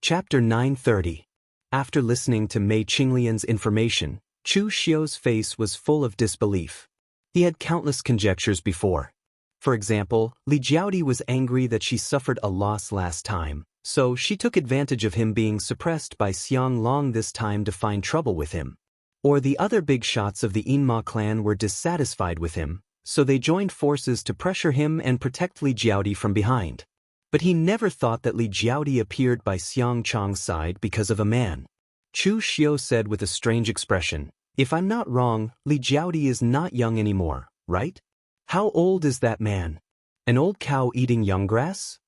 Chapter 930. After listening to Mei Qinglian's information, Chu Xiu's face was full of disbelief. He had countless conjectures before. For example, Li Jiaodi was angry that she suffered a loss last time, so she took advantage of him being suppressed by Xiang Long this time to find trouble with him. Or the other big shots of the Yinma clan were dissatisfied with him, so they joined forces to pressure him and protect Li Jiaodi from behind. But he never thought that Li Jiaodi appeared by Xiang Chang's side because of a man. Chu Xiu said with a strange expression, "If I'm not wrong, Li Jiaodi is not young anymore, right? How old is that man? An old cow eating young grass?"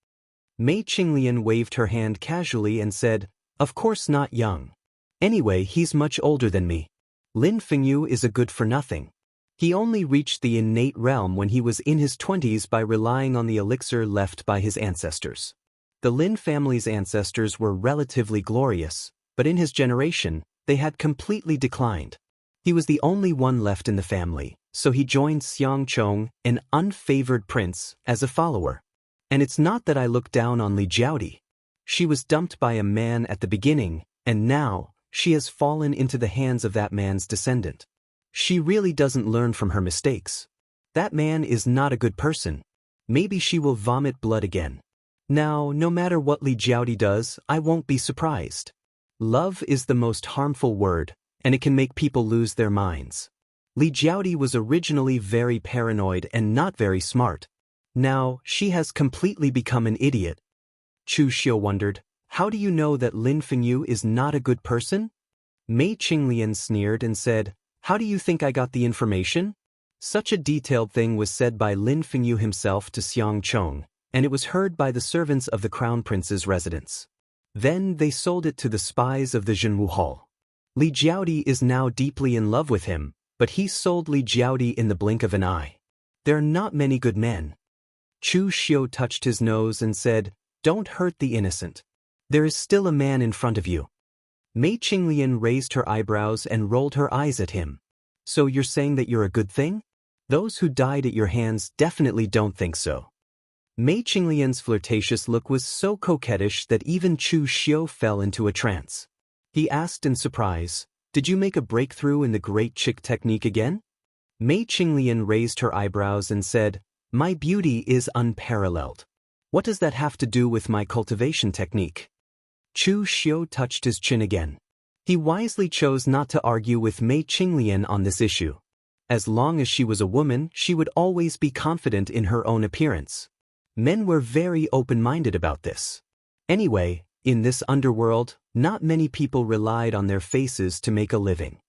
Mei Qinglian waved her hand casually and said, "Of course not young. Anyway, he's much older than me. Lin Fengyu is a good-for-nothing. He only reached the innate realm when he was in his 20s by relying on the elixir left by his ancestors. The Lin family's ancestors were relatively glorious, but in his generation, they had completely declined. He was the only one left in the family, so he joined Xiang Chong, an unfavored prince, as a follower. And it's not that I look down on Li Jiaodi. She was dumped by a man at the beginning, and now, she has fallen into the hands of that man's descendant. She really doesn't learn from her mistakes. That man is not a good person. Maybe she will vomit blood again. Now, no matter what Li Jiaodi does, I won't be surprised. Love is the most harmful word, and it can make people lose their minds. Li Jiaodi was originally very paranoid and not very smart. Now, she has completely become an idiot." Chu Xiu wondered, "How do you know that Lin Fengyu is not a good person?" Mei Qinglian sneered and said, "How do you think I got the information?" Such a detailed thing was said by Lin Fengyu himself to Xiang Chong, and it was heard by the servants of the crown prince's residence. Then they sold it to the spies of the Jianghu hall. Li Jiaodi is now deeply in love with him, but he sold Li Jiaodi in the blink of an eye. There are not many good men. Chu Xiu touched his nose and said, "Don't hurt the innocent. There is still a man in front of you." Mei Qinglian raised her eyebrows and rolled her eyes at him. "So you're saying that you're a good thing? Those who died at your hands definitely don't think so." Mei Qinglian's flirtatious look was so coquettish that even Chu Xiu fell into a trance. He asked in surprise, "Did you make a breakthrough in the great chick technique again?" Mei Qinglian raised her eyebrows and said, "My beauty is unparalleled. What does that have to do with my cultivation technique?" Chu Xiu touched his chin again. He wisely chose not to argue with Mei Qinglian on this issue. As long as she was a woman, she would always be confident in her own appearance. Men were very open-minded about this. Anyway, in this underworld, not many people relied on their faces to make a living.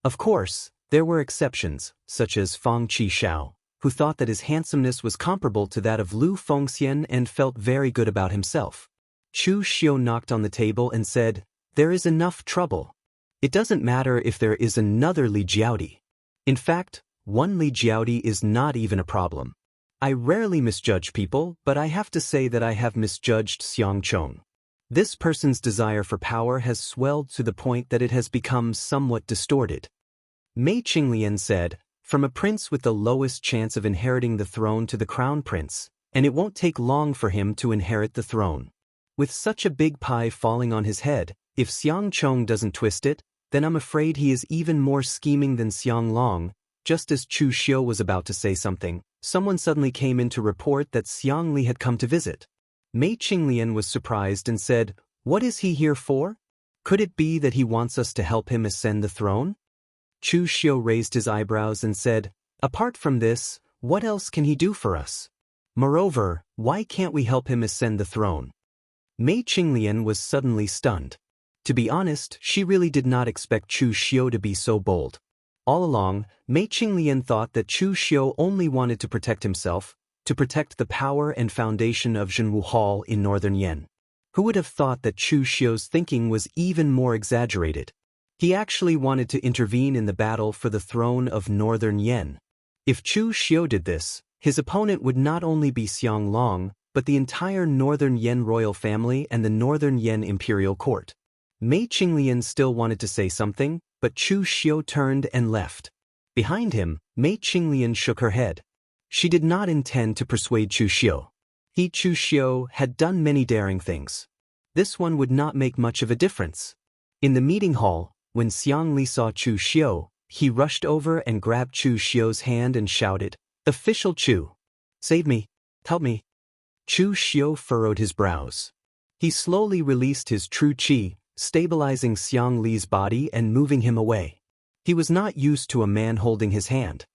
Of course, there were exceptions, such as Fang Qishao, who thought that his handsomeness was comparable to that of Lu Fengxian and felt very good about himself. Chu Xiu knocked on the table and said, "There is enough trouble. It doesn't matter if there is another Li Jiaodi. In fact, one Li Jiaodi is not even a problem. I rarely misjudge people, but I have to say that I have misjudged Xiang Chong. This person's desire for power has swelled to the point that it has become somewhat distorted." Mei Qinglian said, "From a prince with the lowest chance of inheriting the throne to the crown prince, and it won't take long for him to inherit the throne. With such a big pie falling on his head, if Xiang Chong doesn't twist it, then I'm afraid he is even more scheming than Xiang Long." Just as Chu Xiu was about to say something, someone suddenly came in to report that Xiang Li had come to visit. Mei Qinglian was surprised and said, "What is he here for? Could it be that he wants us to help him ascend the throne?" Chu Xiu raised his eyebrows and said, "Apart from this, what else can he do for us? Moreover, why can't we help him ascend the throne?" Mei Qinglian was suddenly stunned. To be honest, she really did not expect Chu Xiu to be so bold. All along, Mei Qinglian thought that Chu Xiu only wanted to protect himself, to protect the power and foundation of Jianghu Hall in northern Yen. Who would have thought that Chu Xiu's thinking was even more exaggerated? He actually wanted to intervene in the battle for the throne of northern Yen. If Chu Xiu did this, his opponent would not only be Xiang Long, but the entire northern Yen royal family and the northern Yen imperial court. Mei Qinglian still wanted to say something, but Chu Xiu turned and left. Behind him, Mei Qinglian shook her head. She did not intend to persuade Chu Xiu. Chu Xiu had done many daring things. This one would not make much of a difference. In the meeting hall, when Xiang Li saw Chu Xiu, he rushed over and grabbed Chu Xiu's hand and shouted, "Official Chu! Save me! Help me!" Chu Xiu furrowed his brows. He slowly released his true qi, stabilizing Xiang Li's body and moving him away. He was not used to a man holding his hand.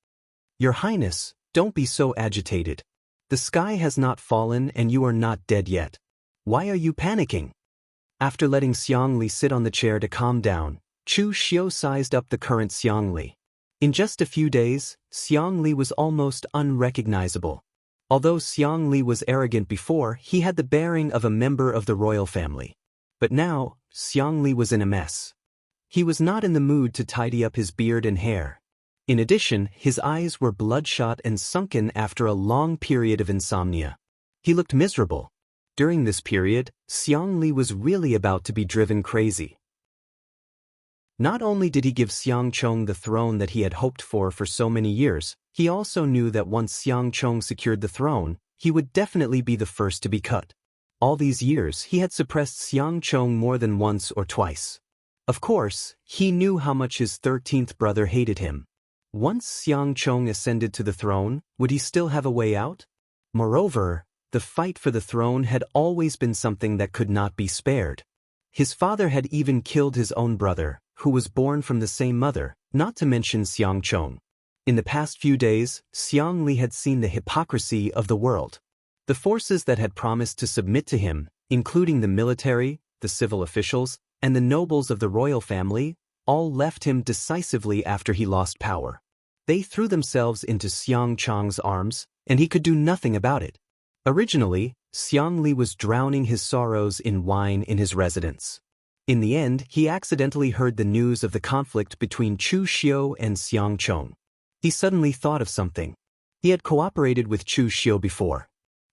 "Your Highness, don't be so agitated. The sky has not fallen and you are not dead yet. Why are you panicking?" After letting Xiang Li sit on the chair to calm down, Chu Xiu sized up the current Xiang Li. In just a few days, Xiang Li was almost unrecognizable. Although Xiang Li was arrogant before, he had the bearing of a member of the royal family. But now, Xiang Li was in a mess. He was not in the mood to tidy up his beard and hair. In addition, his eyes were bloodshot and sunken after a long period of insomnia. He looked miserable. During this period, Xiang Li was really about to be driven crazy. Not only did he give Xiang Chong the throne that he had hoped for so many years, he also knew that once Xiang Chong secured the throne, he would definitely be the first to be cut. All these years he had suppressed Xiang Chong more than once or twice. Of course, he knew how much his 13th brother hated him. Once Xiang Chong ascended to the throne, would he still have a way out? Moreover, the fight for the throne had always been something that could not be spared. His father had even killed his own brother, who was born from the same mother, not to mention Xiang Chong. In the past few days, Xiang Li had seen the hypocrisy of the world. The forces that had promised to submit to him, including the military, the civil officials, and the nobles of the royal family, all left him decisively after he lost power. They threw themselves into Xiang Chong's arms, and he could do nothing about it. Originally, Xiang Li was drowning his sorrows in wine in his residence. In the end, he accidentally heard the news of the conflict between Chu Xiu and Xiang Chong. He suddenly thought of something. He had cooperated with Chu Xiu before.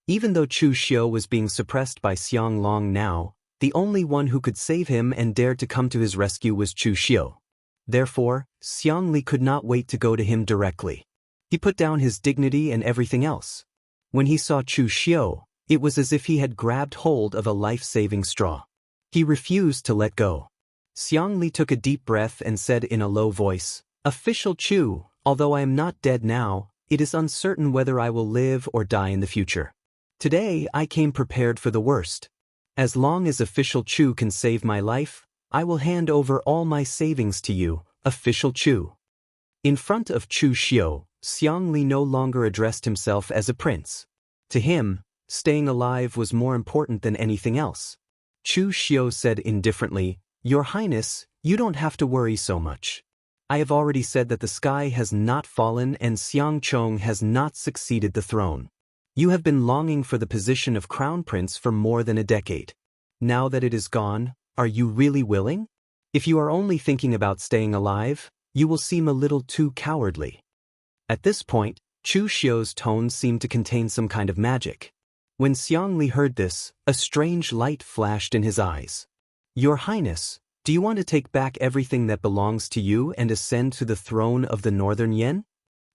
Even though Chu Xiu was being suppressed by Xiang Long now, the only one who could save him and dared to come to his rescue was Chu Xiu. Therefore, Xiang Li could not wait to go to him directly. He put down his dignity and everything else. When he saw Chu Xiu, it was as if he had grabbed hold of a life-saving straw. He refused to let go. Xiang Li took a deep breath and said in a low voice, "Official Chu, although I am not dead now, it is uncertain whether I will live or die in the future. Today I came prepared for the worst. As long as Official Chu can save my life, I will hand over all my savings to you, Official Chu." In front of Chu Xiu, Xiang Li no longer addressed himself as a prince. To him, staying alive was more important than anything else. Chu Xiu said indifferently, "Your Highness, you don't have to worry so much. I have already said that the sky has not fallen and Xiang Chong has not succeeded the throne. You have been longing for the position of crown prince for more than a decade. Now that it is gone, are you really willing? If you are only thinking about staying alive, you will seem a little too cowardly." At this point, Chu Xiu's tone seemed to contain some kind of magic. When Xiang Li heard this, a strange light flashed in his eyes. "Your Highness, do you want to take back everything that belongs to you and ascend to the throne of the Northern Yen?"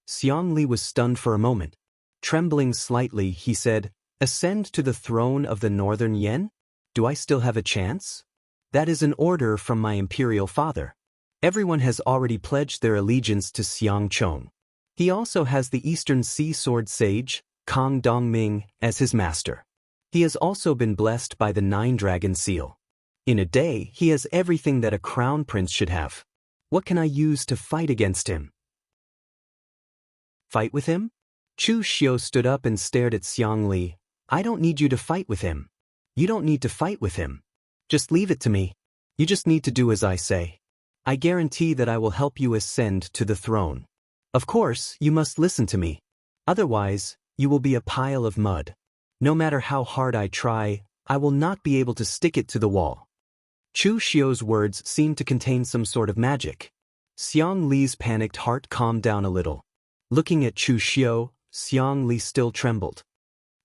Xiang Li was stunned for a moment. Trembling slightly, he said, "Ascend to the throne of the Northern Yen? Do I still have a chance? That is an order from my imperial father. Everyone has already pledged their allegiance to Xiang Chong. He also has the Eastern Sea Sword Sage, Kong Dongming, as his master. He has also been blessed by the Nine-Dragon Seal. In a day, he has everything that a crown prince should have. What can I use to fight against him?" "Fight with him?" Chu Xiu stood up and stared at Xiang Li. "I don't need you to fight with him. You don't need to fight with him. Just leave it to me. You just need to do as I say. I guarantee that I will help you ascend to the throne. Of course, you must listen to me. Otherwise, you will be a pile of mud. No matter how hard I try, I will not be able to stick it to the wall." Chu Xiu's words seemed to contain some sort of magic. Xiang Li's panicked heart calmed down a little. Looking at Chu Xiu, Xiang Li still trembled.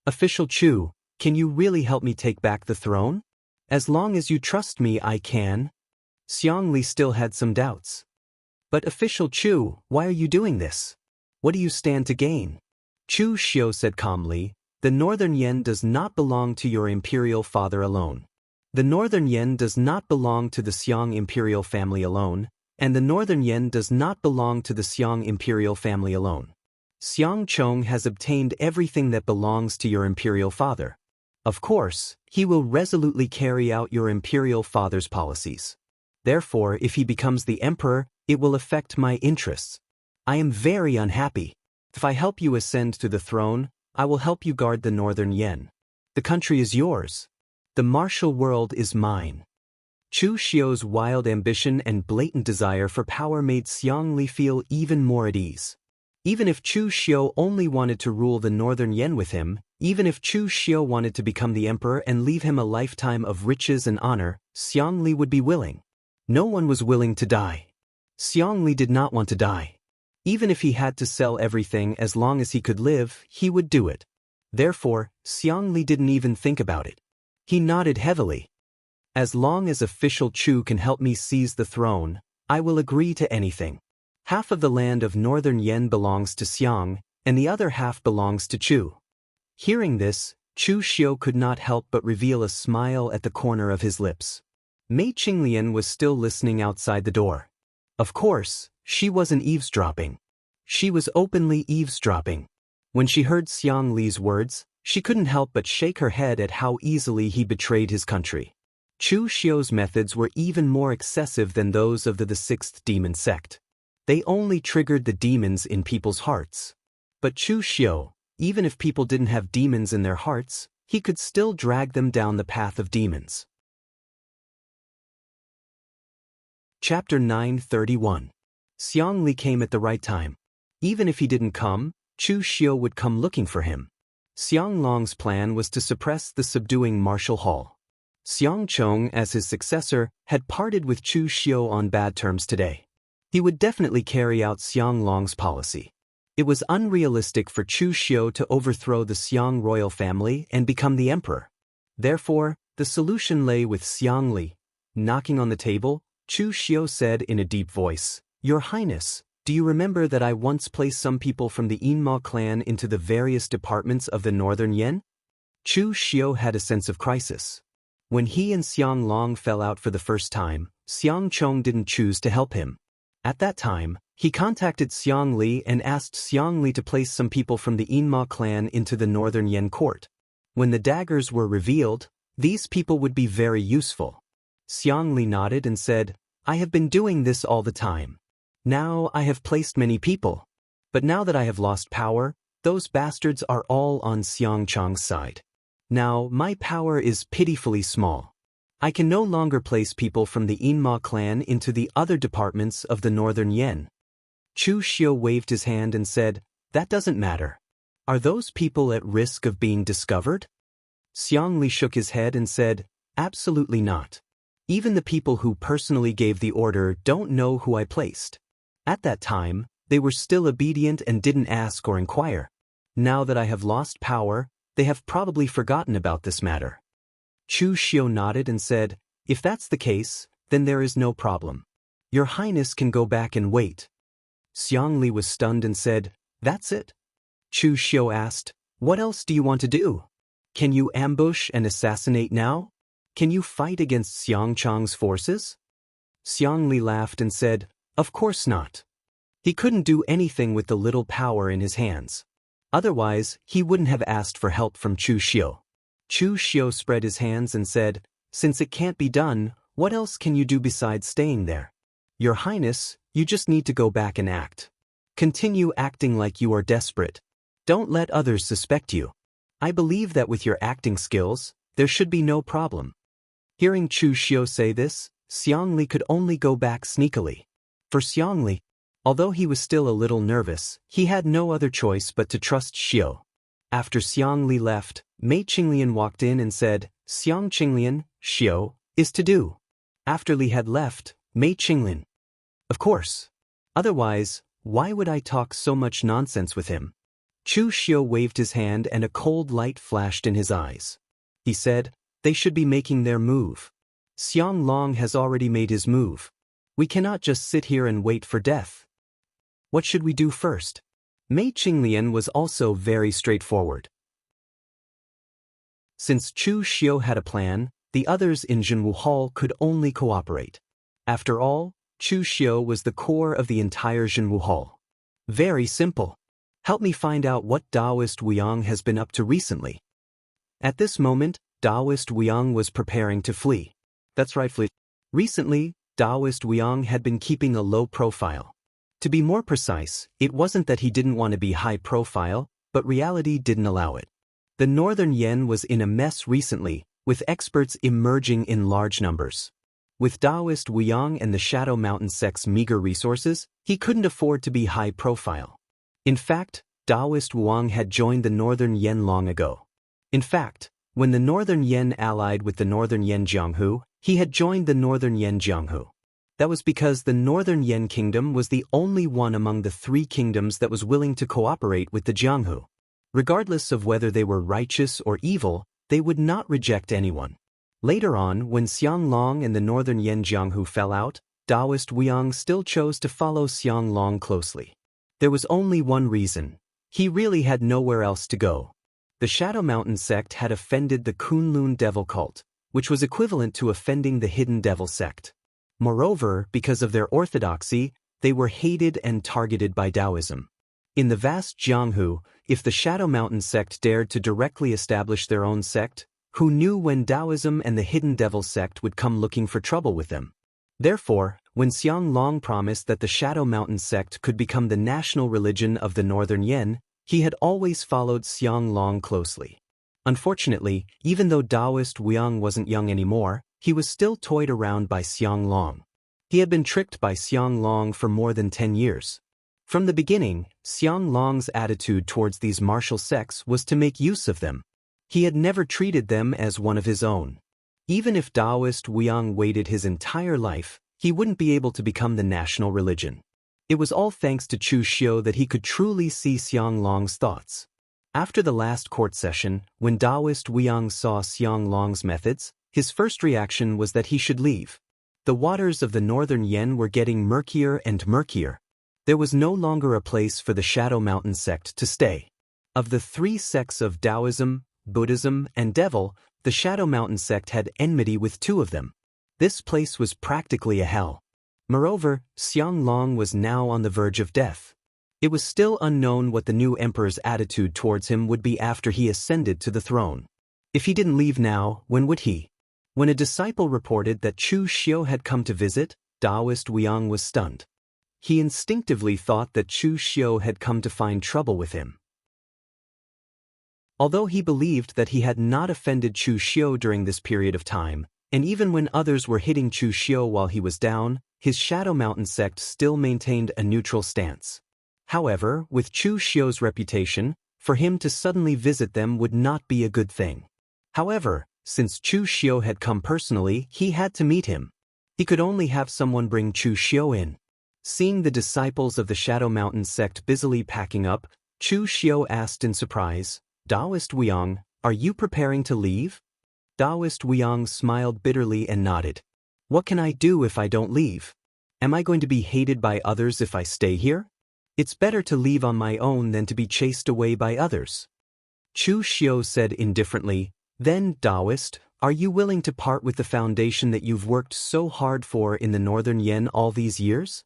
"Official Chu, can you really help me take back the throne? As long as you trust me, I can." Xiang Li still had some doubts. "But Official Chu, why are you doing this? What do you stand to gain?" Chu Xiu said calmly, "The Northern Yen does not belong to your imperial father alone. The Northern Yen does not belong to the Xiong imperial family alone, and the Northern Yen does not belong to the Xiong imperial family alone. Xiong Chong has obtained everything that belongs to your imperial father. Of course, he will resolutely carry out your imperial father's policies. Therefore, if he becomes the emperor, it will affect my interests. I am very unhappy. If I help you ascend to the throne, I will help you guard the Northern Yen. The country is yours. The martial world is mine. Chu Xiu's wild ambition and blatant desire for power made Xiang Li feel even more at ease. Even if Chu Xiu only wanted to rule the Northern Yen with him, even if Chu Xiu wanted to become the emperor and leave him a lifetime of riches and honor, Xiang Li would be willing. No one was willing to die. Xiang Li did not want to die. Even if he had to sell everything as long as he could live, he would do it. Therefore, Xiang Li didn't even think about it. He nodded heavily. As long as official Chu can help me seize the throne, I will agree to anything. Half of the land of Northern Yen belongs to Xiang, and the other half belongs to Chu. Hearing this, Chu Xiu could not help but reveal a smile at the corner of his lips. Mei Qinglian was still listening outside the door. Of course, she wasn't eavesdropping. She was openly eavesdropping. When she heard Xiang Li's words, she couldn't help but shake her head at how easily he betrayed his country. Chu Xiu's methods were even more excessive than those of the sixth demon sect. They only triggered the demons in people's hearts. But Chu Xiu, even if people didn't have demons in their hearts, he could still drag them down the path of demons. Chapter 931. Xiang Li came at the right time. Even if he didn't come, Chu Xiu would come looking for him. Xiang Long's plan was to suppress the subduing martial hall. Xiang Chong, as his successor, had parted with Chu Xiu on bad terms today. He would definitely carry out Xiang Long's policy. It was unrealistic for Chu Xiu to overthrow the Xiang royal family and become the emperor. Therefore, the solution lay with Xiang Li. Knocking on the table, Chu Xiu said in a deep voice, "Your Highness, do you remember that I once placed some people from the Yinma clan into the various departments of the Northern Yen?" Chu Xiu had a sense of crisis. When he and Xiang Long fell out for the first time, Xiang Chong didn't choose to help him. At that time, he contacted Xiang Li and asked Xiang Li to place some people from the Yinma clan into the Northern Yen court. When the daggers were revealed, these people would be very useful. Xiang Li nodded and said, "I have been doing this all the time. Now I have placed many people. But now that I have lost power, those bastards are all on Xiang Chong's side. Now my power is pitifully small. I can no longer place people from the Yinma clan into the other departments of the Northern Yen." Chu Xiu waved his hand and said, "That doesn't matter. Are those people at risk of being discovered?" Xiang Li shook his head and said, "Absolutely not. Even the people who personally gave the order don't know who I placed. At that time, they were still obedient and didn't ask or inquire. Now that I have lost power, they have probably forgotten about this matter." Chu Xiu nodded and said, "If that's the case, then there is no problem. Your Highness can go back and wait." Xiang Li was stunned and said, "That's it?" Chu Xiu asked, "What else do you want to do? Can you ambush and assassinate now? Can you fight against Xiang Chong's forces?" Xiang Li laughed and said, "Of course not. He couldn't do anything with the little power in his hands. Otherwise, he wouldn't have asked for help from Chu Xiu." Chu Xiu spread his hands and said, "Since it can't be done, what else can you do besides staying there? Your Highness, you just need to go back and act. Continue acting like you are desperate. Don't let others suspect you. I believe that with your acting skills, there should be no problem." Hearing Chu Xiu say this, Xiang Li could only go back sneakily. For Xiang Li, although he was still a little nervous, he had no other choice but to trust Xiu. After Xiang Li left, Mei Qinglian walked in and said, "Xiang Qinglian, Xiu is to do." After Li had left, Mei Qinglian, "Of course. Otherwise, why would I talk so much nonsense with him?" Chu Xiu waved his hand and a cold light flashed in his eyes. He said, "They should be making their move. Xiang Long has already made his move. We cannot just sit here and wait for death. What should we do first?" Mei Qinglian was also very straightforward. Since Chu Xiu had a plan, The others in Jianghu Hall could only cooperate. After all, Chu Xiu was the core of the entire Jianghu Hall. Very simple. Help me find out what Taoist Wuyang has been up to recently. At this moment, Taoist Wuyang was preparing to flee. That's right, flee. Recently, Taoist Wuyang had been keeping a low profile. To be more precise, it wasn't that he didn't want to be high profile, but reality didn't allow it. The Northern Yen was in a mess recently, with experts emerging in large numbers. With Taoist Wuyang and the Shadow Mountain sect's meager resources, he couldn't afford to be high profile. In fact, Taoist Wuyang had joined the Northern Yen long ago. In fact, when the Northern Yen allied with the Northern Yen Jianghu, he had joined the Northern Yen Jianghu. That was because the Northern Yen Kingdom was the only one among the three kingdoms that was willing to cooperate with the Jianghu. Regardless of whether they were righteous or evil, they would not reject anyone. Later on, when Xianglong and the Northern Yen Jianghu fell out, Taoist Wuyang still chose to follow Xianglong closely. There was only one reason. He really had nowhere else to go. The Shadow Mountain sect had offended the Kunlun Devil cult, which was equivalent to offending the Hidden Devil sect. Moreover, because of their orthodoxy, they were hated and targeted by Taoism. In the vast Jianghu, if the Shadow Mountain sect dared to directly establish their own sect, who knew when Taoism and the Hidden Devil sect would come looking for trouble with them? Therefore, when Xianglong promised that the Shadow Mountain sect could become the national religion of the Northern Yen, he had always followed Xianglong closely. Unfortunately, even though Taoist Wuyang wasn't young anymore, he was still toyed around by Xianglong. He had been tricked by Xianglong for more than 10 years. From the beginning, Xianglong's attitude towards these martial sects was to make use of them. He had never treated them as one of his own. Even if Taoist Wuyang waited his entire life, he wouldn't be able to become the national religion. It was all thanks to Chu Xiu that he could truly see Xianglong's thoughts. After the last court session, when Taoist Wuyang saw Xianglong's methods, his first reaction was that he should leave. The waters of the Northern Yen were getting murkier and murkier. There was no longer a place for the Shadow Mountain sect to stay. Of the three sects of Taoism, Buddhism, and Devil, the Shadow Mountain sect had enmity with two of them. This place was practically a hell. Moreover, Xianglong was now on the verge of death. It was still unknown what the new emperor's attitude towards him would be after he ascended to the throne. If he didn't leave now, when would he? When a disciple reported that Chu Xiu had come to visit, Taoist Wuyang was stunned. He instinctively thought that Chu Xiu had come to find trouble with him. Although he believed that he had not offended Chu Xiu during this period of time, and even when others were hitting Chu Xiu while he was down, his Shadow Mountain sect still maintained a neutral stance. However, with Chu Xiu's reputation, for him to suddenly visit them would not be a good thing. However, since Chu Xiu had come personally, he had to meet him. He could only have someone bring Chu Xiu in. Seeing the disciples of the Shadow Mountain sect busily packing up, Chu Xiu asked in surprise, "Taoist Wuyang, are you preparing to leave?" Taoist Wuyang smiled bitterly and nodded. "What can I do if I don't leave? Am I going to be hated by others if I stay here? It's better to leave on my own than to be chased away by others." Chu Xiu said indifferently, "Then, Taoist, are you willing to part with the foundation that you've worked so hard for in the Northern Yen all these years?"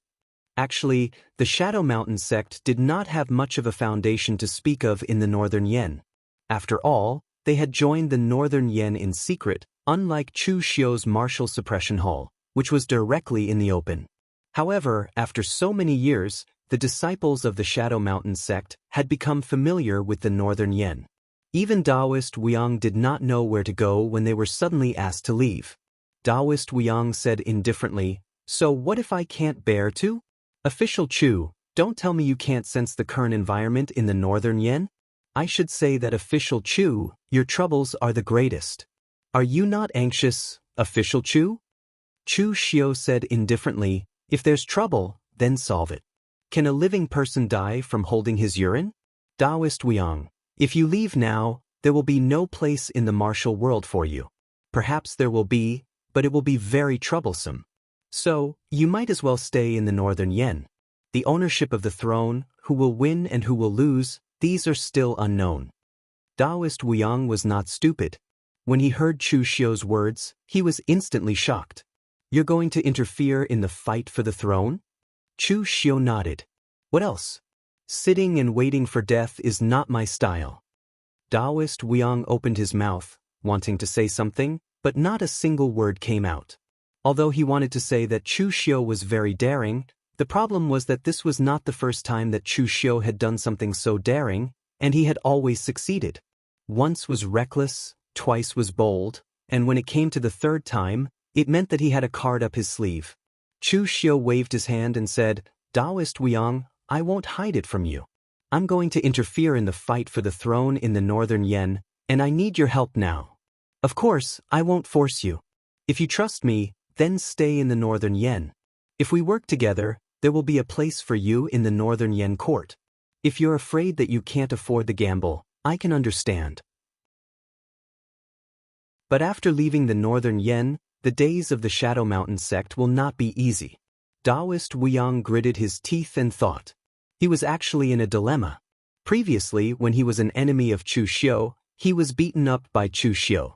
Actually, the Shadow Mountain sect did not have much of a foundation to speak of in the Northern Yen. After all, they had joined the Northern Yen in secret, unlike Chu Xiu's martial suppression hall, which was directly in the open. However, after so many years, the disciples of the Shadow Mountain sect had become familiar with the Northern Yen. Even Taoist Wuyang did not know where to go when they were suddenly asked to leave. Taoist Wuyang said indifferently, "So what if I can't bear to?" "Official Chu, don't tell me you can't sense the current environment in the Northern Yen? I should say that Official Chu, your troubles are the greatest. Are you not anxious, Official Chu?" Chu Xiu said indifferently, "If there's trouble, then solve it. Can a living person die from holding his urine?" Taoist Wuyang, "If you leave now, there will be no place in the martial world for you. Perhaps there will be, but it will be very troublesome. So, you might as well stay in the Northern Yen. The ownership of the throne, who will win and who will lose, these are still unknown." Taoist Wuyang was not stupid. When he heard Chu Xiu's words, he was instantly shocked. You're going to interfere in the fight for the throne? Chu Xiu nodded. What else? Sitting and waiting for death is not my style. Taoist Wuxiang opened his mouth, wanting to say something, but not a single word came out. Although he wanted to say that Chu Xiu was very daring, the problem was that this was not the first time that Chu Xiu had done something so daring, and he had always succeeded. Once was reckless, twice was bold, and when it came to the third time, it meant that he had a card up his sleeve. Chu Xiu waved his hand and said, Taoist Wuxiang, I won't hide it from you. I'm going to interfere in the fight for the throne in the northern Yen, and I need your help now. Of course, I won't force you. If you trust me, then stay in the northern Yen. If we work together, there will be a place for you in the northern Yen court. If you're afraid that you can't afford the gamble, I can understand. But after leaving the northern Yen, the days of the Shadow Mountain sect will not be easy. Taoist Wuxiang gritted his teeth and thought. He was actually in a dilemma. Previously, when he was an enemy of Chu Xiu, he was beaten up by Chu Xiu.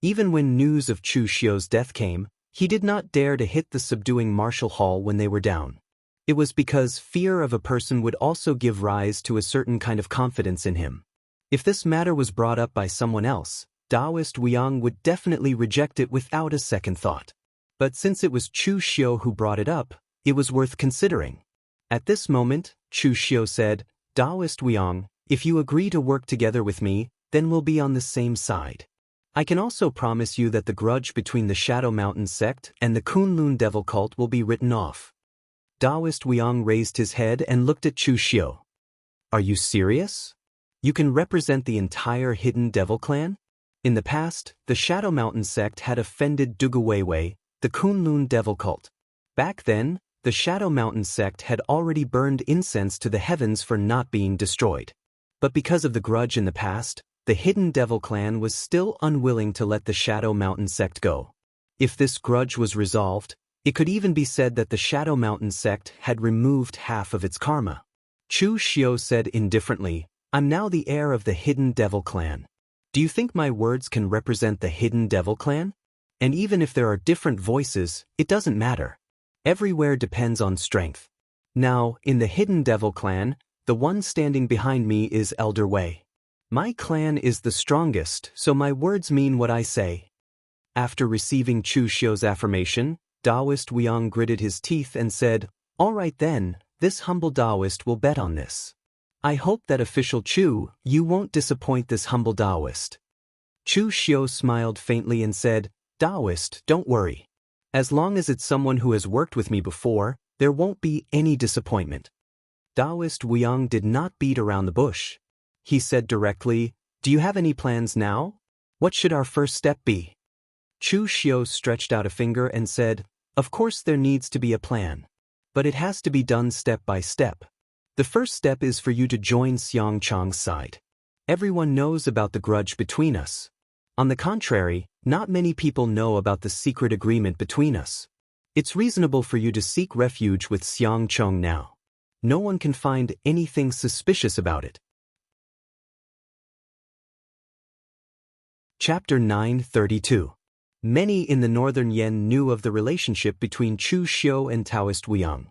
Even when news of Chu Xiu's death came, he did not dare to hit the subduing martial hall when they were down. It was because fear of a person would also give rise to a certain kind of confidence in him. If this matter was brought up by someone else, Taoist Wuxiang would definitely reject it without a second thought. But since it was Chu Xiu who brought it up, it was worth considering. At this moment, Chu Xiu said, Taoist Wuxiang, if you agree to work together with me, then we'll be on the same side. I can also promise you that the grudge between the Shadow Mountain sect and the Kunlun Devil cult will be written off. Taoist Wuxiang raised his head and looked at Chu Xiu. Are you serious? You can represent the entire Hidden Devil clan? In the past, the Shadow Mountain sect had offended Dugu Weiwei, the Kunlun Devil cult. Back then, the Shadow Mountain sect had already burned incense to the heavens for not being destroyed. But because of the grudge in the past, the Hidden Devil clan was still unwilling to let the Shadow Mountain sect go. If this grudge was resolved, it could even be said that the Shadow Mountain sect had removed half of its karma. Chu Xiu said indifferently, I'm now the heir of the Hidden Devil clan. Do you think my words can represent the Hidden Devil clan? And even if there are different voices, it doesn't matter. Everywhere depends on strength. Now, in the Hidden Devil clan, the one standing behind me is Elder Wei. My clan is the strongest, so my words mean what I say. After receiving Chu Xiu's affirmation, Taoist Wuxiang gritted his teeth and said, All right then, this humble Taoist will bet on this. I hope that official Chu, you won't disappoint this humble Taoist. Chu Xiu smiled faintly and said, Taoist, don't worry. As long as it's someone who has worked with me before, there won't be any disappointment. Taoist Wuxiang did not beat around the bush. He said directly, Do you have any plans now? What should our first step be? Chu Xiu stretched out a finger and said, Of course there needs to be a plan. But it has to be done step by step. The first step is for you to join Xiang Chang's side. Everyone knows about the grudge between us. On the contrary, not many people know about the secret agreement between us. It's reasonable for you to seek refuge with Xiang Chang now. No one can find anything suspicious about it. Chapter 932. Many in the northern Yen knew of the relationship between Chu Xiu and Taoist Wuxiang.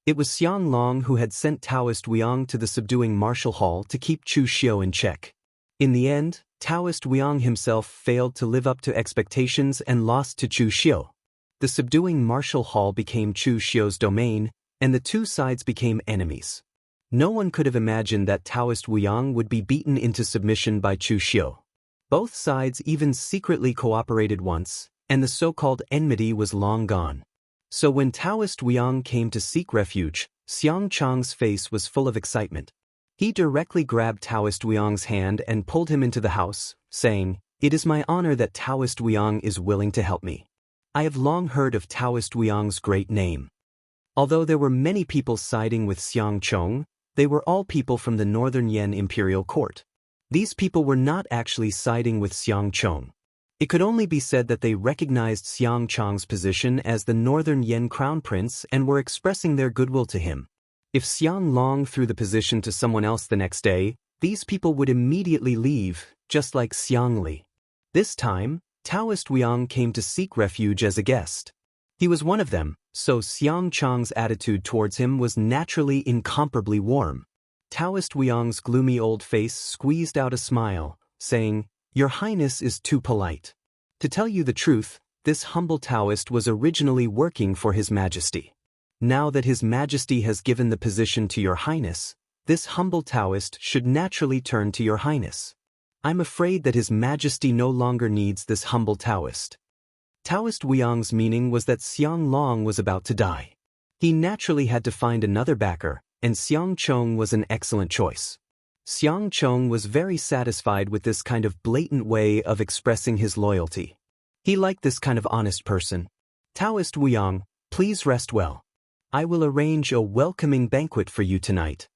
It was Xiang Long who had sent Taoist Wuxiang to the subduing martial hall to keep Chu Xiu in check. In the end, Taoist Wuxiang himself failed to live up to expectations and lost to Chu Xiu. The subduing martial hall became Chu Xiu's domain, and the two sides became enemies. No one could have imagined that Taoist Wuxiang would be beaten into submission by Chu Xiu. Both sides even secretly cooperated once, and the so-called enmity was long gone. So when Taoist Wuxiang came to seek refuge, Xiang Chang's face was full of excitement. He directly grabbed Taoist Wuxiang's hand and pulled him into the house, saying, It is my honor that Taoist Wuxiang is willing to help me. I have long heard of Taoist Wuxiang's great name. Although there were many people siding with Xiang Chang, they were all people from the Northern Yen Imperial Court. These people were not actually siding with Xiang Chang. It could only be said that they recognized Xiang Chang's position as the Northern Yen Crown Prince and were expressing their goodwill to him. If Xiang Long threw the position to someone else the next day, these people would immediately leave, just like Xiang Li. This time, Taoist Wuyang came to seek refuge as a guest. He was one of them, so Xiang Chang's attitude towards him was naturally incomparably warm. Taoist Wuyang's gloomy old face squeezed out a smile, saying, "Your Highness is too polite. To tell you the truth, this humble Taoist was originally working for His Majesty. Now that His Majesty has given the position to Your Highness, this humble Taoist should naturally turn to Your Highness. I'm afraid that His Majesty no longer needs this humble Taoist." Taoist Wuyang's meaning was that Xiang Long was about to die. He naturally had to find another backer, and Xiang Chong was an excellent choice. Xiang Chong was very satisfied with this kind of blatant way of expressing his loyalty. He liked this kind of honest person. "Taoist Wuyang, please rest well. I will arrange a welcoming banquet for you tonight."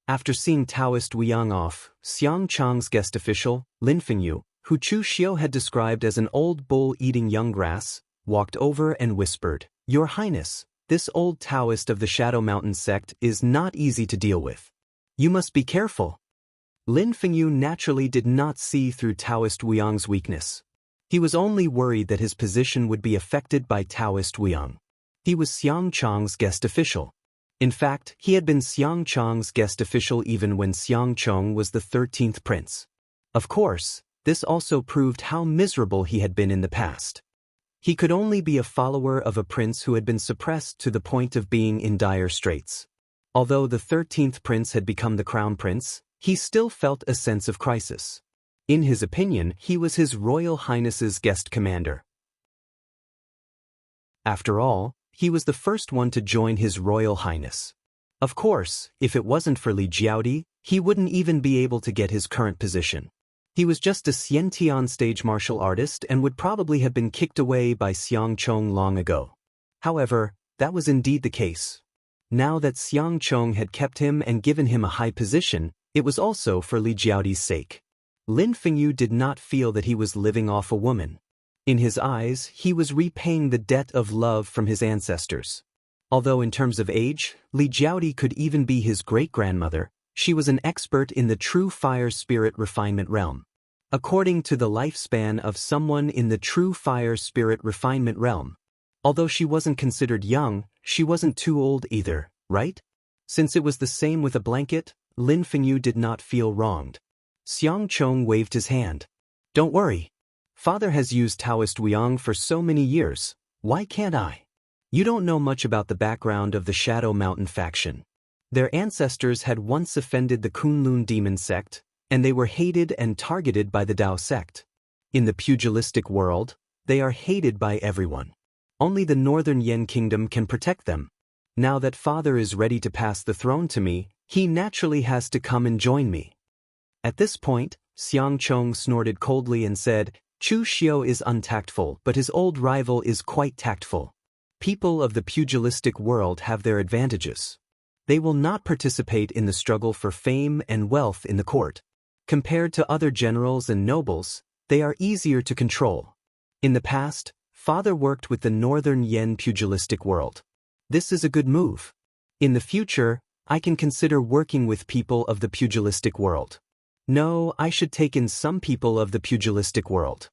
After seeing Taoist Wuyang off, Xiang Chang's guest official, Lin Fengyu, who Chu Xiu had described as an old bull eating young grass, walked over and whispered, "Your Highness, this old Taoist of the Shadow Mountain sect is not easy to deal with. You must be careful." Lin Fengyu naturally did not see through Taoist Wuyang's weakness. He was only worried that his position would be affected by Taoist Wuyang. He was Xiang Chang's guest official. In fact, he had been Xiang Chang's guest official even when Xiang Chong was the 13th prince. Of course, this also proved how miserable he had been in the past. He could only be a follower of a prince who had been suppressed to the point of being in dire straits. Although the 13th prince had become the crown prince, he still felt a sense of crisis. In his opinion, he was His Royal Highness's guest commander. After all, he was the first one to join His Royal Highness. Of course, if it wasn't for Li Jiaodi, he wouldn't even be able to get his current position. He was just a Xiantian stage martial artist and would probably have been kicked away by Xiang Chong long ago. However, that was indeed the case. Now that Xiang Chong had kept him and given him a high position, it was also for Li Jiaodi's sake. Lin Fengyu did not feel that he was living off a woman. In his eyes, he was repaying the debt of love from his ancestors. Although in terms of age, Li Jiaodi could even be his great-grandmother, she was an expert in the true fire spirit refinement realm. According to the lifespan of someone in the true fire spirit refinement realm, although she wasn't considered young, she wasn't too old either, right? Since it was the same with a blanket, Lin Fengyu did not feel wronged. Xiang Chong waved his hand. "Don't worry. Father has used Taoist Wuyang for so many years, why can't I? You don't know much about the background of the Shadow Mountain faction. Their ancestors had once offended the Kunlun demon sect, and they were hated and targeted by the Dao sect. In the pugilistic world, they are hated by everyone. Only the Northern Yen Kingdom can protect them. Now that Father is ready to pass the throne to me, he naturally has to come and join me." At this point, Xiang Chong snorted coldly and said, "Chu Xiu is untactful, but his old rival is quite tactful. People of the pugilistic world have their advantages. They will not participate in the struggle for fame and wealth in the court. Compared to other generals and nobles, they are easier to control. In the past, Father worked with the Northern Yen pugilistic world. This is a good move. In the future, I can consider working with people of the pugilistic world. No, I should take in some people of the pugilistic world."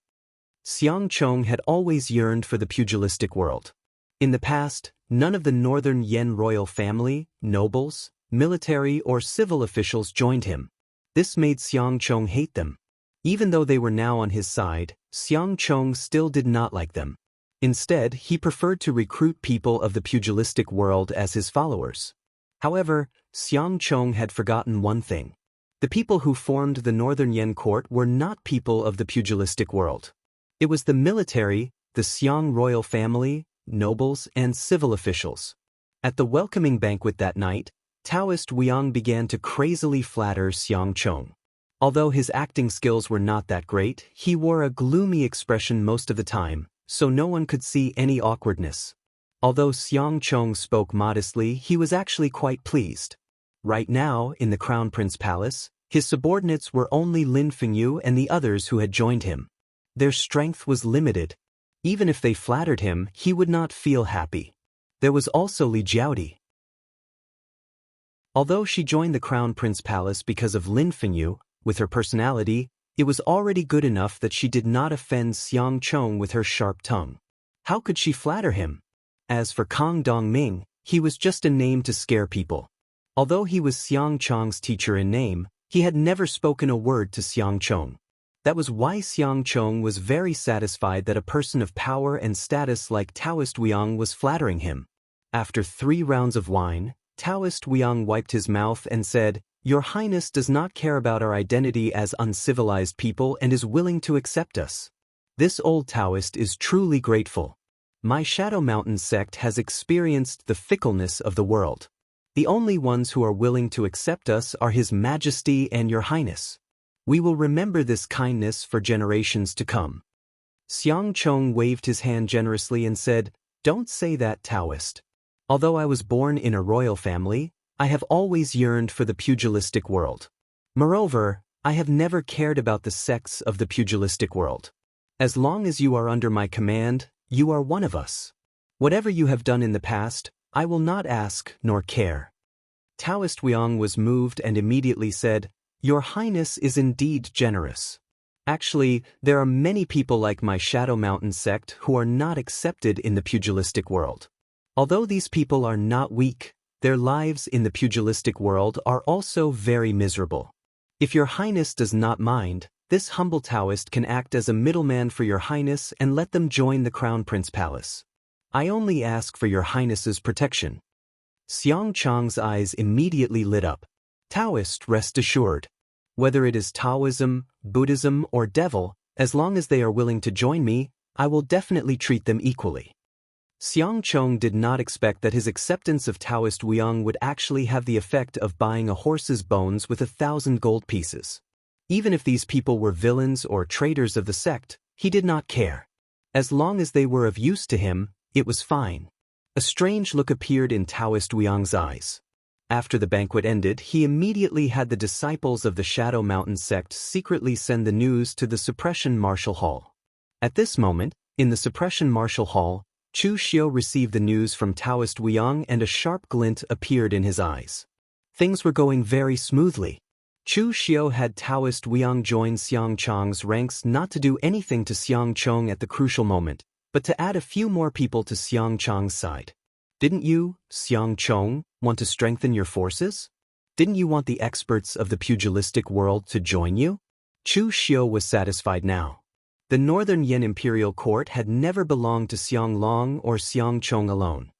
Xiang Chong had always yearned for the pugilistic world. In the past, none of the Northern Yen royal family, nobles, military or civil officials joined him. This made Xiang Chong hate them. Even though they were now on his side, Xiang Chong still did not like them. Instead, he preferred to recruit people of the pugilistic world as his followers. However, Xiang Chong had forgotten one thing. The people who formed the Northern Yen court were not people of the pugilistic world. It was the military, the Xiang royal family, nobles, and civil officials. At the welcoming banquet that night, Taoist Wuyang began to crazily flatter Xiang Chong. Although his acting skills were not that great, he wore a gloomy expression most of the time, so no one could see any awkwardness. Although Xiang Chong spoke modestly, he was actually quite pleased. Right now, in the Crown Prince Palace, his subordinates were only Lin Fengyu and the others who had joined him. Their strength was limited. Even if they flattered him, he would not feel happy. There was also Li Jiaodi. Although she joined the Crown Prince Palace because of Lin Fengyu, with her personality, It was already good enough that she did not offend Xiang Chong with her sharp tongue. How could she flatter him? As for Kang Dongming, he was just a name to scare people. Although he was Xiang Chong's teacher in name, he had never spoken a word to Xiang Chong. That was why Xiang Chong was very satisfied that a person of power and status like Taoist Wuyang was flattering him. After 3 rounds of wine, Taoist Wuyang wiped his mouth and said, "Your Highness does not care about our identity as uncivilized people and is willing to accept us. This old Taoist is truly grateful. My Shadow Mountain sect has experienced the fickleness of the world. The only ones who are willing to accept us are His Majesty and Your Highness. We will remember this kindness for generations to come." Xiang Chong waved his hand generously and said, "Don't say that, Taoist. Although I was born in a royal family, I have always yearned for the pugilistic world. Moreover, I have never cared about the sects of the pugilistic world. As long as you are under my command, you are one of us. Whatever you have done in the past, I will not ask nor care." Taoist Wuyang was moved and immediately said, "Your Highness is indeed generous. Actually, there are many people like my Shadow Mountain sect who are not accepted in the pugilistic world. Although these people are not weak, their lives in the pugilistic world are also very miserable. If Your Highness does not mind, this humble Taoist can act as a middleman for Your Highness and let them join the Crown Prince Palace. I only ask for Your Highness's protection." Xiang Chong's eyes immediately lit up. "Taoist, rest assured. Whether it is Taoism, Buddhism, or devil, as long as they are willing to join me, I will definitely treat them equally." Xiang Chong did not expect that his acceptance of Taoist Wuyang would actually have the effect of buying a horse's bones with 1,000 gold pieces. Even if these people were villains or traitors of the sect, he did not care. As long as they were of use to him, it was fine. A strange look appeared in Taoist Wuyang's eyes. After the banquet ended, he immediately had the disciples of the Shadow Mountain sect secretly send the news to the Suppression Martial Hall. At this moment, in the Suppression Martial Hall, Chu Xiu received the news from Taoist Wuyang and a sharp glint appeared in his eyes. Things were going very smoothly. Chu Xiu had Taoist Wuyang join Xiang Chong's ranks not to do anything to Xiang Chong at the crucial moment, but to add a few more people to Xiang Chong's side. "Didn't you, Xiang Chong, want to strengthen your forces? Didn't you want the experts of the pugilistic world to join you?" Chu Xiu was satisfied now. The Northern Yan Imperial Court had never belonged to Xiang Long or Xiang Chong alone.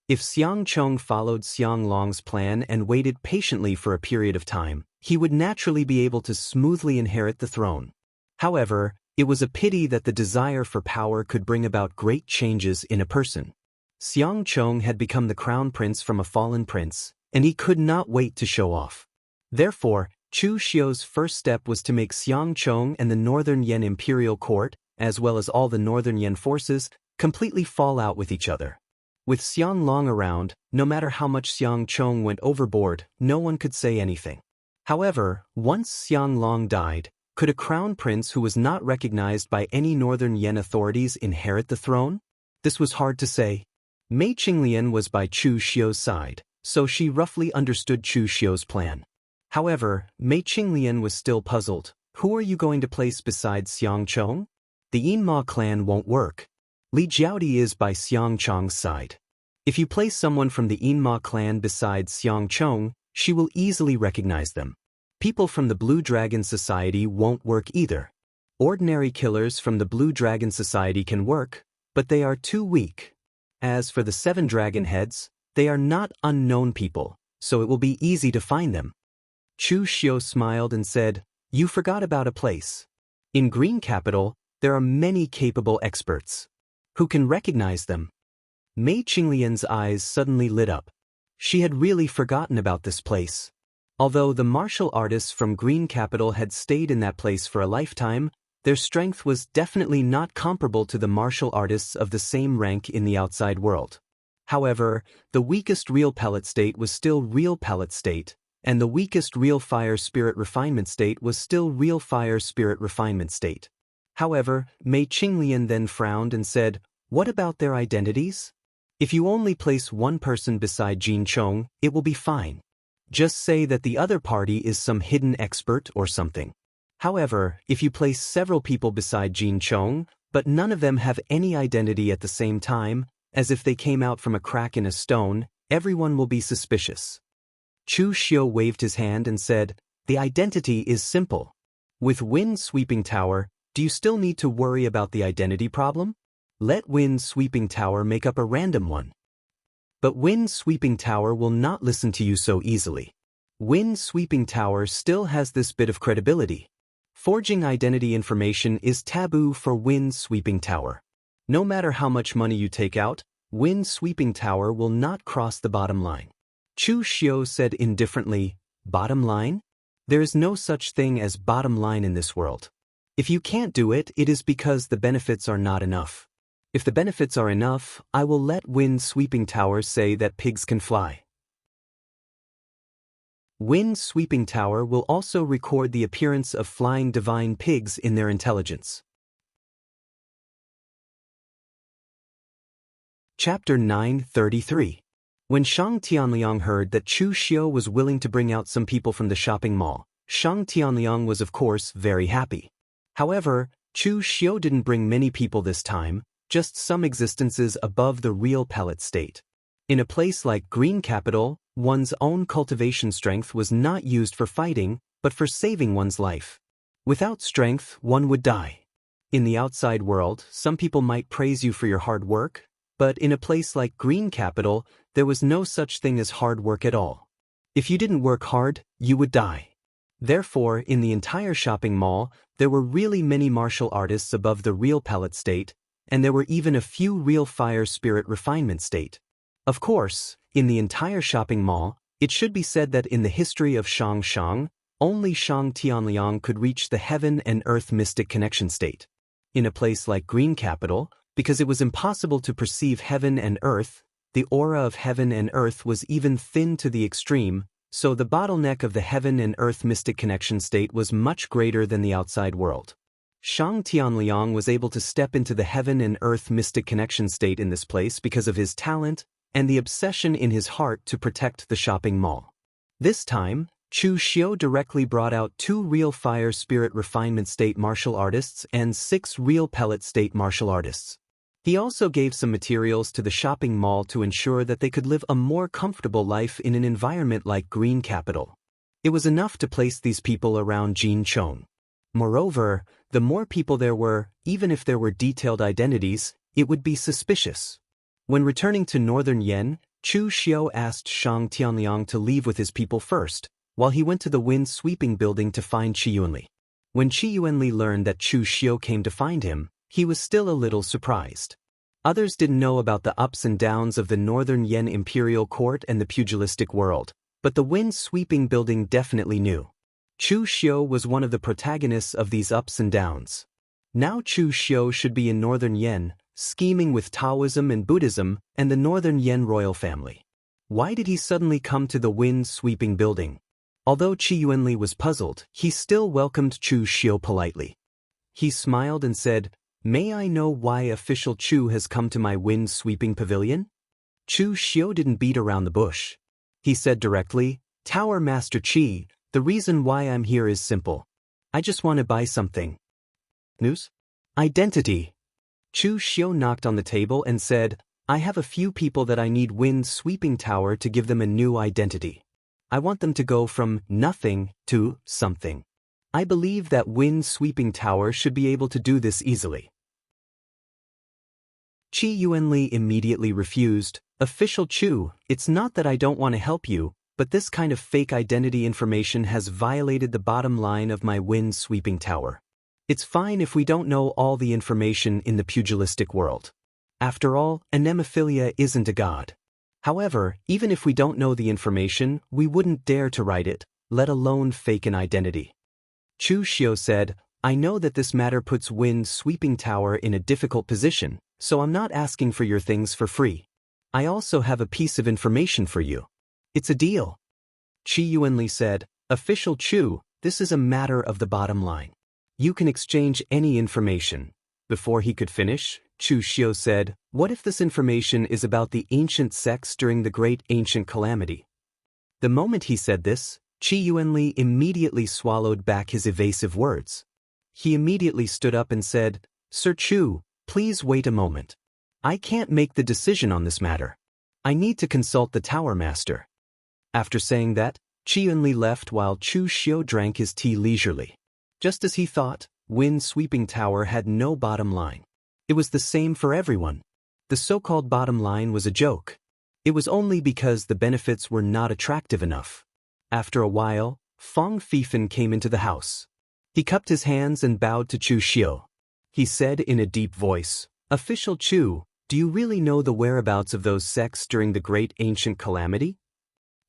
If Xiang Chong followed Xiang Long's plan and waited patiently for a period of time, he would naturally be able to smoothly inherit the throne. However, it was a pity that the desire for power could bring about great changes in a person. Xiang Chong had become the crown prince from a fallen prince, and he could not wait to show off. Therefore, Chu Xiu's first step was to make Xiang Chong and the Northern Yan Imperial Court, as well as all the Northern Yan forces, completely fall out with each other. With Xiang Long around, no matter how much Xiang Chong went overboard, no one could say anything. However, once Xiang Long died, could a crown prince who was not recognized by any Northern Yan authorities inherit the throne? This was hard to say. Mei Qinglian was by Chu Xiu's side, so she roughly understood Chu Xiu's plan. However, Mei Qinglian was still puzzled. Who are you going to place besides Xiang Chong? The Yinma clan won't work. Li Jiaodi is by Xiang Chong's side. If you place someone from the Yinma clan besides Xiang Chong, she will easily recognize them. People from the Blue Dragon Society won't work either. Ordinary killers from the Blue Dragon Society can work, but they are too weak. As for the 7 dragon heads, they are not unknown people, so it will be easy to find them. Chu Xiu smiled and said, "You forgot about a place. In Green Capital, there are many capable experts. Who can recognize them?" Mei Qinglian's eyes suddenly lit up. She had really forgotten about this place. Although the martial artists from Green Capital had stayed in that place for a lifetime, their strength was definitely not comparable to the martial artists of the same rank in the outside world. However, the weakest real pellet state was still real pellet state, and the weakest real fire spirit refinement state was still real fire spirit refinement state. However, Mei Qinglian then frowned and said, "What about their identities? If you only place one person beside Jin Chong, it will be fine. Just say that the other party is some hidden expert or something. However, if you place several people beside Jin Chong, but none of them have any identity at the same time, as if they came out from a crack in a stone, everyone will be suspicious. Chu Xiu waved his hand and said, "The identity is simple. With Wind Sweeping Tower, do you still need to worry about the identity problem? Let Wind Sweeping Tower make up a random one." But Wind Sweeping Tower will not listen to you so easily. Wind Sweeping Tower still has this bit of credibility. Forging identity information is taboo for Wind Sweeping Tower. No matter how much money you take out, Wind Sweeping Tower will not cross the bottom line. Chu Xiu said indifferently, "Bottom line? There is no such thing as bottom line in this world. If you can't do it, it is because the benefits are not enough. If the benefits are enough, I will let Wind Sweeping Tower say that pigs can fly." Wind Sweeping Tower will also record the appearance of flying divine pigs in their intelligence. Chapter 933. When Shang Tianliang heard that Chu Xiu was willing to bring out some people from the shopping mall, Shang Tianliang was of course very happy. However, Chu Xiu didn't bring many people this time, just some existences above the real pellet state. In a place like Green Capital, one's own cultivation strength was not used for fighting, but for saving one's life. Without strength, one would die. In the outside world, some people might praise you for your hard work, but in a place like Green Capital, there was no such thing as hard work at all. If you didn't work hard, you would die. Therefore, in the entire shopping mall, there were really many martial artists above the real pellet state, and there were even a few real fire spirit refinement state. Of course, in the entire shopping mall, it should be said that in the history of Shang, only Shang Tianliang could reach the heaven and earth mystic connection state. In a place like Green Capital, because it was impossible to perceive heaven and earth, the aura of heaven and earth was even thin to the extreme, so the bottleneck of the heaven and earth mystic connection state was much greater than the outside world. Shang Tianliang was able to step into the heaven and earth mystic connection state in this place because of his talent and the obsession in his heart to protect the shopping mall. This time, Chu Xiu directly brought out 2 real fire spirit refinement state martial artists and 6 real pellet state martial artists. He also gave some materials to the shopping mall to ensure that they could live a more comfortable life in an environment like Green Capital. It was enough to place these people around Jin Chong. Moreover, the more people there were, even if there were detailed identities, it would be suspicious. When returning to Northern Yen, Chu Xiu asked Shang Tianliang to leave with his people first, while he went to the wind sweeping building to find Qi Yuanli. When Qi Yuanli learned that Chu Xiu came to find him, he was still a little surprised. Others didn't know about the ups and downs of the Northern Yen Imperial Court and the pugilistic world, but the wind sweeping building definitely knew. Chu Xiu was one of the protagonists of these ups and downs. Now Chu Xiu should be in Northern Yen, scheming with Taoism and Buddhism and the Northern Yen royal family. Why did he suddenly come to the wind sweeping building? Although Qi Yuanli was puzzled, he still welcomed Chu Xiu politely. He smiled and said, "May I know why official Chu has come to my wind sweeping pavilion?" Chu Xiu didn't beat around the bush. He said directly, "Tower Master Qi, the reason why I'm here is simple. I just want to buy something." News? Identity. Chu Xiu knocked on the table and said, "I have a few people that I need wind sweeping tower to give them a new identity. I want them to go from nothing to something. I believe that wind sweeping tower should be able to do this easily." Qi Yuanli immediately refused. "Official Chu, it's not that I don't want to help you, but this kind of fake identity information has violated the bottom line of my wind sweeping tower. It's fine if we don't know all the information in the pugilistic world. After all, anemophilia isn't a god. However, even if we don't know the information, we wouldn't dare to write it, let alone fake an identity." Chu Xiu said, "I know that this matter puts wind sweeping tower in a difficult position, so I'm not asking for your things for free. I also have a piece of information for you. It's a deal." Qi Yuanli said, "Official Chu, this is a matter of the bottom line. You can exchange any information." Before he could finish, Chu Xiu said, "What if this information is about the ancient sects during the Great Ancient Calamity?" The moment he said this, Qi Yuanli immediately swallowed back his evasive words. He immediately stood up and said, "Sir Chu, please wait a moment. I can't make the decision on this matter. I need to consult the Tower Master." After saying that, Qi Yuanli left while Chu Xiu drank his tea leisurely. Just as he thought, Wind Sweeping Tower had no bottom line. It was the same for everyone. The so-called bottom line was a joke. It was only because the benefits were not attractive enough. After a while, Fang Fifan came into the house. He cupped his hands and bowed to Chu Xiu. He said in a deep voice, "Official Chu, do you really know the whereabouts of those sects during the Great Ancient Calamity?"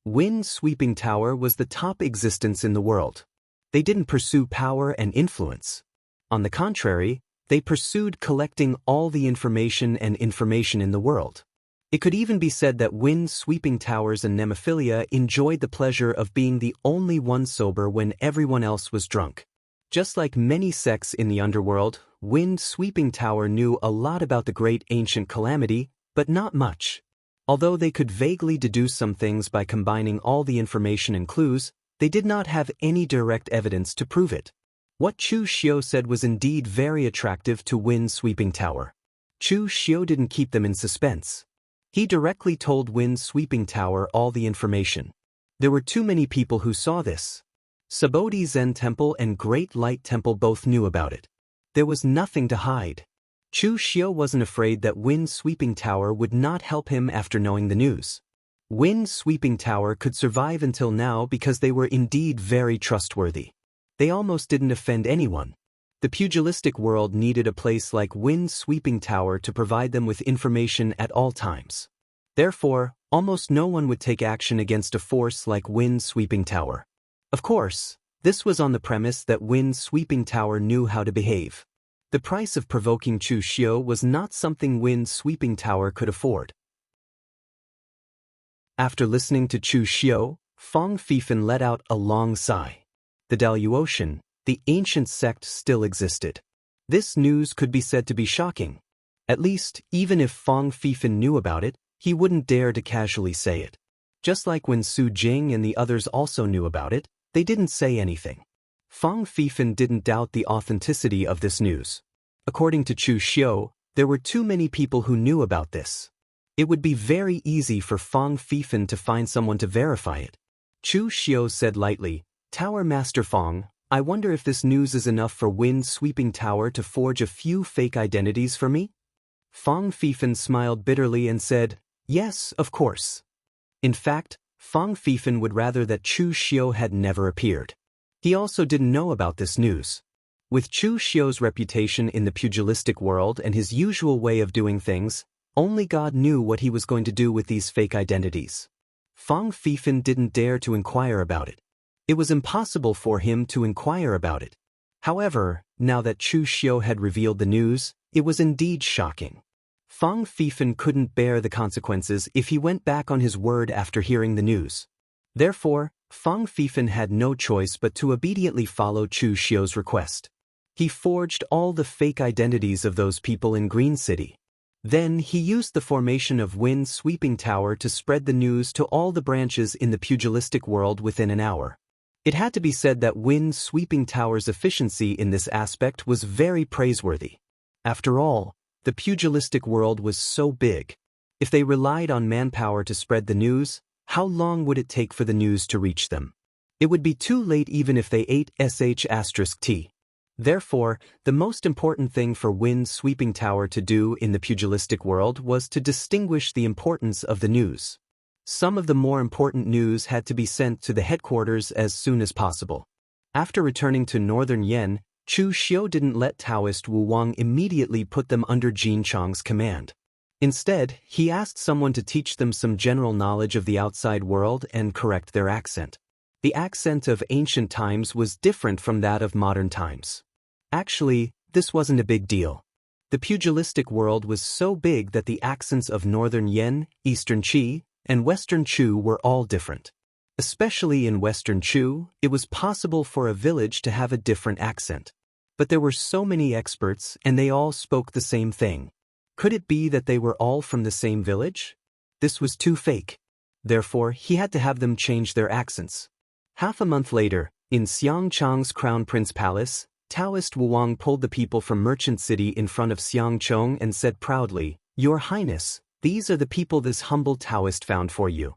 Wind Sweeping Tower was the top existence in the world. They didn't pursue power and influence. On the contrary, they pursued collecting all the information in the world. It could even be said that Wind Sweeping Towers and Nemophilia enjoyed the pleasure of being the only one sober when everyone else was drunk. Just like many sects in the underworld, Wind Sweeping Tower knew a lot about the Great Ancient Calamity, but not much. Although they could vaguely deduce some things by combining all the information and clues, they did not have any direct evidence to prove it. What Chu Xiu said was indeed very attractive to Wind Sweeping Tower. Chu Xiu didn't keep them in suspense. He directly told Wind Sweeping Tower all the information. There were too many people who saw this. Subodhi Zen Temple and Great Light Temple both knew about it. There was nothing to hide. Chu Xiu wasn't afraid that Wind Sweeping Tower would not help him after knowing the news. Wind Sweeping Tower could survive until now because they were indeed very trustworthy. They almost didn't offend anyone. The pugilistic world needed a place like Wind Sweeping Tower to provide them with information at all times. Therefore, almost no one would take action against a force like Wind Sweeping Tower. Of course, this was on the premise that Wind Sweeping Tower knew how to behave. The price of provoking Chu Xiu was not something Wind Sweeping Tower could afford. After listening to Chu Xiu, Fang Fifan let out a long sigh. The Daluotian, the ancient sect, still existed. This news could be said to be shocking. At least, even if Fang Fifan knew about it, he wouldn't dare to casually say it. Just like when Su Jing and the others also knew about it, they didn't say anything. Fang Fifan didn't doubt the authenticity of this news. According to Chu Xiu, there were too many people who knew about this. It would be very easy for Fang Fifan to find someone to verify it. Chu Xiu said lightly, "Tower Master Fang, I wonder if this news is enough for Wind Sweeping Tower to forge a few fake identities for me?" Fang Fifan smiled bitterly and said, "Yes, of course." In fact, Fang Fifan would rather that Chu Xiu had never appeared. He also didn't know about this news. With Chu Xiu's reputation in the pugilistic world and his usual way of doing things, only God knew what he was going to do with these fake identities. Fang Fifan didn't dare to inquire about it. It was impossible for him to inquire about it. However, now that Chu Xiu had revealed the news, it was indeed shocking. Fang Fifan couldn't bear the consequences if he went back on his word after hearing the news. Therefore, Fang Fifan had no choice but to obediently follow Chu Xiu's request. He forged all the fake identities of those people in Green City. Then he used the formation of Wind Sweeping Tower to spread the news to all the branches in the pugilistic world within an hour. It had to be said that Wind Sweeping Tower's efficiency in this aspect was very praiseworthy. After all, the pugilistic world was so big. If they relied on manpower to spread the news, how long would it take for the news to reach them? It would be too late even if they ate **T. Therefore, the most important thing for Wind Sweeping Tower to do in the pugilistic world was to distinguish the importance of the news. Some of the more important news had to be sent to the headquarters as soon as possible. After returning to northern Yen, Chu Xiu didn't let Taoist Wu Wang immediately put them under Jin Chang's command. Instead, he asked someone to teach them some general knowledge of the outside world and correct their accent. The accent of ancient times was different from that of modern times. Actually, this wasn't a big deal. The pugilistic world was so big that the accents of northern Yen, eastern Qi, and western Chu were all different. Especially in western Chu, it was possible for a village to have a different accent. But there were so many experts and they all spoke the same thing. Could it be that they were all from the same village? This was too fake. Therefore, he had to have them change their accents. Half a month later, in Xiangcheng's Crown Prince Palace, Taoist Wuang pulled the people from Merchant City in front of Xiangcheng and said proudly, "Your Highness, these are the people this humble Taoist found for you.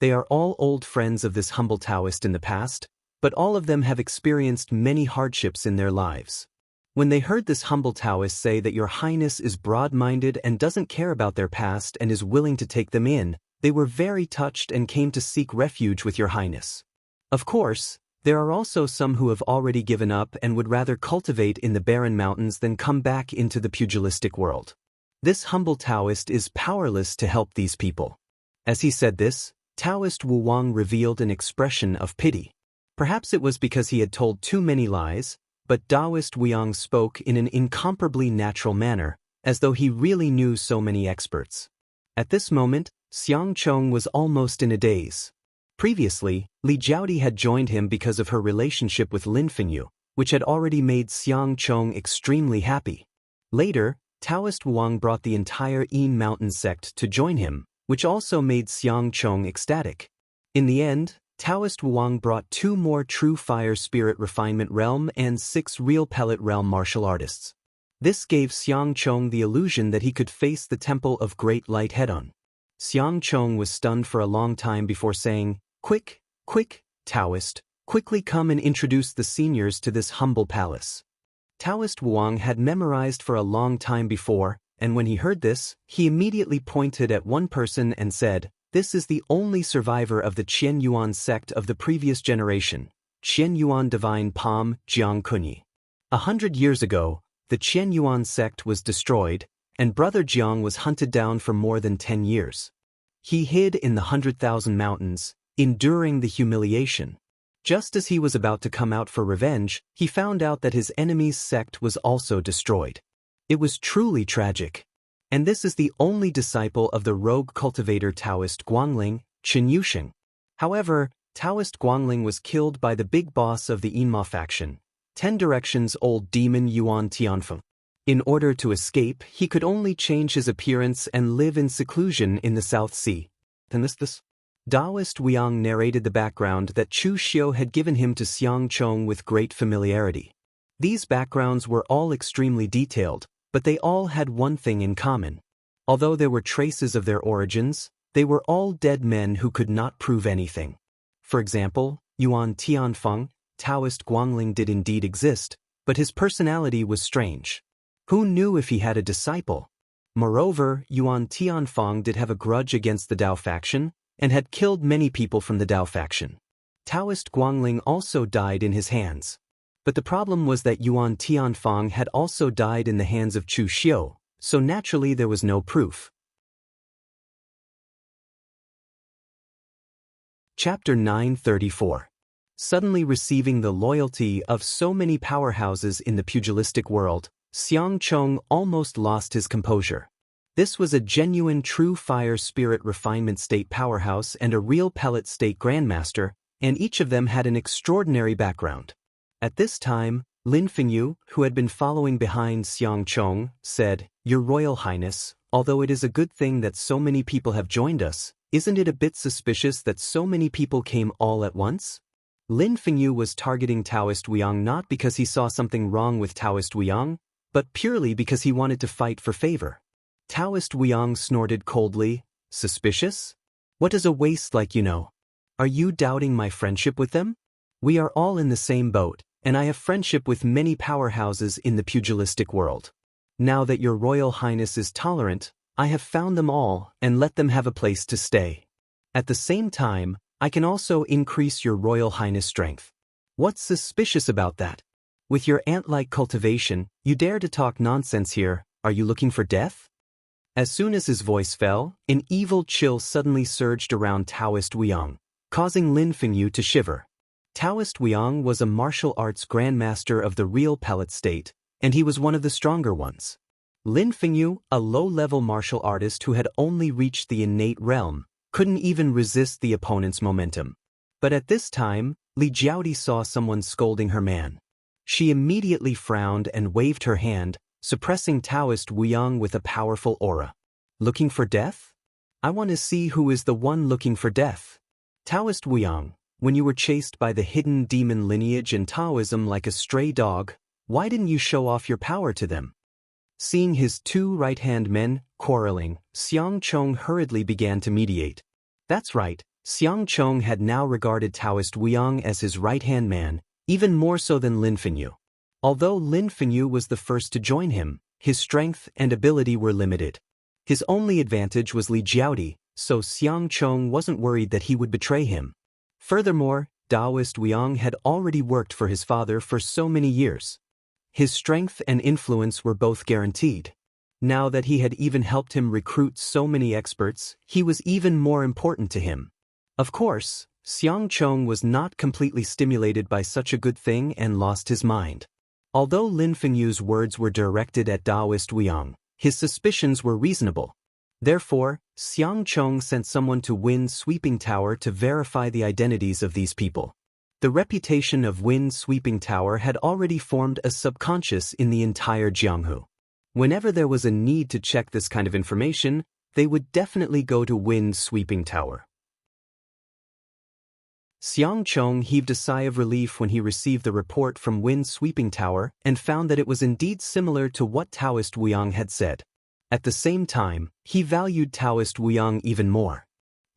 They are all old friends of this humble Taoist in the past, but all of them have experienced many hardships in their lives." When they heard this humble Taoist say that Your Highness is broad-minded and doesn't care about their past and is willing to take them in, they were very touched and came to seek refuge with Your Highness. Of course, there are also some who have already given up and would rather cultivate in the barren mountains than come back into the pugilistic world. This humble Taoist is powerless to help these people. As he said this, Taoist Wuang revealed an expression of pity. Perhaps it was because he had told too many lies, but Taoist Wuang spoke in an incomparably natural manner, as though he really knew so many experts. At this moment, Xiangcheng was almost in a daze. Previously, Li Jiaodi had joined him because of her relationship with Lin Fengyu, which had already made Xiangcheng extremely happy. Later, Taoist Wuang brought the entire Yin Mountain sect to join him, which also made Xiangcheng ecstatic. In the end, Taoist Wuang brought 2 more true fire spirit refinement realm and 6 real pellet realm martial artists. This gave Xiangcheng the illusion that he could face the Temple of Great Light head-on. Xiangcheng was stunned for a long time before saying, "Quick, quick, Taoist, quickly come and introduce the seniors to this humble palace." Taoist Wuang had memorized for a long time before, and when he heard this, he immediately pointed at one person and said, "This is the only survivor of the Qian Yuan sect of the previous generation, Qian Yuan Divine Palm Jianghu. 100 years ago, the Qian Yuan sect was destroyed, and Brother Jiang was hunted down for more than 10 years. He hid in the 100,000 mountains, enduring the humiliation. Just as he was about to come out for revenge, he found out that his enemy's sect was also destroyed. It was truly tragic. And this is the only disciple of the rogue cultivator Taoist Guangling, Chen Yusheng. However, Taoist Guangling was killed by the big boss of the Yinma faction, 10 Directions old demon Yuan Tianfeng. In order to escape, he could only change his appearance and live in seclusion in the South Sea. This Taoist Wuang narrated the background that Chu Xiu had given him to Xiangcheng with great familiarity. These backgrounds were all extremely detailed, but they all had one thing in common. Although there were traces of their origins, they were all dead men who could not prove anything. For example, Yuan Tianfeng, Taoist Guangling did indeed exist, but his personality was strange. Who knew if he had a disciple? Moreover, Yuan Tianfeng did have a grudge against the Dao faction, and had killed many people from the Dao faction. Taoist Guangling also died in his hands. But the problem was that Yuan Tianfeng had also died in the hands of Chu Xiu, so naturally there was no proof. Chapter 934. Suddenly receiving the loyalty of so many powerhouses in the pugilistic world, Xiangcheng almost lost his composure. This was a genuine true fire spirit refinement state powerhouse and a real pellet state grandmaster, and each of them had an extraordinary background. At this time, Lin Fengyu, who had been following behind Xiangcheng, said, "Your Royal Highness, although it is a good thing that so many people have joined us, isn't it a bit suspicious that so many people came all at once?" Lin Fengyu was targeting Taoist Wuang not because he saw something wrong with Taoist Wuang, but purely because he wanted to fight for favor. Taoist Wuang snorted coldly, "Suspicious? What does a waste like you know? Are you doubting my friendship with them? We are all in the same boat, and I have friendship with many powerhouses in the pugilistic world. Now that your Royal Highness is tolerant, I have found them all and let them have a place to stay. At the same time, I can also increase your Royal Highness' strength. What's suspicious about that? With your ant-like cultivation, you dare to talk nonsense here. Are you looking for death?" As soon as his voice fell, an evil chill suddenly surged around Taoist Wuang, causing Lin Fengyu to shiver. Taoist Wuang was a martial arts grandmaster of the real pellet state, and he was one of the stronger ones. Lin Fengyu, a low-level martial artist who had only reached the innate realm, couldn't even resist the opponent's momentum. But at this time, Li Jiaodi saw someone scolding her man. She immediately frowned and waved her hand, suppressing Taoist Wuang with a powerful aura. "Looking for death? I want to see who is the one looking for death. Taoist Wuyang, when you were chased by the hidden demon lineage and Taoism like a stray dog, why didn't you show off your power to them? Seeing his two right-hand men quarreling, Xiang Chong hurriedly began to mediate. That's right, Xiang Chong had now regarded Taoist Wuyang as his right-hand man, even more so than Lin Fenyu. Although Lin Fenyu was the first to join him, his strength and ability were limited. His only advantage was Li Jiaodi, so Xiang Chong wasn't worried that he would betray him. Furthermore, Taoist Wuyang had already worked for his father for so many years. His strength and influence were both guaranteed. Now that he had even helped him recruit so many experts, he was even more important to him. Of course, Xiang Chong was not completely stimulated by such a good thing and lost his mind. Although Lin Fenyu's words were directed at Taoist Wuyang, his suspicions were reasonable. Therefore, Xiang Chong sent someone to Wind Sweeping Tower to verify the identities of these people. The reputation of Wind Sweeping Tower had already formed a subconscious in the entire Jianghu. Whenever there was a need to check this kind of information, they would definitely go to Wind Sweeping Tower. Xiang Chong heaved a sigh of relief when he received the report from Wind Sweeping Tower and found that it was indeed similar to what Taoist Wuyang had said. At the same time, he valued Taoist Wuyang even more.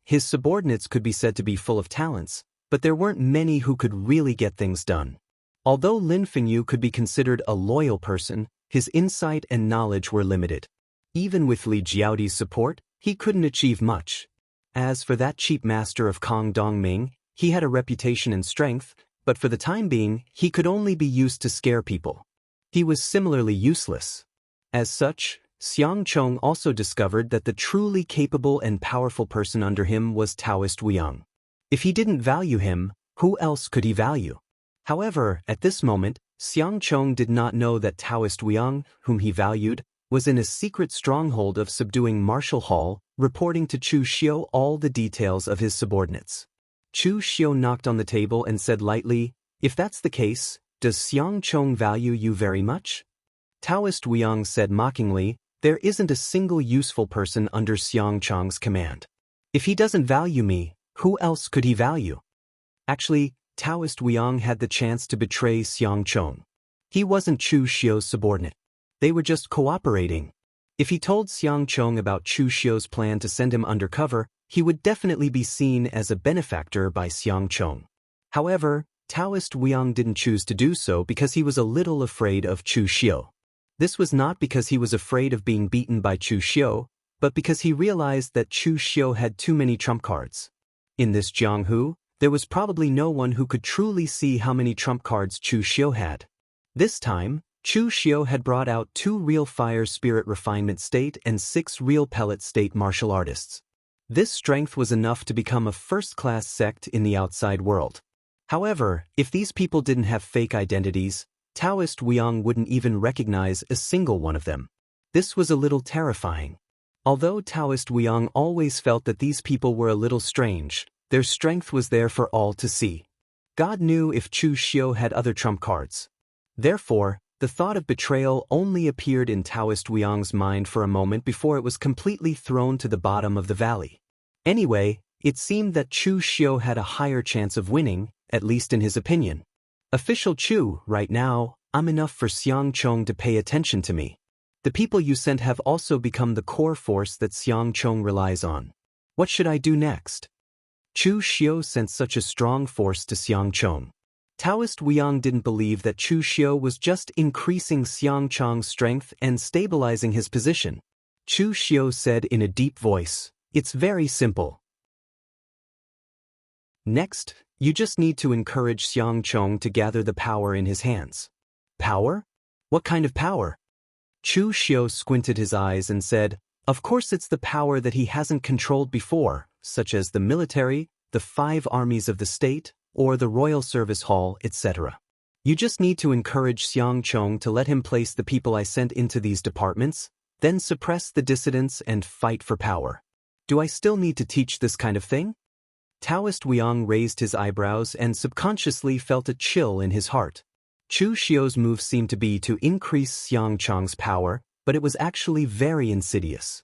His subordinates could be said to be full of talents, but there weren't many who could really get things done. Although Lin Fenyu could be considered a loyal person, his insight and knowledge were limited. Even with Li Jiaodi's support, he couldn't achieve much. As for that cheap master of Kong Dongming, he had a reputation and strength, but for the time being, he could only be used to scare people. He was similarly useless. As such, Xiang Chong also discovered that the truly capable and powerful person under him was Taoist Wuyang. If he didn't value him, who else could he value? However, at this moment, Xiang Chong did not know that Taoist Wuyang, whom he valued, was in a secret stronghold of subduing Martial Hall, reporting to Chu Xiu all the details of his subordinates. Chu Xiu knocked on the table and said lightly, "If that's the case, does Xiang Chong value you very much?" Taoist Wuyang said mockingly, "There isn't a single useful person under Xiang Chong's command. If he doesn't value me, who else could he value?" Actually, Taoist Wuyang had the chance to betray Xiang Chong. He wasn't Chu Xiu's subordinate. They were just cooperating. If he told Xiang Chong about Chu Xiu's plan to send him undercover, he would definitely be seen as a benefactor by Xiang Chong. However, Taoist Wuyang didn't choose to do so because he was a little afraid of Chu Xiu. This was not because he was afraid of being beaten by Chu Xiu, but because he realized that Chu Xiu had too many trump cards. In this Jianghu, there was probably no one who could truly see how many trump cards Chu Xiu had. This time, Chu Xiu had brought out 2 real fire spirit refinement state and 6 real pellet state martial artists. This strength was enough to become a first-class sect in the outside world. However, if these people didn't have fake identities, Taoist Wuyang wouldn't even recognize a single one of them. This was a little terrifying. Although Taoist Wuyang always felt that these people were a little strange, their strength was there for all to see. God knew if Chu Xiu had other trump cards. Therefore, the thought of betrayal only appeared in Taoist Wuyang's mind for a moment before it was completely thrown to the bottom of the valley. Anyway, it seemed that Chu Xiu had a higher chance of winning, at least in his opinion. "Official Chu, right now, I'm enough for Xiang Chong to pay attention to me. The people you sent have also become the core force that Xiang Chong relies on. What should I do next?" Chu Xiu sent such a strong force to Xiang Chong. Taoist Wuyang didn't believe that Chu Xiu was just increasing Xiang Chong's strength and stabilizing his position. Chu Xiu said in a deep voice, "It's very simple. Next, you just need to encourage Xiang Chong to gather the power in his hands." "Power? What kind of power?" Chu Xiu squinted his eyes and said, "Of course it's the power that he hasn't controlled before, such as the military, the 5 armies of the state, or the royal service hall, etc. You just need to encourage Xiang Chong to let him place the people I sent into these departments, then suppress the dissidents and fight for power. Do I still need to teach this kind of thing?" Taoist Wuyang raised his eyebrows and subconsciously felt a chill in his heart. Chu Xiu's move seemed to be to increase Xiang Chong's power, but it was actually very insidious.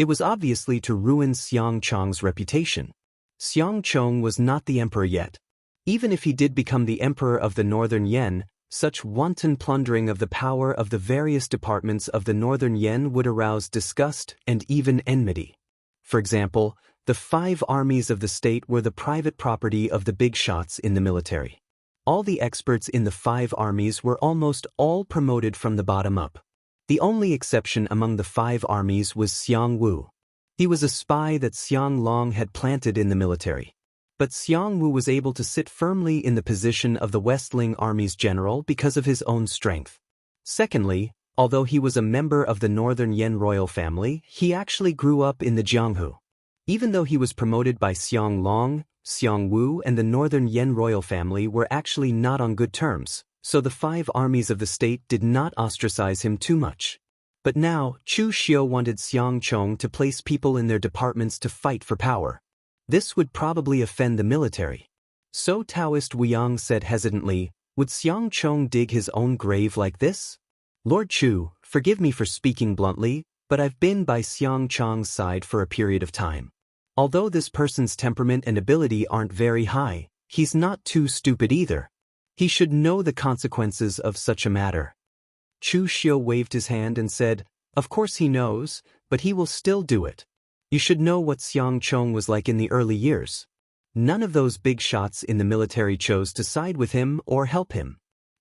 It was obviously to ruin Xiang Chong's reputation. Xiang Chong was not the emperor yet. Even if he did become the emperor of the Northern Yen, such wanton plundering of the power of the various departments of the Northern Yen would arouse disgust and even enmity. For example, the 5 armies of the state were the private property of the big shots in the military. All the experts in the 5 armies were almost all promoted from the bottom up. The only exception among the 5 armies was Xiang Wu. He was a spy that Xiang Long had planted in the military. But Xiang Wu was able to sit firmly in the position of the Westling Army's general because of his own strength. Secondly, although he was a member of the Northern Yen royal family, he actually grew up in the Jianghu. Even though he was promoted by Xiang Long, Xiang Wu and the Northern Yen royal family were actually not on good terms, so the 5 armies of the state did not ostracize him too much. But now, Chu Xiu wanted Xiang Chong to place people in their departments to fight for power. This would probably offend the military. So Taoist Wuyang said hesitantly, would Xiang Chong dig his own grave like this? Lord Chu, forgive me for speaking bluntly, but I've been by Xiang Chong's side for a period of time. Although this person's temperament and ability aren't very high, he's not too stupid either. He should know the consequences of such a matter. Chu Xiu waved his hand and said, of course he knows, but he will still do it. You should know what Xiang Chong was like in the early years. None of those big shots in the military chose to side with him or help him.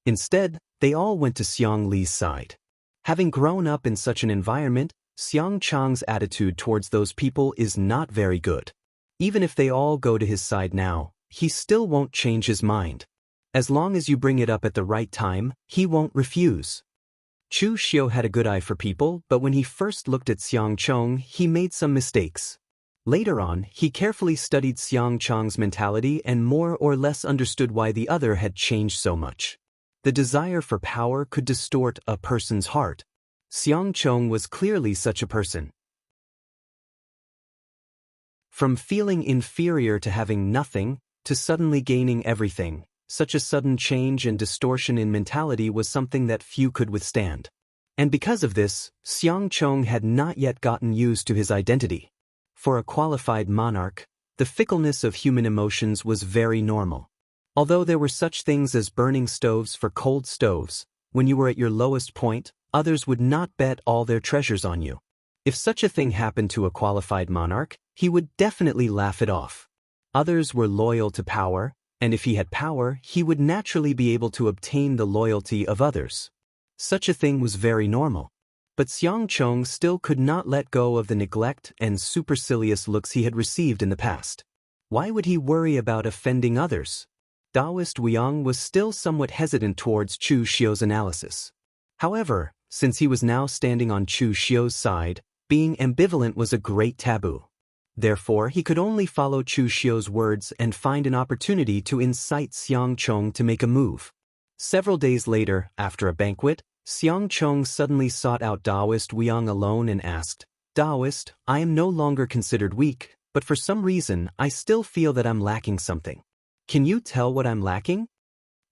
Instead, they all went to Xiang Li's side. Having grown up in such an environment, Xiang Chong's attitude towards those people is not very good. Even if they all go to his side now, he still won't change his mind. As long as you bring it up at the right time, he won't refuse. Chu Xiu had a good eye for people, but when he first looked at Xiang Chong, he made some mistakes. Later on, he carefully studied Xiang Chong's mentality and more or less understood why the other had changed so much. The desire for power could distort a person's heart. Xiang Chong was clearly such a person. From feeling inferior to having nothing, to suddenly gaining everything, such a sudden change and distortion in mentality was something that few could withstand. And because of this, Xiang Chong had not yet gotten used to his identity. For a qualified monarch, the fickleness of human emotions was very normal. Although there were such things as burning stoves for cold stoves, when you were at your lowest point, others would not bet all their treasures on you. If such a thing happened to a qualified monarch, he would definitely laugh it off. Others were loyal to power, and if he had power, he would naturally be able to obtain the loyalty of others. Such a thing was very normal. But Xiang Chong still could not let go of the neglect and supercilious looks he had received in the past. Why would he worry about offending others? Taoist Wuyang was still somewhat hesitant towards Chu Xiu's analysis. However, since he was now standing on Chu Xiu's side, being ambivalent was a great taboo. Therefore, he could only follow Chu Xiu's words and find an opportunity to incite Xiang Chong to make a move. Several days later, after a banquet, Xiang Chong suddenly sought out Taoist Wuyang alone and asked, Taoist, I am no longer considered weak, but for some reason I still feel that I'm lacking something. Can you tell what I'm lacking?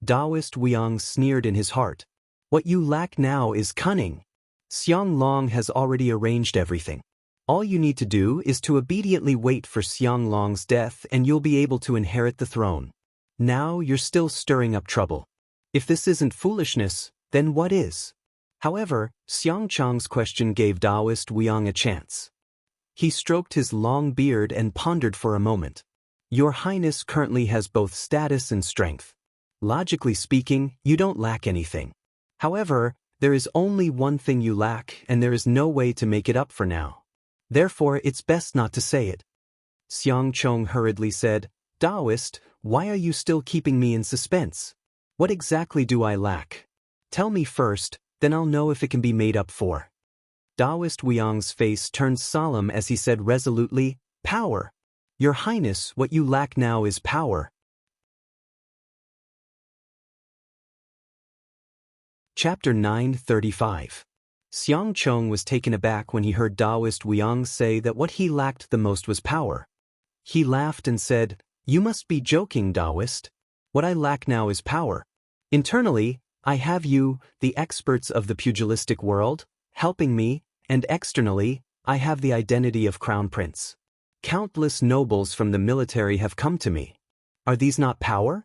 Taoist Wuyang sneered in his heart. What you lack now is cunning. Xiang Long has already arranged everything. All you need to do is to obediently wait for Xiang Long's death and you'll be able to inherit the throne. Now you're still stirring up trouble. If this isn't foolishness, then what is? However, Xiang Chong's question gave Taoist Wuyang a chance. He stroked his long beard and pondered for a moment. Your Highness currently has both status and strength. Logically speaking, you don't lack anything. However, there is only one thing you lack and there is no way to make it up for now. Therefore, it's best not to say it. Xiang Chong hurriedly said, Taoist, why are you still keeping me in suspense? What exactly do I lack? Tell me first, then I'll know if it can be made up for. Taoist Wuyang's face turned solemn as he said resolutely, Power. Your Highness, what you lack now is power. Chapter 935. Xiang Chong was taken aback when he heard Taoist Wuyang say that what he lacked the most was power. He laughed and said, You must be joking, Taoist. What I lack now is power. Internally, I have you, the experts of the pugilistic world, helping me, and externally, I have the identity of crown prince. Countless nobles from the military have come to me. Are these not power?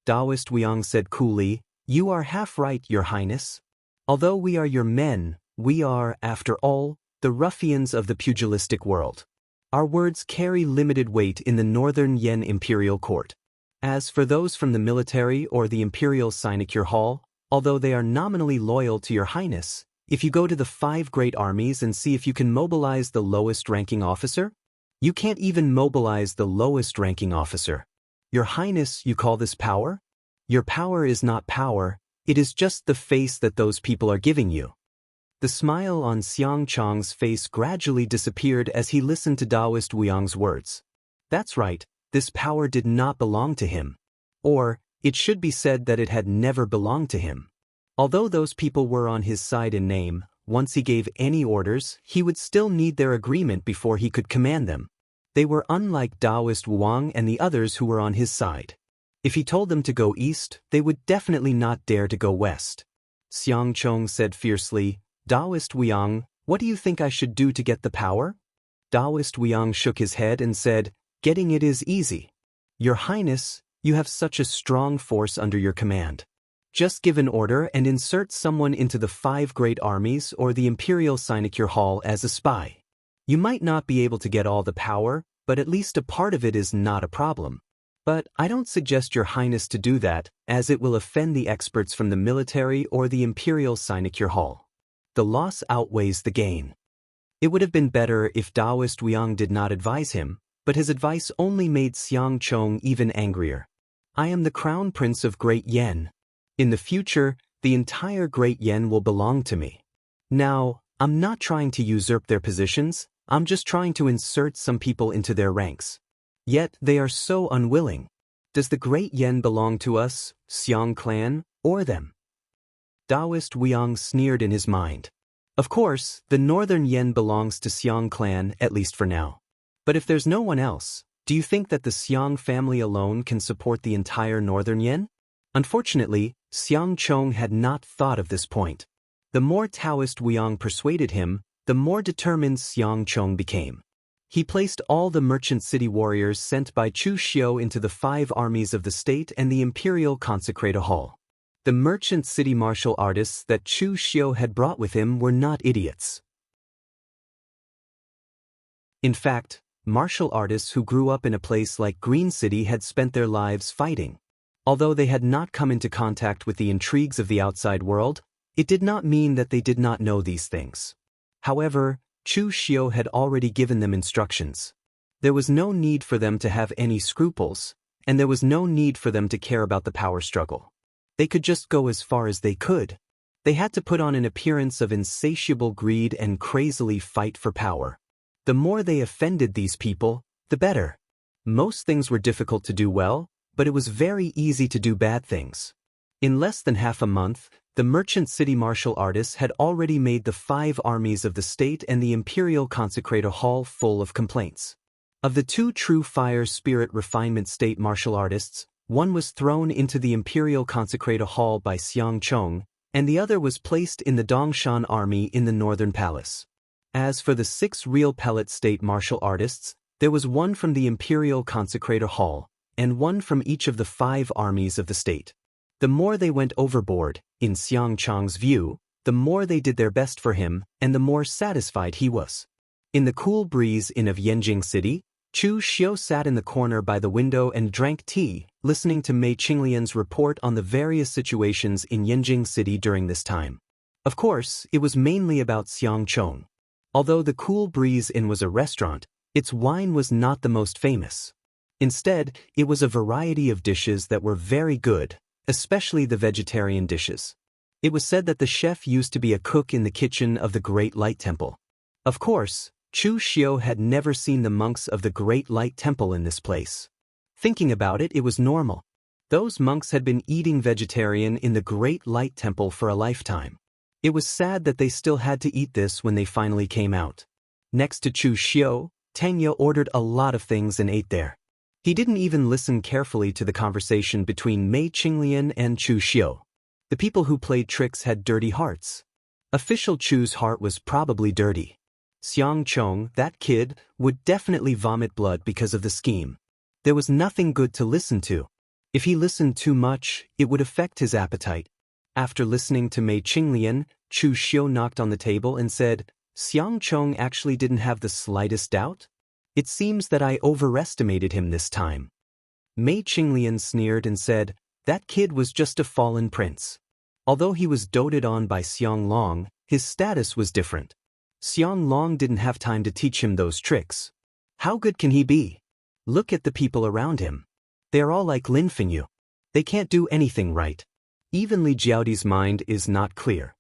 Taoist Wuxiang said coolly, "You are half right, Your Highness. Although we are your men, we are, after all, the ruffians of the pugilistic world. Our words carry limited weight in the Northern Yen Imperial Court. As for those from the military or the Imperial Sinecure Hall, although they are nominally loyal to Your Highness, if you go to the 5 great armies and see if you can mobilize the lowest-ranking officer, you can't even mobilize the lowest-ranking officer. Your Highness, you call this power? Your power is not power, it is just the face that those people are giving you." The smile on Xiang Chong's face gradually disappeared as he listened to Taoist Wuxiang's words. That's right, this power did not belong to him. Or, it should be said that it had never belonged to him. Although those people were on his side in name, once he gave any orders, he would still need their agreement before he could command them. They were unlike Taoist Wuxiang and the others who were on his side. If he told them to go east, they would definitely not dare to go west. Xiang Chong said fiercely, "Taoist Wuxiang, what do you think I should do to get the power?" Taoist Wuxiang shook his head and said, "Getting it is easy. Your Highness, you have such a strong force under your command. Just give an order and insert someone into the 5 great armies or the Imperial Sinecure Hall as a spy. You might not be able to get all the power, but at least a part of it is not a problem. But I don't suggest Your Highness to do that, as it will offend the experts from the military or the Imperial Sinecure Hall. The loss outweighs the gain." It would have been better if Taoist Wuxiang did not advise him, but his advice only made Xiang Chong even angrier. "I am the Crown Prince of Great Yen. In the future, the entire Great Yen will belong to me. Now, I'm not trying to usurp their positions, I'm just trying to insert some people into their ranks. Yet they are so unwilling. Does the Great Yen belong to us, Xiang clan, or them?" Taoist Wuxiang sneered in his mind. Of course, the Northern Yen belongs to Xiang clan, at least for now. But if there's no one else, do you think that the Xiang family alone can support the entire Northern Yen? Unfortunately, Xiang Chong had not thought of this point. The more Taoist Wuxiang persuaded him, the more determined Xiang Chong became. He placed all the merchant city warriors sent by Chu Xiu into the 5 armies of the state and the Imperial Consecrator Hall. The merchant city martial artists that Chu Xiu had brought with him were not idiots. In fact, martial artists who grew up in a place like Green City had spent their lives fighting. Although they had not come into contact with the intrigues of the outside world, it did not mean that they did not know these things. However, Chu Xiu had already given them instructions. There was no need for them to have any scruples, and there was no need for them to care about the power struggle. They could just go as far as they could. They had to put on an appearance of insatiable greed and crazily fight for power. The more they offended these people, the better. Most things were difficult to do well, but it was very easy to do bad things. In less than half a month, the merchant city martial artists had already made the 5 armies of the state and the Imperial Consecrator Hall full of complaints. Of the 2 true fire spirit refinement state martial artists, one was thrown into the Imperial Consecrator Hall by Xiang Chong, and the other was placed in the Dongshan army in the Northern Palace. As for the 6 real pellet state martial artists, there was one from the Imperial Consecrator Hall, and one from each of the 5 armies of the state. The more they went overboard, in Xiang Chong's view, the more they did their best for him, and the more satisfied he was. In the cool breeze of Yanjing City, Chu Xiu sat in the corner by the window and drank tea, listening to Mei Qinglian's report on the various situations in Yanjing City during this time. Of course, it was mainly about Xiang Chong. Although the Cool Breeze Inn was a restaurant, its wine was not the most famous. Instead, it was a variety of dishes that were very good, especially the vegetarian dishes. It was said that the chef used to be a cook in the kitchen of the Great Light Temple. Of course, Chu Xiu had never seen the monks of the Great Light Temple in this place. Thinking about it, it was normal. Those monks had been eating vegetarian in the Great Light Temple for a lifetime. It was sad that they still had to eat this when they finally came out. Next to Chu Xiu, Tanya ordered a lot of things and ate there. He didn't even listen carefully to the conversation between Mei Qinglian and Chu Xiu. The people who played tricks had dirty hearts. Official Chu's heart was probably dirty. Xiang Chong, that kid, would definitely vomit blood because of the scheme. There was nothing good to listen to. If he listened too much, it would affect his appetite. After listening to Mei Qinglian, Chu Xiu knocked on the table and said, Xiang Chong actually didn't have the slightest doubt? It seems that I overestimated him this time. Mei Qinglian sneered and said, that kid was just a fallen prince. Although he was doted on by Xiang Long, his status was different. Xiang Long didn't have time to teach him those tricks. How good can he be? Look at the people around him. They are all like Lin Fengyu. They can't do anything right. Even Li Jiaoti's mind is not clear.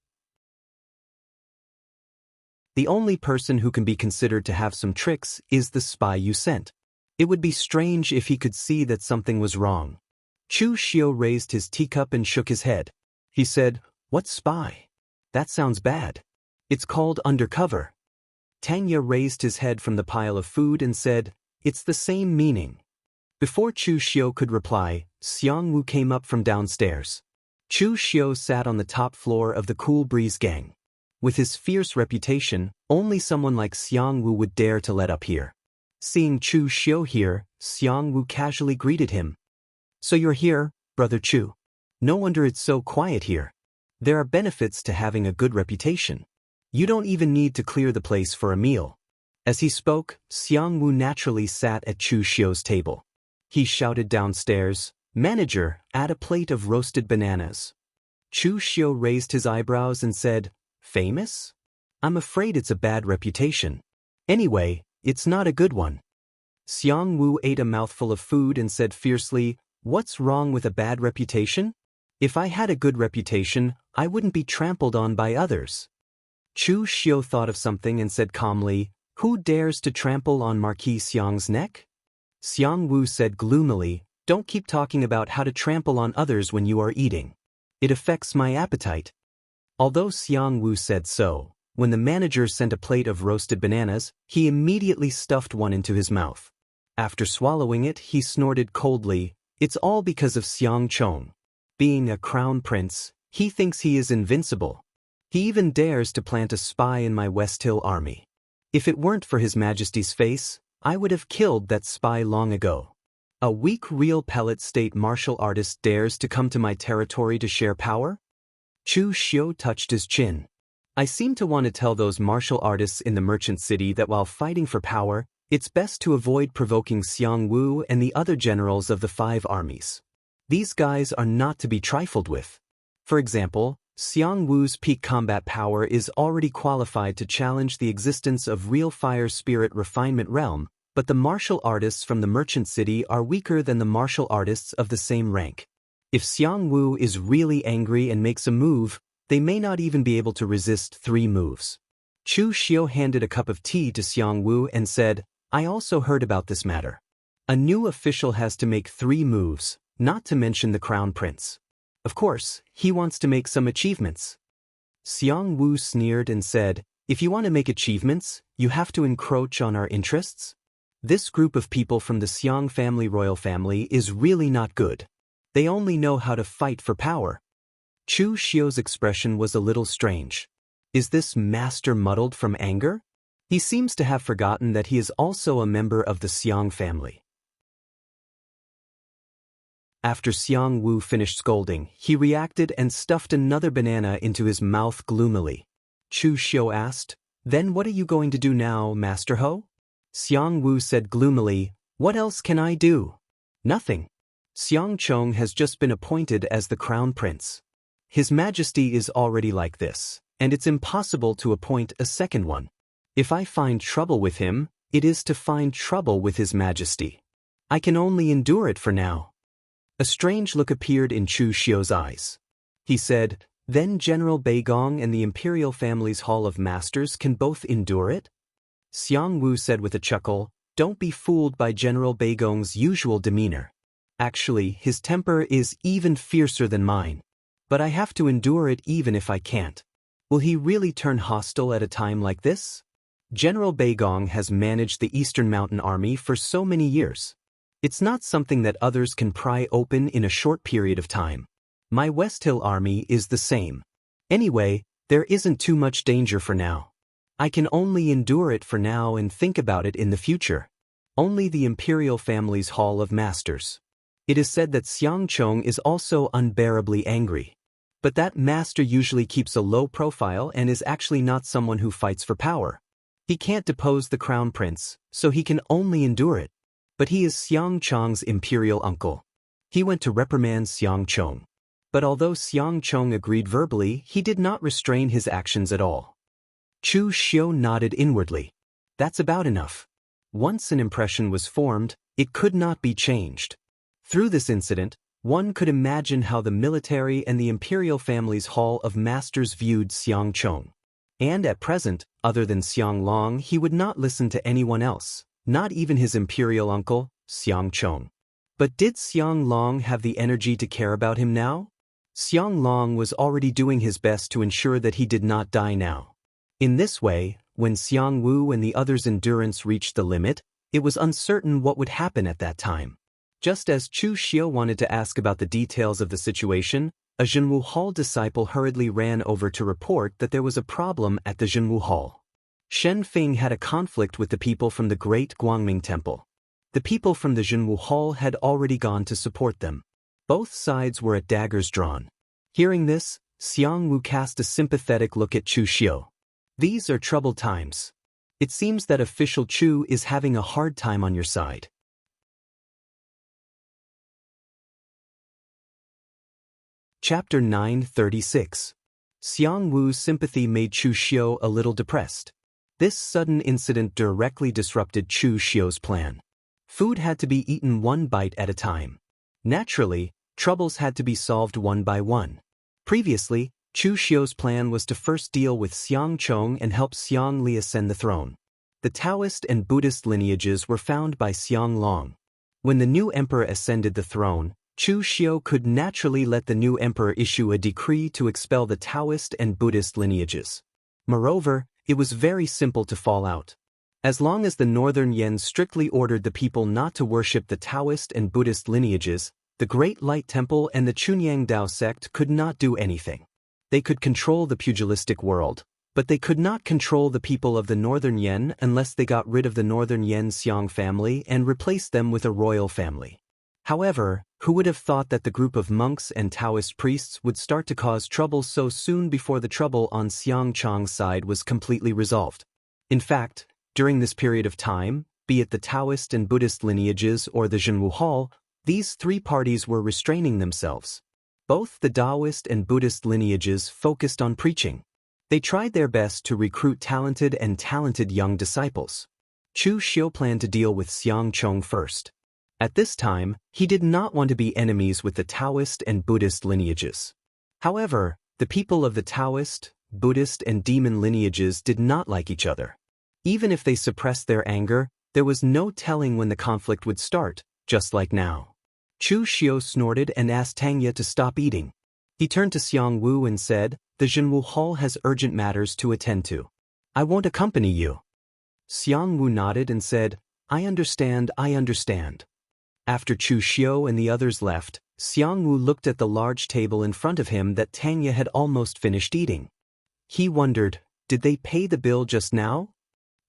The only person who can be considered to have some tricks is the spy you sent. It would be strange if he could see that something was wrong. Chu Xiu raised his teacup and shook his head. He said, what spy? That sounds bad. It's called undercover. Tanya raised his head from the pile of food and said, it's the same meaning. Before Chu Xiu could reply, Xiang Wu came up from downstairs. Chu Xiu sat on the top floor of the Cool Breeze gang. With his fierce reputation, only someone like Xiang Wu would dare to let up here. Seeing Chu Xiu here, Xiang Wu casually greeted him. So you're here, Brother Chu. No wonder it's so quiet here. There are benefits to having a good reputation. You don't even need to clear the place for a meal. As he spoke, Xiang Wu naturally sat at Chu Xiu's table. He shouted downstairs, Manager, add a plate of roasted bananas. Chu Xiu raised his eyebrows and said, famous? I'm afraid it's a bad reputation. Anyway, it's not a good one. Xiang Wu ate a mouthful of food and said fiercely, what's wrong with a bad reputation? If I had a good reputation, I wouldn't be trampled on by others. Chu Xiu thought of something and said calmly, who dares to trample on Marquis Xiang's neck? Xiang Wu said gloomily, don't keep talking about how to trample on others when you are eating. It affects my appetite. Although Xiang Wu said so, when the manager sent a plate of roasted bananas, he immediately stuffed one into his mouth. After swallowing it, he snorted coldly, it's all because of Xiang Chong. Being a crown prince, he thinks he is invincible. He even dares to plant a spy in my West Hill army. If it weren't for His Majesty's face, I would have killed that spy long ago. A weak real pellet state martial artist dares to come to my territory to share power? Chu Xiu touched his chin. I seem to want to tell those martial artists in the merchant city that while fighting for power, it's best to avoid provoking Xiang Wu and the other generals of the 5 armies. These guys are not to be trifled with. For example, Xiang Wu's peak combat power is already qualified to challenge the existence of real fire spirit refinement realm, but the martial artists from the merchant city are weaker than the martial artists of the same rank. If Xiang Wu is really angry and makes a move, they may not even be able to resist 3 moves. Chu Xiu handed a cup of tea to Xiang Wu and said, I also heard about this matter. A new official has to make 3 moves, not to mention the crown prince. Of course, he wants to make some achievements. Xiang Wu sneered and said, if you want to make achievements, you have to encroach on our interests? This group of people from the Xiang family royal family is really not good. They only know how to fight for power. Chu Xiu's expression was a little strange. Is this master muddled from anger? He seems to have forgotten that he is also a member of the Xiang family. After Xiang Wu finished scolding, he reacted and stuffed another banana into his mouth gloomily. Chu Xiu asked, then what are you going to do now, Master Ho? Xiang Wu said gloomily, what else can I do? Nothing. Xiang Chong has just been appointed as the crown prince. His Majesty is already like this, and it's impossible to appoint a second one. If I find trouble with him, it is to find trouble with His Majesty. I can only endure it for now. A strange look appeared in Chu Xiu's eyes. He said, then General Beigong and the Imperial Family's Hall of Masters can both endure it? Xiang Wu said with a chuckle, don't be fooled by General Beigong's usual demeanor. Actually, his temper is even fiercer than mine. But I have to endure it even if I can't. Will he really turn hostile at a time like this? General Beigong has managed the Eastern Mountain Army for so many years. It's not something that others can pry open in a short period of time. My West Hill Army is the same. Anyway, there isn't too much danger for now. I can only endure it for now and think about it in the future. Only the imperial family's Hall of Masters. It is said that Xiang Chong is also unbearably angry. But that master usually keeps a low profile and is actually not someone who fights for power. He can't depose the crown prince, so he can only endure it. But he is Xiang Chong's imperial uncle. He went to reprimand Xiang Chong. But although Xiang Chong agreed verbally, he did not restrain his actions at all. Chu Xiu nodded inwardly. That's about enough. Once an impression was formed, it could not be changed. Through this incident, one could imagine how the military and the imperial family's Hall of Masters viewed Xiang Chong. And at present, other than Xiang Long, he would not listen to anyone else, not even his imperial uncle, Xiang Chong. But did Xiang Long have the energy to care about him now? Xiang Long was already doing his best to ensure that he did not die now. In this way, when Xiang Wu and the others' endurance reached the limit, it was uncertain what would happen at that time. Just as Chu Xiu wanted to ask about the details of the situation, a Jianghu Hall disciple hurriedly ran over to report that there was a problem at the Jianghu Hall. Shen Feng had a conflict with the people from the Great Guangming Temple. The people from the Jianghu Hall had already gone to support them. Both sides were at daggers drawn. Hearing this, Xiang Wu cast a sympathetic look at Chu Xiu. These are troubled times. It seems that official Chu is having a hard time on your side. Chapter 936. Xiang Wu's sympathy made Chu Xiu a little depressed. This sudden incident directly disrupted Chu Xiu's plan. Food had to be eaten one bite at a time. Naturally, troubles had to be solved one by one. Previously, Chu Xiu's plan was to first deal with Xiang Chong and help Xiang Li ascend the throne. The Taoist and Buddhist lineages were found by Xiang Long. When the new emperor ascended the throne, Chu Xiu could naturally let the new emperor issue a decree to expel the Taoist and Buddhist lineages. Moreover, it was very simple to fall out. As long as the Northern Yan strictly ordered the people not to worship the Taoist and Buddhist lineages, the Great Light Temple and the Chunyang Dao sect could not do anything. They could control the pugilistic world, but they could not control the people of the Northern Yan unless they got rid of the Northern Yan Xiang family and replaced them with a royal family. However, who would have thought that the group of monks and Taoist priests would start to cause trouble so soon before the trouble on Xiang Chong's side was completely resolved? In fact, during this period of time, be it the Taoist and Buddhist lineages or the Jianghu Hall, these three parties were restraining themselves. Both the Taoist and Buddhist lineages focused on preaching. They tried their best to recruit talented young disciples. Chu Xiu planned to deal with Xiang Chong first. At this time, he did not want to be enemies with the Taoist and Buddhist lineages. However, the people of the Taoist, Buddhist and demon lineages did not like each other. Even if they suppressed their anger, there was no telling when the conflict would start, just like now. Chu Xiu snorted and asked Tangya to stop eating. He turned to Xiang Wu and said, "The Jianghu Hall has urgent matters to attend to. I won't accompany you." Xiang Wu nodded and said, I understand. After Chu Xiu and the others left, Xiang Wu looked at the large table in front of him that Tangya had almost finished eating. He wondered, did they pay the bill just now?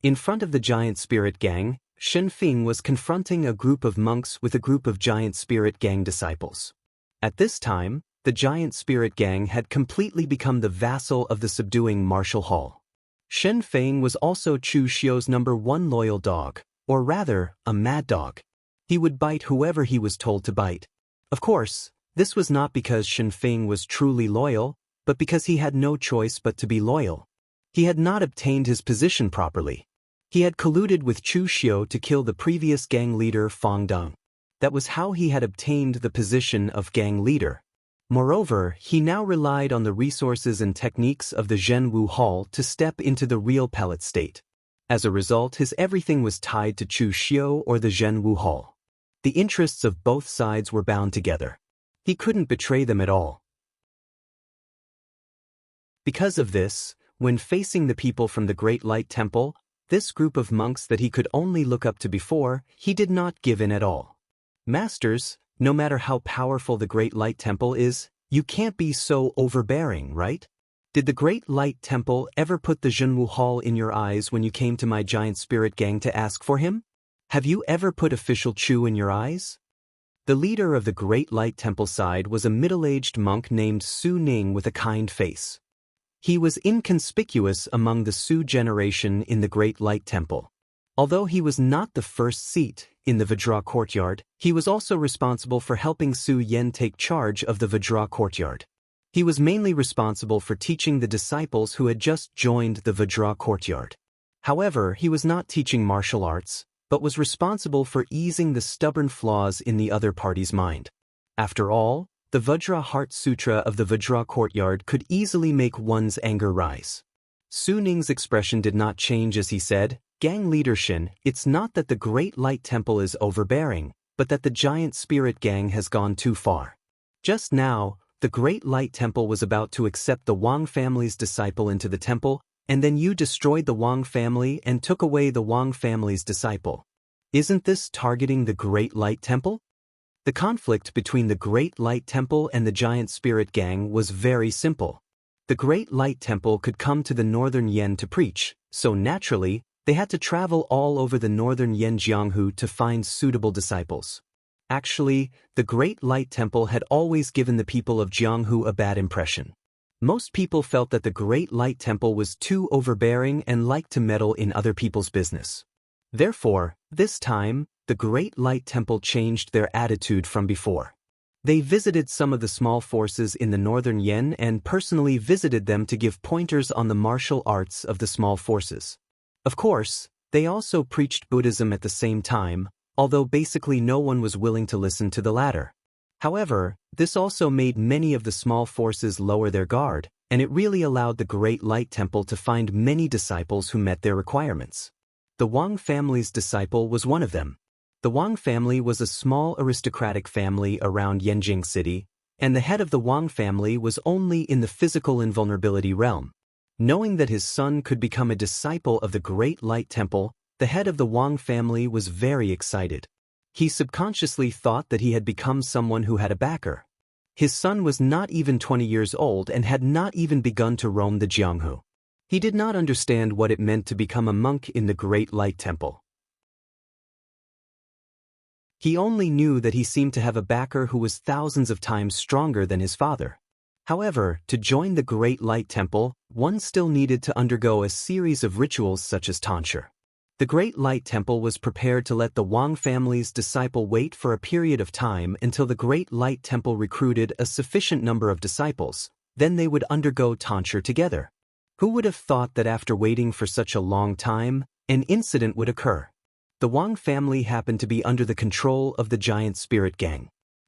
In front of the giant spirit gang, Shen Feng was confronting a group of monks with a group of giant spirit gang disciples. At this time, the giant spirit gang had completely become the vassal of the subduing martial hall. Shen Feng was also Chu Xiu's #1 loyal dog, or rather, a mad dog. He would bite whoever he was told to bite. Of course, this was not because Shen Feng was truly loyal, but because he had no choice but to be loyal. He had not obtained his position properly. He had colluded with Chu Xiu to kill the previous gang leader Fang Deng. That was how he had obtained the position of gang leader. Moreover, he now relied on the resources and techniques of the Jianghu Hall to step into the real pellet state. As a result, his everything was tied to Chu Xiu or the Jianghu Hall. The interests of both sides were bound together. He couldn't betray them at all. Because of this, when facing the people from the Great Light Temple, this group of monks that he could only look up to before, he did not give in at all. Masters, no matter how powerful the Great Light Temple is, you can't be so overbearing, right? Did the Great Light Temple ever put the Jianghu Hall in your eyes when you came to my giant spirit gang to ask for him? Have you ever put official Chu in your eyes? The leader of the Great Light Temple side was a middle-aged monk named Su Ning with a kind face. He was inconspicuous among the Su generation in the Great Light Temple. Although he was not the first seat in the Vajra courtyard, he was also responsible for helping Su Yen take charge of the Vajra courtyard. He was mainly responsible for teaching the disciples who had just joined the Vajra courtyard. However, he was not teaching martial arts, but was responsible for easing the stubborn flaws in the other party's mind. After all, the Vajra Heart Sutra of the Vajra courtyard could easily make one's anger rise. Su Ning's expression did not change as he said, "Gang leader Shin, it's not that the Great Light Temple is overbearing, but that the giant spirit gang has gone too far. Just now, the Great Light Temple was about to accept the Wang family's disciple into the temple, and then you destroyed the Wang family and took away the Wang family's disciple. Isn't this targeting the Great Light Temple?" The conflict between the Great Light Temple and the giant spirit gang was very simple. The Great Light Temple could come to the northern Yen to preach, so naturally, they had to travel all over the northern Yen Jianghu to find suitable disciples. Actually, the Great Light Temple had always given the people of Jianghu a bad impression. Most people felt that the Great Light Temple was too overbearing and liked to meddle in other people's business. Therefore, this time, the Great Light Temple changed their attitude from before. They visited some of the small forces in the northern Yen and personally visited them to give pointers on the martial arts of the small forces. Of course, they also preached Buddhism at the same time, although basically no one was willing to listen to the latter. However, this also made many of the small forces lower their guard, and it really allowed the Great Light Temple to find many disciples who met their requirements. The Wang family's disciple was one of them. The Wang family was a small aristocratic family around Yanjing City, and the head of the Wang family was only in the physical invulnerability realm. Knowing that his son could become a disciple of the Great Light Temple, the head of the Wang family was very excited. He subconsciously thought that he had become someone who had a backer. His son was not even 20 years old and had not even begun to roam the Jianghu. He did not understand what it meant to become a monk in the Great Light Temple. He only knew that he seemed to have a backer who was thousands of times stronger than his father. However, to join the Great Light Temple, one still needed to undergo a series of rituals such as tonsure. The Great Light Temple was prepared to let the Wang family's disciple wait for a period of time until the Great Light Temple recruited a sufficient number of disciples, then they would undergo tonsure together. Who would have thought that after waiting for such a long time, an incident would occur? The Wang family happened to be under the control of the giant spirit gang.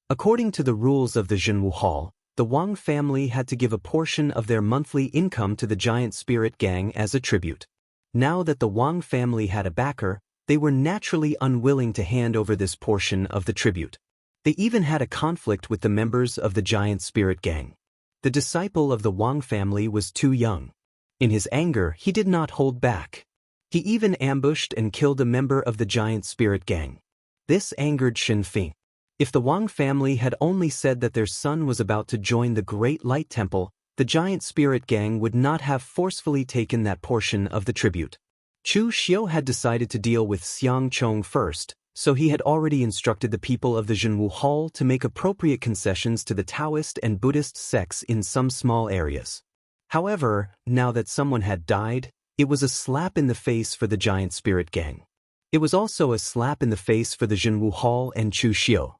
According to the rules of the Jianghu Hall, the Wang family had to give a portion of their monthly income to the giant spirit gang as a tribute. Now that the Wang family had a backer, they were naturally unwilling to hand over this portion of the tribute. They even had a conflict with the members of the giant spirit gang. The disciple of the Wang family was too young. In his anger, he did not hold back. He even ambushed and killed a member of the giant spirit gang. This angered Shin Feng. If the Wang family had only said that their son was about to join the Great Light Temple, the giant spirit gang would not have forcefully taken that portion of the tribute. Chu Xiu had decided to deal with Xiang Chong first, so he had already instructed the people of the Jianghu Hall to make appropriate concessions to the Taoist and Buddhist sects in some small areas. However, now that someone had died, it was a slap in the face for the giant spirit gang. It was also a slap in the face for the Jianghu Hall and Chu Xiu.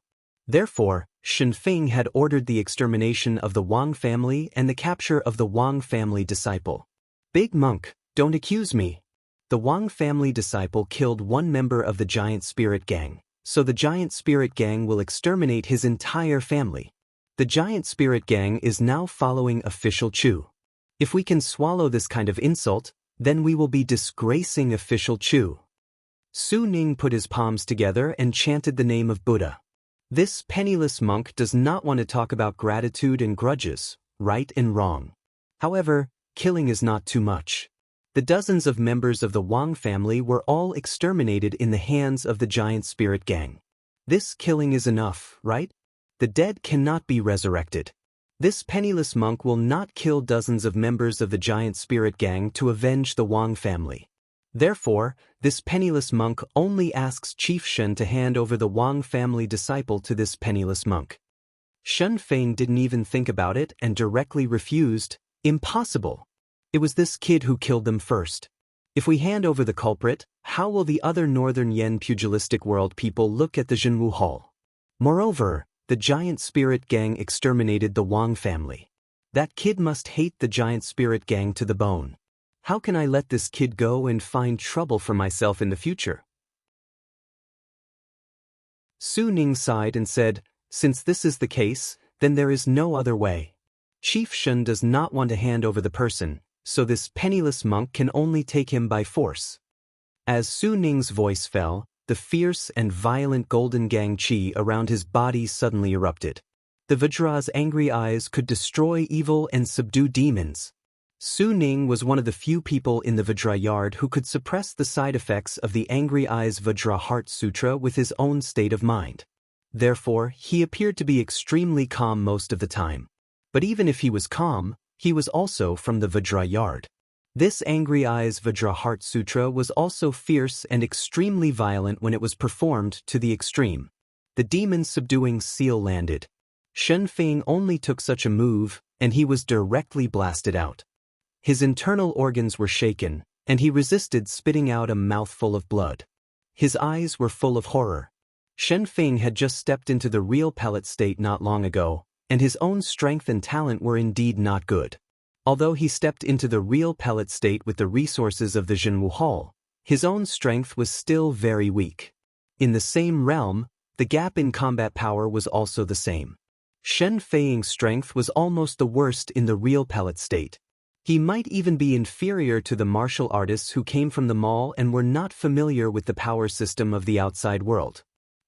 Therefore, Shin Feng had ordered the extermination of the Wang family and the capture of the Wang family disciple. "Big monk, don't accuse me." The Wang family disciple killed one member of the giant spirit gang, so the giant spirit gang will exterminate his entire family. The giant spirit gang is now following official Chu. If we can swallow this kind of insult, then we will be disgracing official Chu. Su Ning put his palms together and chanted the name of Buddha. This penniless monk does not want to talk about gratitude and grudges, right and wrong. However, killing is not too much. The dozens of members of the Wang family were all exterminated in the hands of the giant spirit gang. This killing is enough, right? The dead cannot be resurrected. This penniless monk will not kill dozens of members of the giant spirit gang to avenge the Wang family. Therefore, this penniless monk only asks Chief Shen to hand over the Wang family disciple to this penniless monk. Shen Feng didn't even think about it and directly refused. Impossible. It was this kid who killed them first. If we hand over the culprit, how will the other Northern Yen pugilistic world people look at the Jianghu Hall? Moreover, the giant spirit gang exterminated the Wang family. That kid must hate the giant spirit gang to the bone. How can I let this kid go and find trouble for myself in the future? Su Ning sighed and said, since this is the case, then there is no other way. Chief Shen does not want to hand over the person, so this penniless monk can only take him by force. As Su Ning's voice fell, the fierce and violent golden gang chi around his body suddenly erupted. The Vajra's angry eyes could destroy evil and subdue demons. Su Ning was one of the few people in the Vajra yard who could suppress the side effects of the Angry Eyes Vajra Heart Sutra with his own state of mind. Therefore, he appeared to be extremely calm most of the time. But even if he was calm, he was also from the Vajra yard. This Angry Eyes Vajra Heart Sutra was also fierce and extremely violent when it was performed to the extreme. The demon-subduing seal landed. Shen Feng only took such a move, and he was directly blasted out. His internal organs were shaken, and he resisted spitting out a mouthful of blood. His eyes were full of horror. Shen Feng had just stepped into the real pellet state not long ago, and his own strength and talent were indeed not good. Although he stepped into the real pellet state with the resources of the Jianghu Hall, his own strength was still very weak. In the same realm, the gap in combat power was also the same. Shen Feng's strength was almost the worst in the real pellet state. He might even be inferior to the martial artists who came from the mall and were not familiar with the power system of the outside world.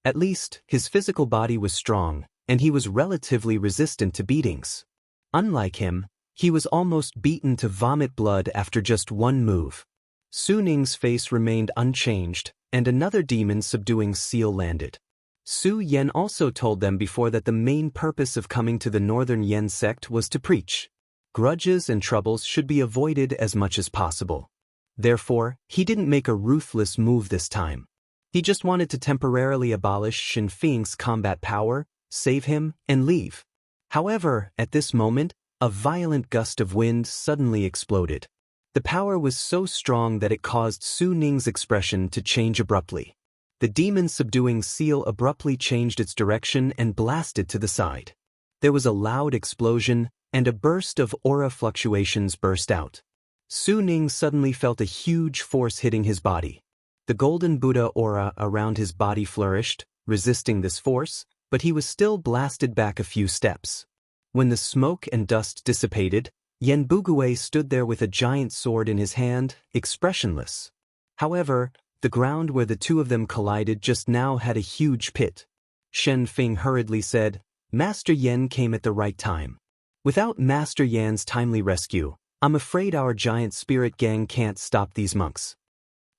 At least, his physical body was strong, and he was relatively resistant to beatings. Unlike him, he was almost beaten to vomit blood after just one move. Su Ning's face remained unchanged, and another demon-subduing seal landed. Su Yen also told them before that the main purpose of coming to the Northern Yen sect was to preach. Grudges and troubles should be avoided as much as possible. Therefore, he didn't make a ruthless move this time. He just wanted to temporarily abolish Shen Feng's combat power, save him, and leave. However, at this moment, a violent gust of wind suddenly exploded. The power was so strong that it caused Su Ning's expression to change abruptly. The demon-subduing seal abruptly changed its direction and blasted to the side. There was a loud explosion, and a burst of aura fluctuations burst out. Su Ning suddenly felt a huge force hitting his body. The golden Buddha aura around his body flourished, resisting this force, but he was still blasted back a few steps. When the smoke and dust dissipated, Yen Bugue stood there with a giant sword in his hand, expressionless. However, the ground where the two of them collided just now had a huge pit. Shen Feng hurriedly said, Master Yen came at the right time. Without Master Yan's timely rescue, I'm afraid our giant spirit gang can't stop these monks.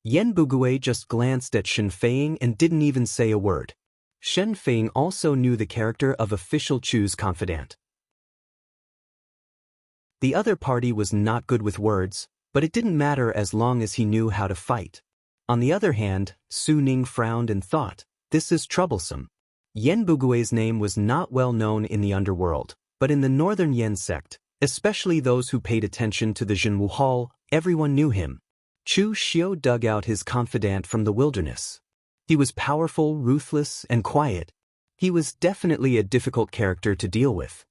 Yen Bugue just glanced at Shen Feng and didn't even say a word. Shen Feng also knew the character of official Chu's confidant. The other party was not good with words, but it didn't matter as long as he knew how to fight. On the other hand, Su Ning frowned and thought, this is troublesome. Yen Bugue's name was not well known in the underworld, but in the Northern Yen sect, especially those who paid attention to the Jianghu Hall, everyone knew him. Chu Xiu dug out his confidant from the wilderness. He was powerful, ruthless, and quiet. He was definitely a difficult character to deal with.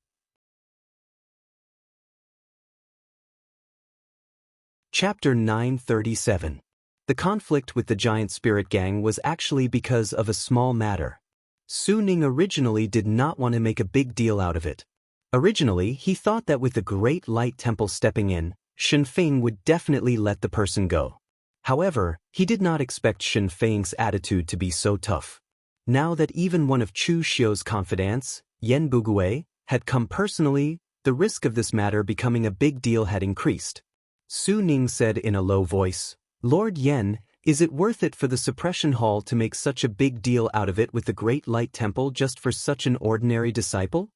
Chapter 937. The conflict with the giant spirit gang was actually because of a small matter. Su Ning originally did not want to make a big deal out of it. Originally, he thought that with the Great Light Temple stepping in, Shen Feng would definitely let the person go. However, he did not expect Shen Feng's attitude to be so tough. Now that even one of Chu Xiu's confidants, Yen Bugue, had come personally, the risk of this matter becoming a big deal had increased. Su Ning said in a low voice, Lord Yen, is it worth it for the suppression hall to make such a big deal out of it with the Great Light Temple just for such an ordinary disciple?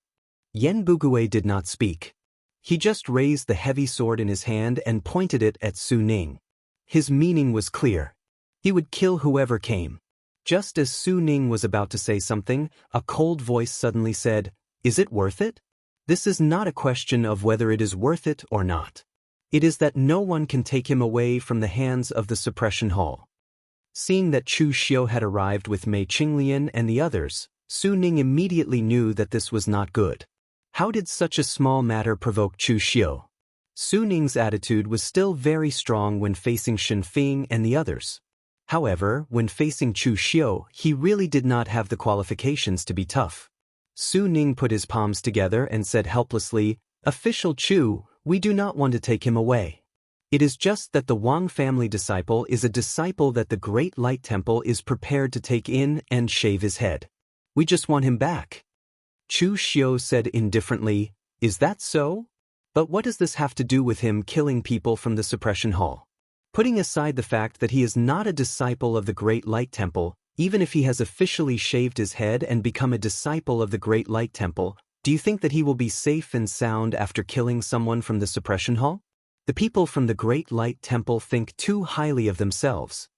Yen Bugue did not speak. He just raised the heavy sword in his hand and pointed it at Su Ning. His meaning was clear. He would kill whoever came. Just as Su Ning was about to say something, a cold voice suddenly said, "Is it worth it?" This is not a question of whether it is worth it or not. It is that no one can take him away from the hands of the suppression hall. Seeing that Chu Xiu had arrived with Mei Qinglian and the others, Su Ning immediately knew that this was not good. How did such a small matter provoke Chu Xiu? Su Ning's attitude was still very strong when facing Shen Fing and the others. However, when facing Chu Xiu, he really did not have the qualifications to be tough. Su Ning put his palms together and said helplessly, "Official Chu, we do not want to take him away. It is just that the Wang family disciple is a disciple that the Great Light Temple is prepared to take in and shave his head. We just want him back." Chu Xiu said indifferently, "Is that so? But what does this have to do with him killing people from the suppression hall? Putting aside the fact that he is not a disciple of the Great Light Temple, even if he has officially shaved his head and become a disciple of the Great Light Temple, do you think that he will be safe and sound after killing someone from the suppression hall? The people from the Great Light Temple think too highly of themselves."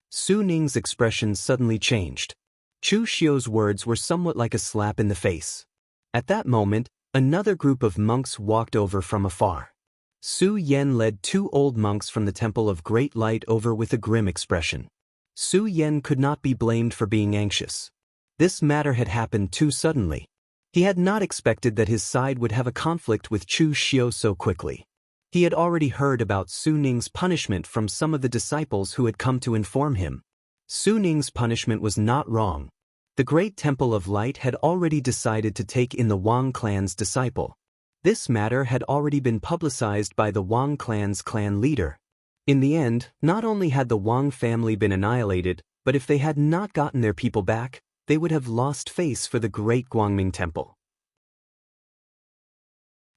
Su Ning's expression suddenly changed. Chu Xiu's words were somewhat like a slap in the face. At that moment, another group of monks walked over from afar. Su Yen led 2 old monks from the Temple of Great Light over with a grim expression. Su Yen could not be blamed for being anxious. This matter had happened too suddenly. He had not expected that his side would have a conflict with Chu Xiu so quickly. He had already heard about Su Ning's punishment from some of the disciples who had come to inform him. Su Ning's punishment was not wrong. The Great Temple of Light had already decided to take in the Wang clan's disciple. This matter had already been publicized by the Wang clan's clan leader. In the end, not only had the Wang family been annihilated, but if they had not gotten their people back, they would have lost face for the Great Guangming Temple.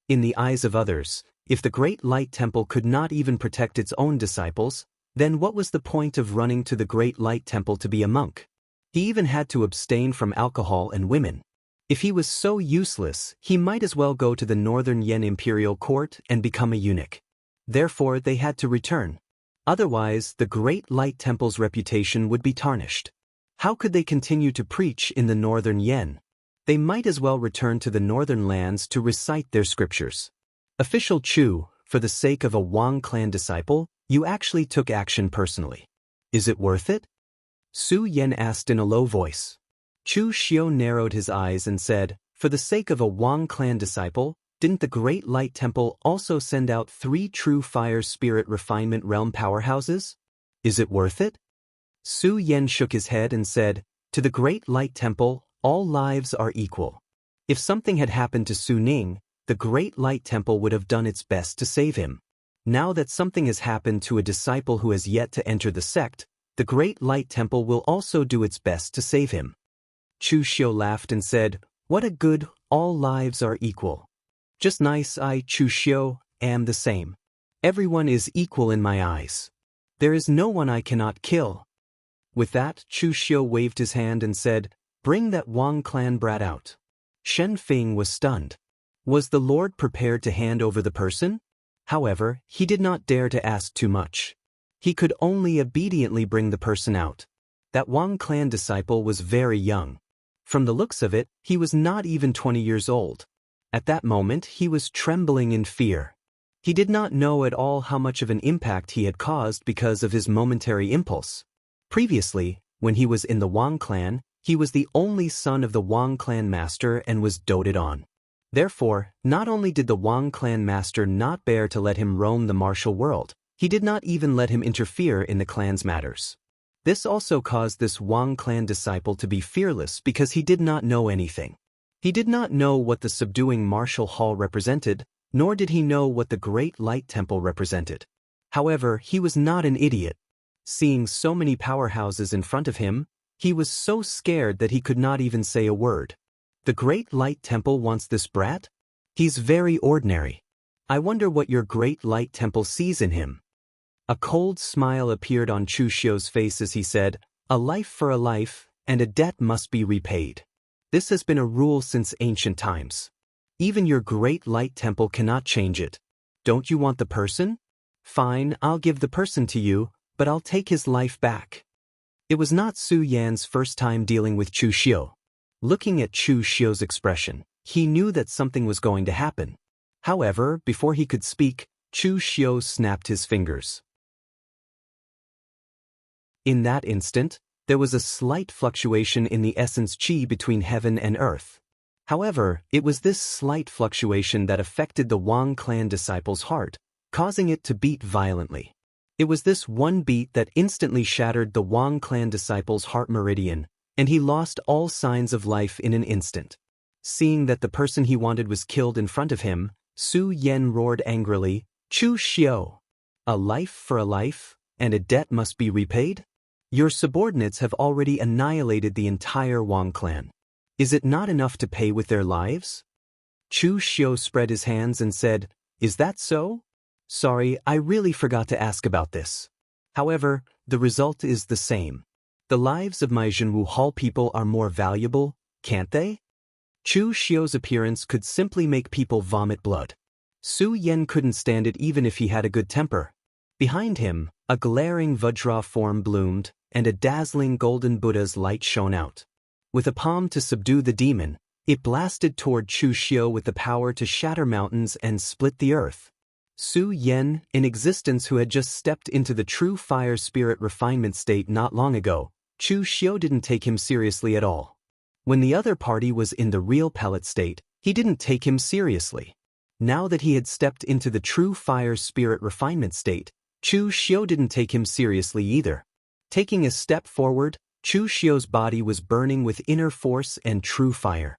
In the eyes of others, if the Great Light Temple could not even protect its own disciples, then what was the point of running to the Great Light Temple to be a monk? He even had to abstain from alcohol and women. If he was so useless, he might as well go to the Northern Yen Imperial Court and become a eunuch. Therefore, they had to return. Otherwise, the Great Light Temple's reputation would be tarnished. How could they continue to preach in the Northern Yen? They might as well return to the Northern lands to recite their scriptures. Official Chu, for the sake of a Wang clan disciple, you actually took action personally. Is it worth it? Su Yen asked in a low voice. Chu Xiu narrowed his eyes and said, "For the sake of a Wang clan disciple, didn't the Great Light Temple also send out 3 true fire spirit refinement realm powerhouses? Is it worth it?" Su Yen shook his head and said, "To the Great Light Temple, all lives are equal. If something had happened to Su Ning, the Great Light Temple would have done its best to save him. Now that something has happened to a disciple who has yet to enter the sect, the Great Light Temple will also do its best to save him." Chu Xiu laughed and said, "What a good, all lives are equal. Just nice. I, Chu Xiu, am the same. Everyone is equal in my eyes. There is no one I cannot kill." With that, Chu Xiu waved his hand and said, "Bring that Wang clan brat out." Shen Fing was stunned. Was the Lord prepared to hand over the person? However, he did not dare to ask too much. He could only obediently bring the person out. That Wang clan disciple was very young. From the looks of it, he was not even 20 years old. At that moment, he was trembling in fear. He did not know at all how much of an impact he had caused because of his momentary impulse. Previously, when he was in the Wang clan, he was the only son of the Wang clan master and was doted on. Therefore, not only did the Wang clan master not bear to let him roam the martial world, he did not even let him interfere in the clan's matters. This also caused this Wang clan disciple to be fearless because he did not know anything. He did not know what the subduing martial hall represented, nor did he know what the Great Light Temple represented. However, he was not an idiot. Seeing so many powerhouses in front of him, he was so scared that he could not even say a word. The Great Light Temple wants this brat? He's very ordinary. I wonder what your Great Light Temple sees in him. A cold smile appeared on Chu Xiu's face as he said, "A life for a life, and a debt must be repaid. This has been a rule since ancient times. Even your great light temple cannot change it. Don't you want the person? Fine, I'll give the person to you, but I'll take his life back. It was not Su Yan's first time dealing with Chu Xiu. Looking at Chu Xiu's expression, he knew that something was going to happen. However, before he could speak, Chu Xiu snapped his fingers. In that instant, there was a slight fluctuation in the essence qi between heaven and earth. However, it was this slight fluctuation that affected the Wang clan disciple's heart, causing it to beat violently. It was this one beat that instantly shattered the Wang clan disciple's heart meridian, and he lost all signs of life in an instant. Seeing that the person he wanted was killed in front of him, Su Yan roared angrily, "Chu Xiu! A life for a life, and a debt must be repaid? Your subordinates have already annihilated the entire Wang clan. Is it not enough to pay with their lives?" Chu Xiu spread his hands and said, "Is that so? Sorry, I really forgot to ask about this. However, the result is the same. The lives of my Jianghu Hall people are more valuable, can't they?" Chu Xiu's appearance could simply make people vomit blood. Su Yan couldn't stand it even if he had a good temper. Behind him, a glaring Vajra form bloomed, and a dazzling golden Buddha's light shone out. With a palm to subdue the demon, it blasted toward Chu Xiu with the power to shatter mountains and split the earth. Su Yan, in existence who had just stepped into the true fire spirit refinement state not long ago, Chu Xiu didn't take him seriously at all. When the other party was in the real pellet state, he didn't take him seriously. Now that he had stepped into the true fire spirit refinement state, Chu Xiu didn't take him seriously either. Taking a step forward, Chu Xiu's body was burning with inner force and true fire.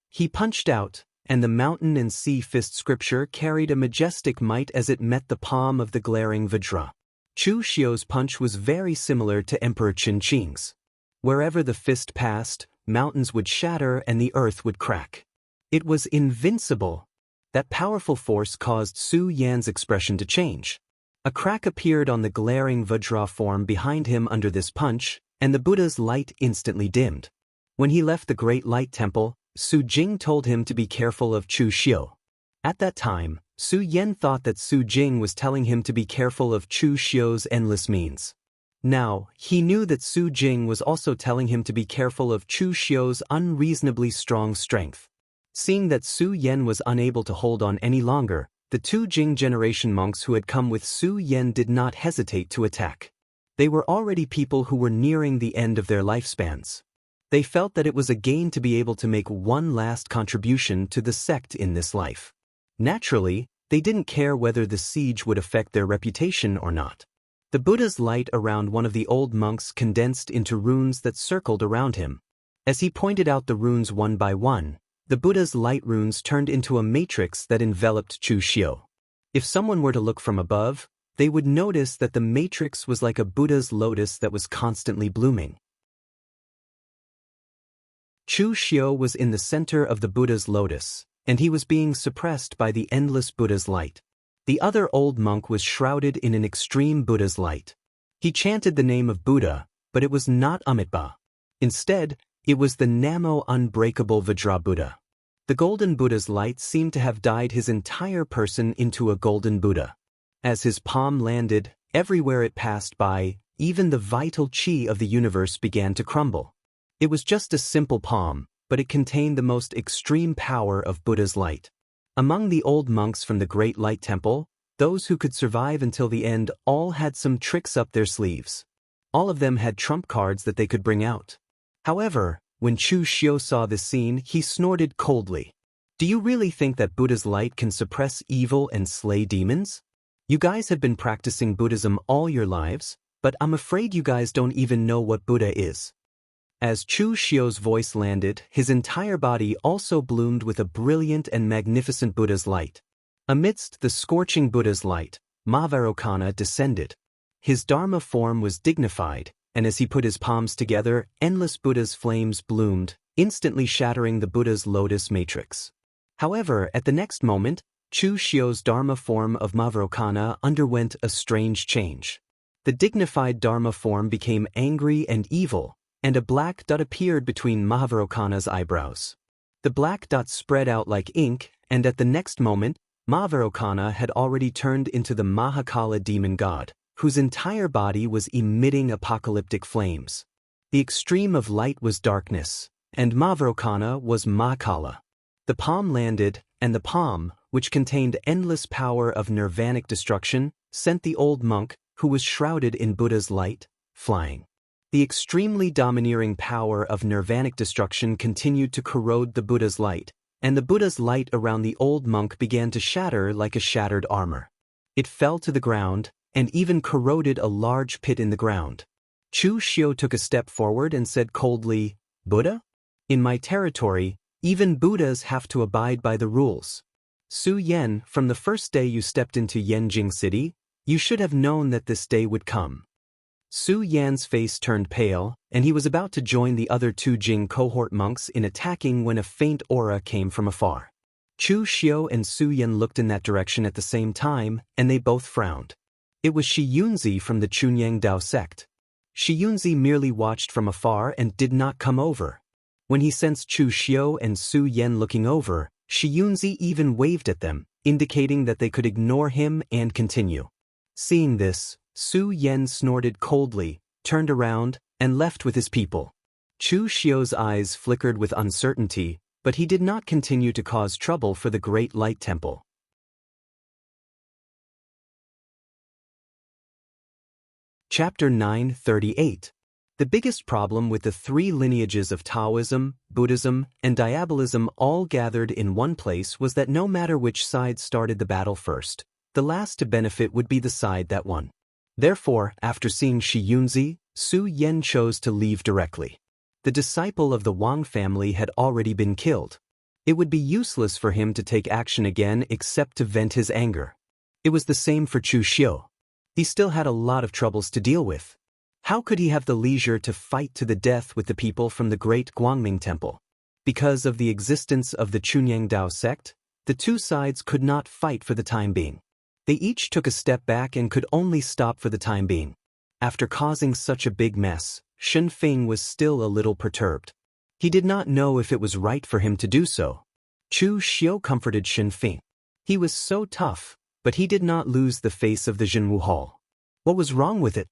He punched out, and the mountain and sea fist scripture carried a majestic might as it met the palm of the glaring Vajra. Chu Xiu's punch was very similar to Emperor Qin Qing's. Wherever the fist passed, mountains would shatter and the earth would crack. It was invincible. That powerful force caused Su Yan's expression to change. A crack appeared on the glaring Vajra form behind him under this punch, and the Buddha's light instantly dimmed. When he left the Great Light Temple, Su Jing told him to be careful of Chu Xiu. At that time, Su Yan thought that Su Jing was telling him to be careful of Chu Xiu's endless means. Now, he knew that Su Jing was also telling him to be careful of Chu Xiu's unreasonably strong strength. Seeing that Su Yan was unable to hold on any longer, the two Jing generation monks who had come with Su Yan did not hesitate to attack. They were already people who were nearing the end of their lifespans. They felt that it was a gain to be able to make one last contribution to the sect in this life. Naturally, they didn't care whether the siege would affect their reputation or not. The Buddha's light around one of the old monks condensed into runes that circled around him. As he pointed out the runes one by one, the Buddha's light runes turned into a matrix that enveloped Chu Xiu. If someone were to look from above, they would notice that the matrix was like a Buddha's lotus that was constantly blooming. Chu Xiu was in the center of the Buddha's lotus, and he was being suppressed by the endless Buddha's light. The other old monk was shrouded in an extreme Buddha's light. He chanted the name of Buddha, but it was not Amitabha. Instead, it was the Namo unbreakable Vajra Buddha. The golden Buddha's light seemed to have dyed his entire person into a golden Buddha. As his palm landed, everywhere it passed by, even the vital qi of the universe began to crumble. It was just a simple palm, but it contained the most extreme power of Buddha's light. Among the old monks from the Great Light Temple, those who could survive until the end all had some tricks up their sleeves. All of them had trump cards that they could bring out. However, when Chu Xiu saw this scene, he snorted coldly. "Do you really think that Buddha's light can suppress evil and slay demons? You guys have been practicing Buddhism all your lives, but I'm afraid you guys don't even know what Buddha is." As Chu Xiu's voice landed, his entire body also bloomed with a brilliant and magnificent Buddha's light. Amidst the scorching Buddha's light, Mahavajra descended. His Dharma form was dignified, and as he put his palms together, endless Buddha's flames bloomed, instantly shattering the Buddha's lotus matrix. However, at the next moment, Chu Xiu's Dharma form of Mahavajra underwent a strange change. The dignified Dharma form became angry and evil, and a black dot appeared between Mahavajra's eyebrows. The black dot spread out like ink, and at the next moment, Mavarokana had already turned into the Mahakala demon god, whose entire body was emitting apocalyptic flames. The extreme of light was darkness, and Mavarokana was Mahakala. The palm landed, and the palm, which contained endless power of nirvanic destruction, sent the old monk, who was shrouded in Buddha's light, flying. The extremely domineering power of nirvanic destruction continued to corrode the Buddha's light, and the Buddha's light around the old monk began to shatter like a shattered armor. It fell to the ground, and even corroded a large pit in the ground. Chu Xiu took a step forward and said coldly, "Buddha? In my territory, even Buddhas have to abide by the rules. Su Yan, from the first day you stepped into Yanjing City, you should have known that this day would come." Su Yan's face turned pale, and he was about to join the other two Jing cohort monks in attacking when a faint aura came from afar. Chu Xiu and Su Yan looked in that direction at the same time, and they both frowned. It was Shi Yunzi from the Chunyang Dao sect. Shi Yunzi merely watched from afar and did not come over. When he sensed Chu Xiu and Su Yan looking over, Shi Yunzi even waved at them, indicating that they could ignore him and continue. Seeing this, Su Yan snorted coldly, turned around, and left with his people. Chu Xiu's eyes flickered with uncertainty, but he did not continue to cause trouble for the Great Light Temple. Chapter 938. The biggest problem with the three lineages of Taoism, Buddhism, and Diabolism all gathered in one place was that no matter which side started the battle first, the last to benefit would be the side that won. Therefore, after seeing Shi Yunzi, Su Yan chose to leave directly. The disciple of the Wang family had already been killed. It would be useless for him to take action again except to vent his anger. It was the same for Chu Xiu. He still had a lot of troubles to deal with. How could he have the leisure to fight to the death with the people from the great Guangming Temple? Because of the existence of the Chunyang Dao sect, the two sides could not fight for the time being. They each took a step back and could only stop for the time being. After causing such a big mess, Shen Feng was still a little perturbed. He did not know if it was right for him to do so. Chu Xiu comforted Shen Feng. He was so tough, but he did not lose the face of the Jianghu Hall. What was wrong with it?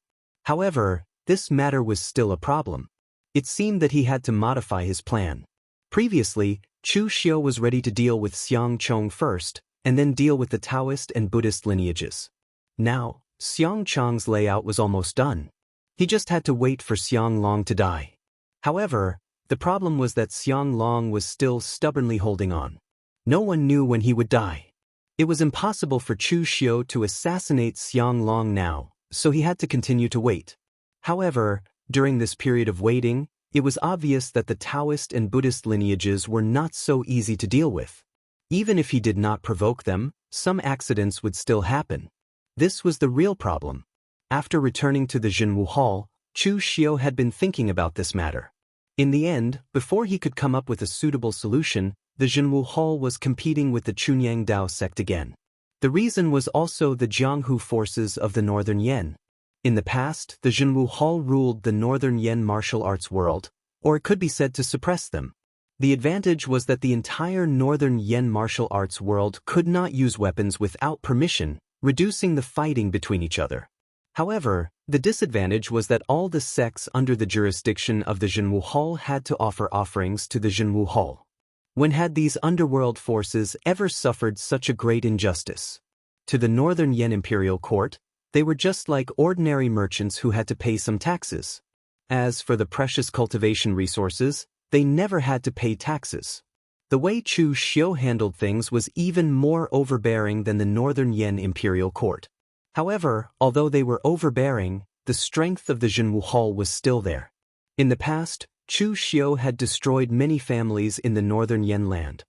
However, this matter was still a problem. It seemed that he had to modify his plan. Previously, Chu Xiu was ready to deal with Xiang Chong first, and then deal with the Taoist and Buddhist lineages. Now, Xiang Chong's layout was almost done. He just had to wait for Xiang Long to die. However, the problem was that Xiang Long was still stubbornly holding on. No one knew when he would die. It was impossible for Chu Xiu to assassinate Xiang Long now, so he had to continue to wait. However, during this period of waiting, it was obvious that the Taoist and Buddhist lineages were not so easy to deal with. Even if he did not provoke them, some accidents would still happen. This was the real problem. After returning to the Jianghu Hall, Chu Xiu had been thinking about this matter. In the end, before he could come up with a suitable solution, the Jianghu Hall was competing with the Chunyang Dao sect again. The reason was also the Jianghu forces of the Northern Yan. In the past, the Jianghu Hall ruled the Northern Yan martial arts world, or it could be said to suppress them. The advantage was that the entire Northern Yan martial arts world could not use weapons without permission, reducing the fighting between each other. However, the disadvantage was that all the sects under the jurisdiction of the Jianghu Hall had to offer offerings to the Jianghu Hall. When had these underworld forces ever suffered such a great injustice? To the Northern Yan imperial court, they were just like ordinary merchants who had to pay some taxes. As for the precious cultivation resources, they never had to pay taxes. The way Chu Xiu handled things was even more overbearing than the Northern Yan imperial court. However, although they were overbearing, the strength of the Jianghu Hall was still there. In the past, Chu Xiu had destroyed many families in the Northern Yan land.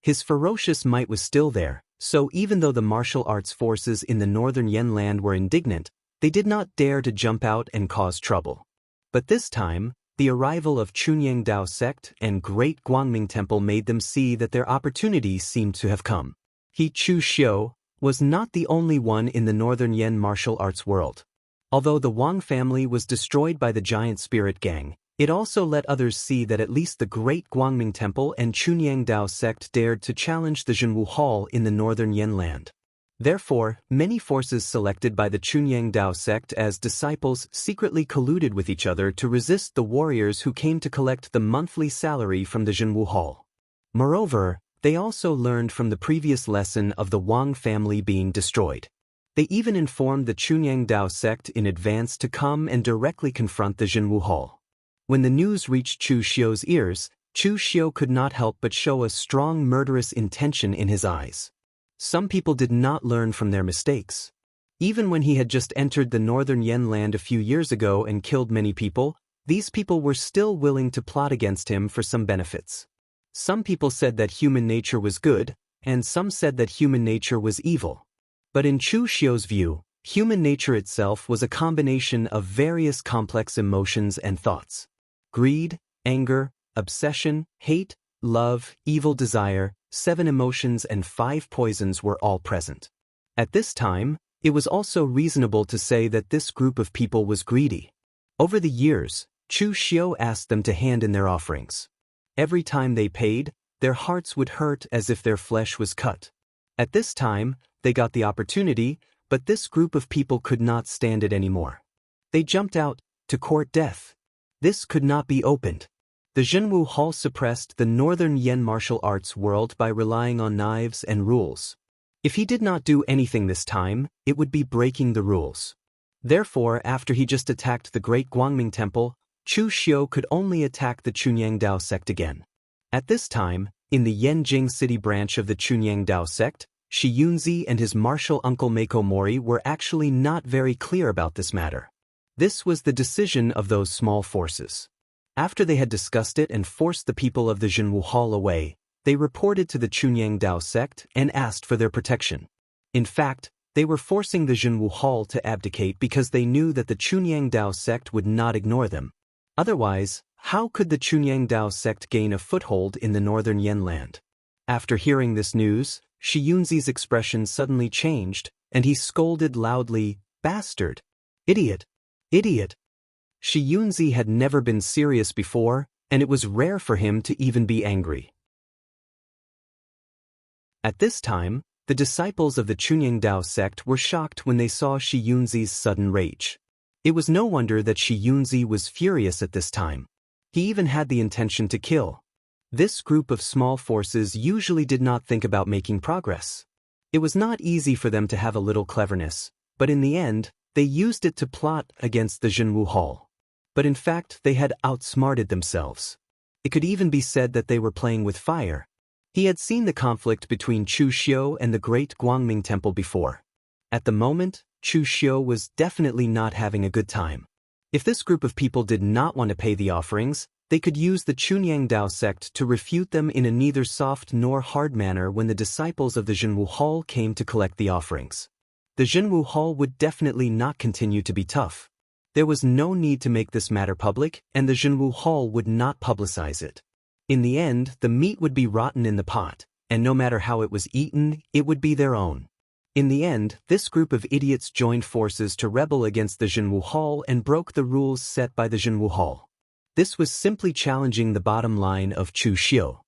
His ferocious might was still there, so even though the martial arts forces in the Northern Yan land were indignant, they did not dare to jump out and cause trouble. But this time, the arrival of Chunyang Dao sect and Great Guangming Temple made them see that their opportunity seemed to have come. He, Chu Xiu, was not the only one in the Northern Yan martial arts world. Although the Wang family was destroyed by the giant spirit gang, It also let others see that at least the Great Guangming Temple and Chunyang Dao sect dared to challenge the Jianghu Hall in the northern Yanland. Therefore, many forces selected by the Chunyang Dao sect as disciples secretly colluded with each other to resist the warriors who came to collect the monthly salary from the Jianghu Hall. Moreover, they also learned from the previous lesson of the Wang family being destroyed. They even informed the Chunyang Dao sect in advance to come and directly confront the Jianghu Hall. When the news reached Chu Xiu's ears, Chu Xiu could not help but show a strong murderous intention in his eyes. Some people did not learn from their mistakes. Even when he had just entered the northern Yanland a few years ago and killed many people, these people were still willing to plot against him for some benefits. Some people said that human nature was good, and some said that human nature was evil. But in Chu Xiu's view, human nature itself was a combination of various complex emotions and thoughts. Greed, anger, obsession, hate, love, evil desire, 7 emotions and 5 poisons were all present. At this time, it was also reasonable to say that this group of people was greedy. Over the years, Chu Xiu asked them to hand in their offerings. Every time they paid, their hearts would hurt as if their flesh was cut. At this time, they got the opportunity, but this group of people could not stand it anymore. They jumped out to court death. This could not be opened. The Jianghu Hall suppressed the northern Yan martial arts world by relying on knives and rules. If he did not do anything this time, it would be breaking the rules. Therefore, after he just attacked the Great Guangming Temple, Chu Xiu could only attack the Chunyang Dao sect again. At this time, in the Yanjing city branch of the Chunyang Dao sect, Shi Yunzi and his martial uncle Mako Mori were actually not very clear about this matter. This was the decision of those small forces. After they had discussed it and forced the people of the Jianghu Hall away, they reported to the Chunyang Dao sect and asked for their protection. In fact, they were forcing the Jianghu Hall to abdicate because they knew that the Chunyang Dao sect would not ignore them. Otherwise, how could the Chunyang Dao sect gain a foothold in the northern Yanland? After hearing this news, Shi Yunzi's expression suddenly changed, and he scolded loudly, "Bastard! Idiot! Idiot!" Shi Yunzi had never been serious before, and it was rare for him to even be angry. At this time, the disciples of the Chunyang Dao sect were shocked when they saw Shi Yunzi's sudden rage. It was no wonder that Shi Yunzi was furious at this time. He even had the intention to kill. This group of small forces usually did not think about making progress. It was not easy for them to have a little cleverness, but in the end, they used it to plot against the Jianghu Hall. But in fact, they had outsmarted themselves. It could even be said that they were playing with fire. He had seen the conflict between Chu Xiu and the Great Guangming Temple before. At the moment, Chu Xiu was definitely not having a good time. If this group of people did not want to pay the offerings, they could use the Chunyang Dao sect to refute them in a neither soft nor hard manner when the disciples of the Jianghu Hall came to collect the offerings. The Jianghu Hall would definitely not continue to be tough. There was no need to make this matter public, and the Jianghu Hall would not publicize it. In the end, the meat would be rotten in the pot, and no matter how it was eaten, it would be their own. In the end, this group of idiots joined forces to rebel against the Jianghu Hall and broke the rules set by the Jianghu Hall. This was simply challenging the bottom line of Chu Xiu.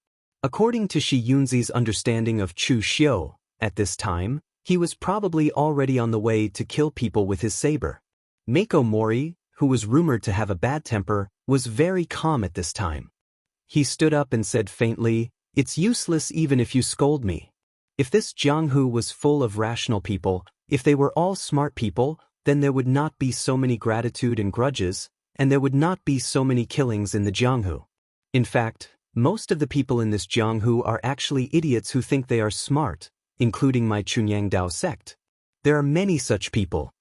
According to Shi Yunzi's understanding of Chu Xiu, at this time, he was probably already on the way to kill people with his saber. Mako Mori, who was rumored to have a bad temper, was very calm at this time. He stood up and said faintly, "It's useless even if you scold me. If this Jianghu was full of rational people, if they were all smart people, then there would not be so many gratitude and grudges, and there would not be so many killings in the Jianghu. In fact, most of the people in this Jianghu are actually idiots who think they are smart, including my Chunyang Dao sect. There are many such people.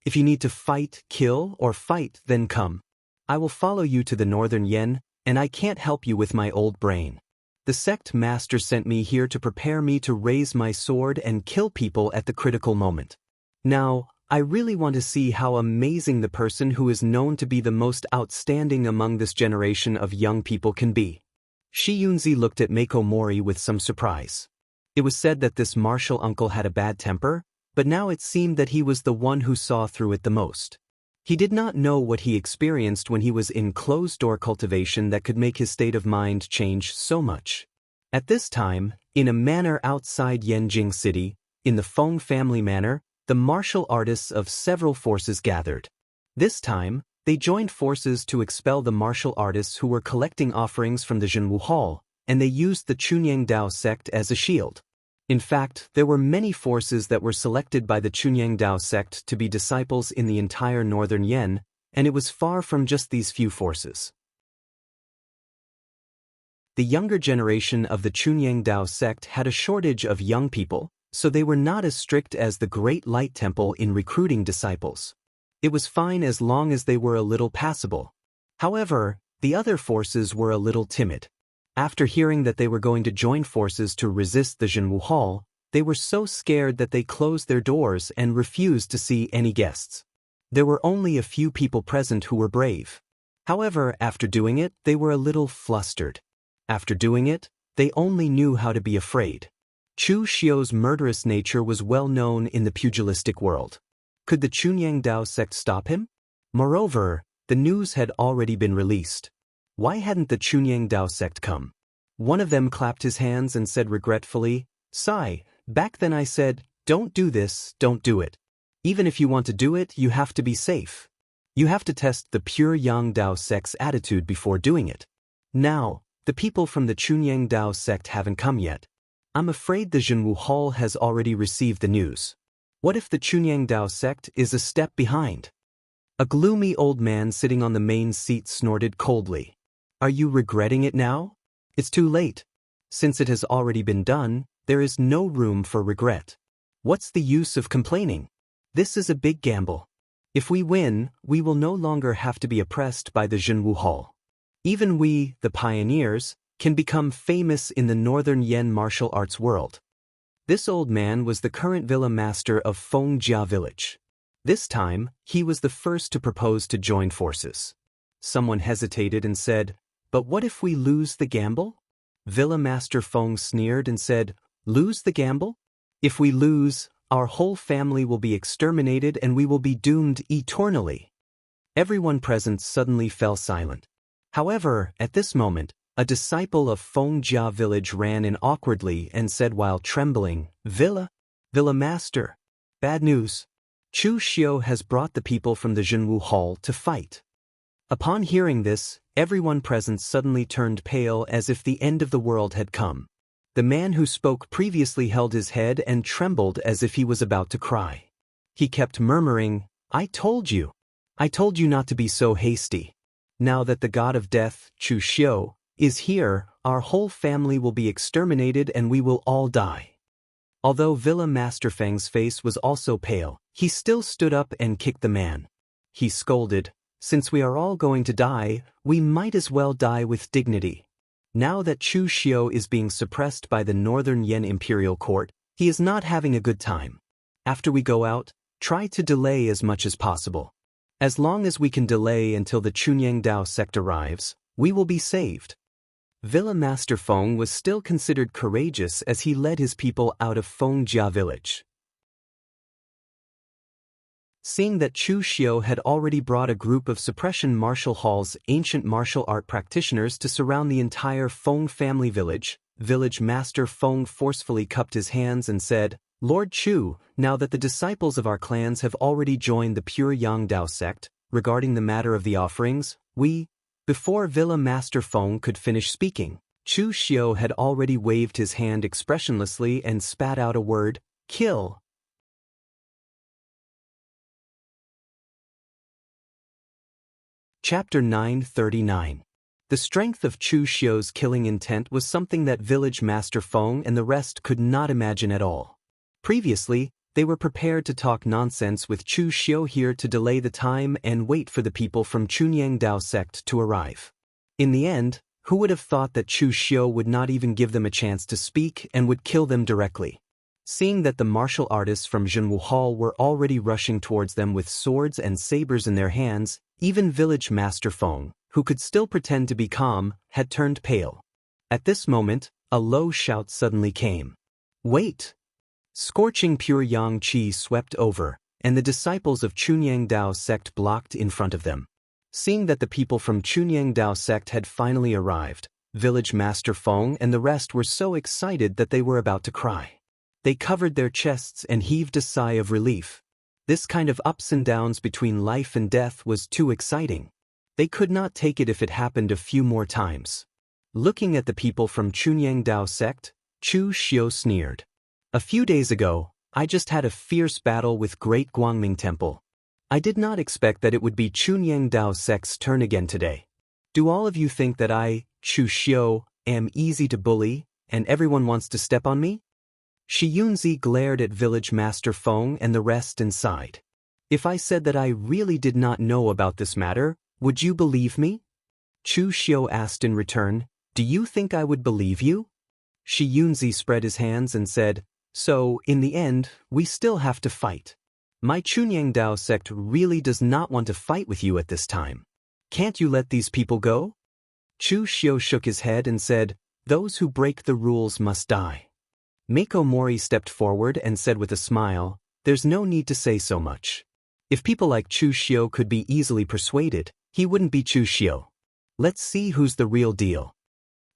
If you need to fight, kill, or fight, then come. I will follow you to the northern Yan, and I can't help you with my old brain. The sect master sent me here to prepare me to raise my sword and kill people at the critical moment. Now, I really want to see how amazing the person who is known to be the most outstanding among this generation of young people can be." Shi Yunzi looked at Mako Mori with some surprise. It was said that this martial uncle had a bad temper, but now it seemed that he was the one who saw through it the most. He did not know what he experienced when he was in closed-door cultivation that could make his state of mind change so much. At this time, in a manor outside Yanjing City, in the Feng family manor, the martial artists of several forces gathered. This time, they joined forces to expel the martial artists who were collecting offerings from the Jianghu Hall, and they used the Chunyang Dao sect as a shield. In fact, there were many forces that were selected by the Chunyang Dao sect to be disciples in the entire northern Yan, and it was far from just these few forces. The younger generation of the Chunyang Dao sect had a shortage of young people, so they were not as strict as the Great Light Temple in recruiting disciples. It was fine as long as they were a little passable. However, the other forces were a little timid. After hearing that they were going to join forces to resist the Jianghu Hall, they were so scared that they closed their doors and refused to see any guests. There were only a few people present who were brave. However, after doing it, they were a little flustered. After doing it, they only knew how to be afraid. Chu Xiu's murderous nature was well known in the pugilistic world. Could the Chunyang Dao sect stop him? Moreover, the news had already been released. Why hadn't the Chunyang Dao sect come? One of them clapped his hands and said regretfully, "Sai, back then I said, don't do this, don't do it. Even if you want to do it, you have to be safe. You have to test the pure Yang Dao sect's attitude before doing it. Now, the people from the Chunyang Dao sect haven't come yet. I'm afraid the Jianghu Hall has already received the news. What if the Chunyang Dao sect is a step behind?" A gloomy old man sitting on the main seat snorted coldly. "Are you regretting it now? It's too late. Since it has already been done, there is no room for regret. What's the use of complaining? This is a big gamble. If we win, we will no longer have to be oppressed by the Jianghu Hall. Even we, the pioneers, can become famous in the northern Yan martial arts world." This old man was the current villa master of Fengjia village. This time, he was the first to propose to join forces. Someone hesitated and said, "But what if we lose the gamble?" Villa Master Feng sneered and said, "Lose the gamble? If we lose, our whole family will be exterminated and we will be doomed eternally." Everyone present suddenly fell silent. However, at this moment, a disciple of Fengjia village ran in awkwardly and said while trembling, Villa Master, bad news. Chu Xiu has brought the people from the Jianghu Hall to fight." Upon hearing this, everyone present suddenly turned pale as if the end of the world had come. The man who spoke previously held his head and trembled as if he was about to cry. He kept murmuring, I told you not to be so hasty. Now that the god of death, Chu Xiu, is here, our whole family will be exterminated and we will all die." Although Villa Master Feng's face was also pale, he still stood up and kicked the man. He scolded, "Since we are all going to die, we might as well die with dignity." Now that Chu Xiu is being suppressed by the Northern Yan Imperial Court, he is not having a good time. After we go out, try to delay as much as possible. As long as we can delay until the Chunyang Dao sect arrives, we will be saved. Villa Master Feng was still considered courageous as he led his people out of Fengjia village. Seeing that Chu Xiu had already brought a group of Suppression Martial Hall's ancient martial art practitioners to surround the entire Feng family village, Village Master Feng forcefully cupped his hands and said, "Lord Chu, now that the disciples of our clans have already joined the pure Yang Dao sect, regarding the matter of the offerings, Before Villa Master Feng could finish speaking, Chu Xiu had already waved his hand expressionlessly and spat out a word, "Kill." Chapter 939. The strength of Chu Xiu's killing intent was something that Village Master Feng and the rest could not imagine at all. Previously, they were prepared to talk nonsense with Chu Xiu here to delay the time and wait for the people from Chunyang Dao sect to arrive. In the end, who would have thought that Chu Xiu would not even give them a chance to speak and would kill them directly? Seeing that the martial artists from Jianghu Hall were already rushing towards them with swords and sabers in their hands, even Village Master Feng, who could still pretend to be calm, had turned pale. At this moment, a low shout suddenly came. "Wait!" Scorching pure yang qi swept over, and the disciples of Chunyang Dao sect blocked in front of them. Seeing that the people from Chunyang Dao sect had finally arrived, Village Master Feng and the rest were so excited that they were about to cry. They covered their chests and heaved a sigh of relief. This kind of ups and downs between life and death was too exciting. They could not take it if it happened a few more times. Looking at the people from Chunyang Dao sect, Chu Xiu sneered. A few days ago, I just had a fierce battle with Great Guangming Temple. I did not expect that it would be Chunyang Dao sect's turn again today. Do all of you think that I, Chu Xiu, am easy to bully, and everyone wants to step on me? Shi Yunzi glared at Village Master Feng and the rest and sighed. If I said that I really did not know about this matter, would you believe me? Chu Xiu asked in return, do you think I would believe you? Shi Yunzi spread his hands and said, so, in the end, we still have to fight. My Chunyang Dao sect really does not want to fight with you at this time. Can't you let these people go? Chu Xiu shook his head and said, those who break the rules must die. Mako Mori stepped forward and said with a smile, there's no need to say so much. If people like Chu Xiu could be easily persuaded, he wouldn't be Chu Xiu. Let's see who's the real deal.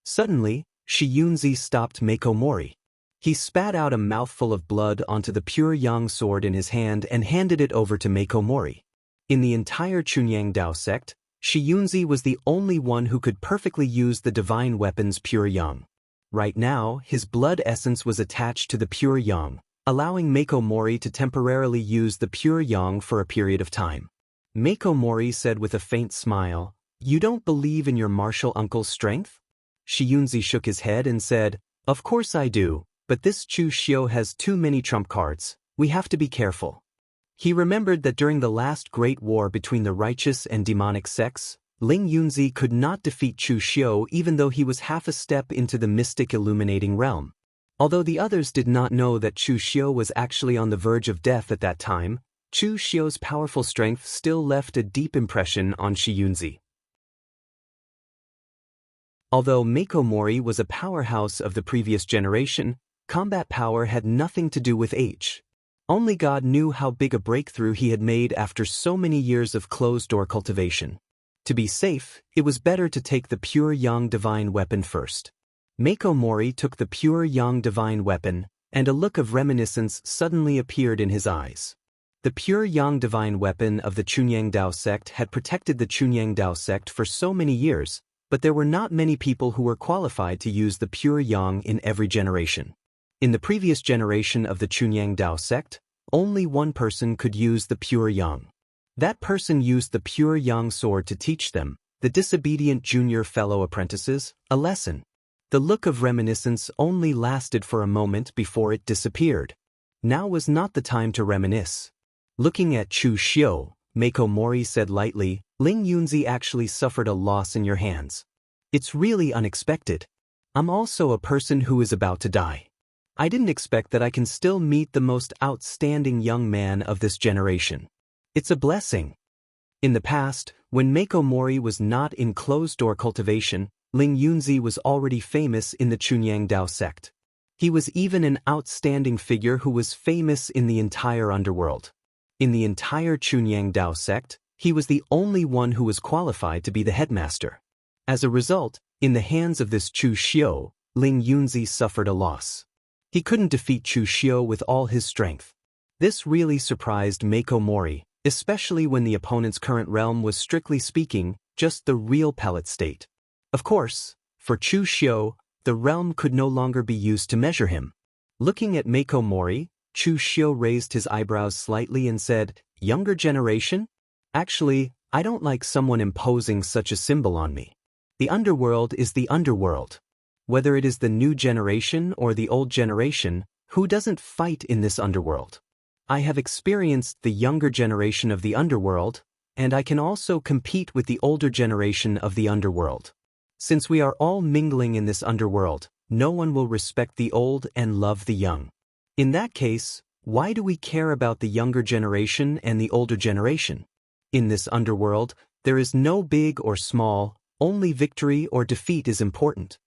Suddenly, Shi Yunzi stopped Mako Mori. He spat out a mouthful of blood onto the pure yang sword in his hand and handed it over to Mako Mori. In the entire Chunyang Dao sect, Shi Yunzi was the only one who could perfectly use the divine weapon's pure yang. Right now, his blood essence was attached to the pure yang, allowing Mako Mori to temporarily use the pure yang for a period of time. Mako Mori said with a faint smile, you don't believe in your martial uncle's strength? Shi Yunzi shook his head and said, of course I do, but this Chu Xiu has too many trump cards, we have to be careful. He remembered that during the last great war between the righteous and demonic sects, Ling Yunzi could not defeat Chu Xiu even though he was half a step into the mystic illuminating realm. Although the others did not know that Chu Xiu was actually on the verge of death at that time, Chu Xiu's powerful strength still left a deep impression on Shi Yunzi. Although Mako Mori was a powerhouse of the previous generation, combat power had nothing to do with age. Only God knew how big a breakthrough he had made after so many years of closed-door cultivation. To be safe, it was better to take the pure yang divine weapon first. Mako Mori took the pure yang divine weapon, and a look of reminiscence suddenly appeared in his eyes. The pure yang divine weapon of the Chunyang Dao sect had protected the Chunyang Dao sect for so many years, but there were not many people who were qualified to use the pure yang in every generation. In the previous generation of the Chunyang Dao sect, only one person could use the pure yang. That person used the pure yang sword to teach them, the disobedient junior fellow apprentices, a lesson. The look of reminiscence only lasted for a moment before it disappeared. Now was not the time to reminisce. Looking at Chu Xiu, Mako Mori said lightly, Ling Yunzi actually suffered a loss in your hands. It's really unexpected. I'm also a person who is about to die. I didn't expect that I can still meet the most outstanding young man of this generation. It's a blessing. In the past, when Mako Mori was not in closed-door cultivation, Ling Yunzi was already famous in the Chunyang Dao sect. He was even an outstanding figure who was famous in the entire underworld. In the entire Chunyang Dao sect, he was the only one who was qualified to be the headmaster. As a result, in the hands of this Chu Xiu, Ling Yunzi suffered a loss. He couldn't defeat Chu Xiu with all his strength. This really surprised Mako Mori, especially when the opponent's current realm was strictly speaking, just the real palette state. Of course, for Chu Xiu, the realm could no longer be used to measure him. Looking at Mako Mori, Chu Xiu raised his eyebrows slightly and said, younger generation? Actually, I don't like someone imposing such a symbol on me. The underworld is the underworld. Whether it is the new generation or the old generation, who doesn't fight in this underworld? I have experienced the younger generation of the underworld, and I can also compete with the older generation of the underworld. Since we are all mingling in this underworld, no one will respect the old and love the young. In that case, why do we care about the younger generation and the older generation? In this underworld, there is no big or small, only victory or defeat is important.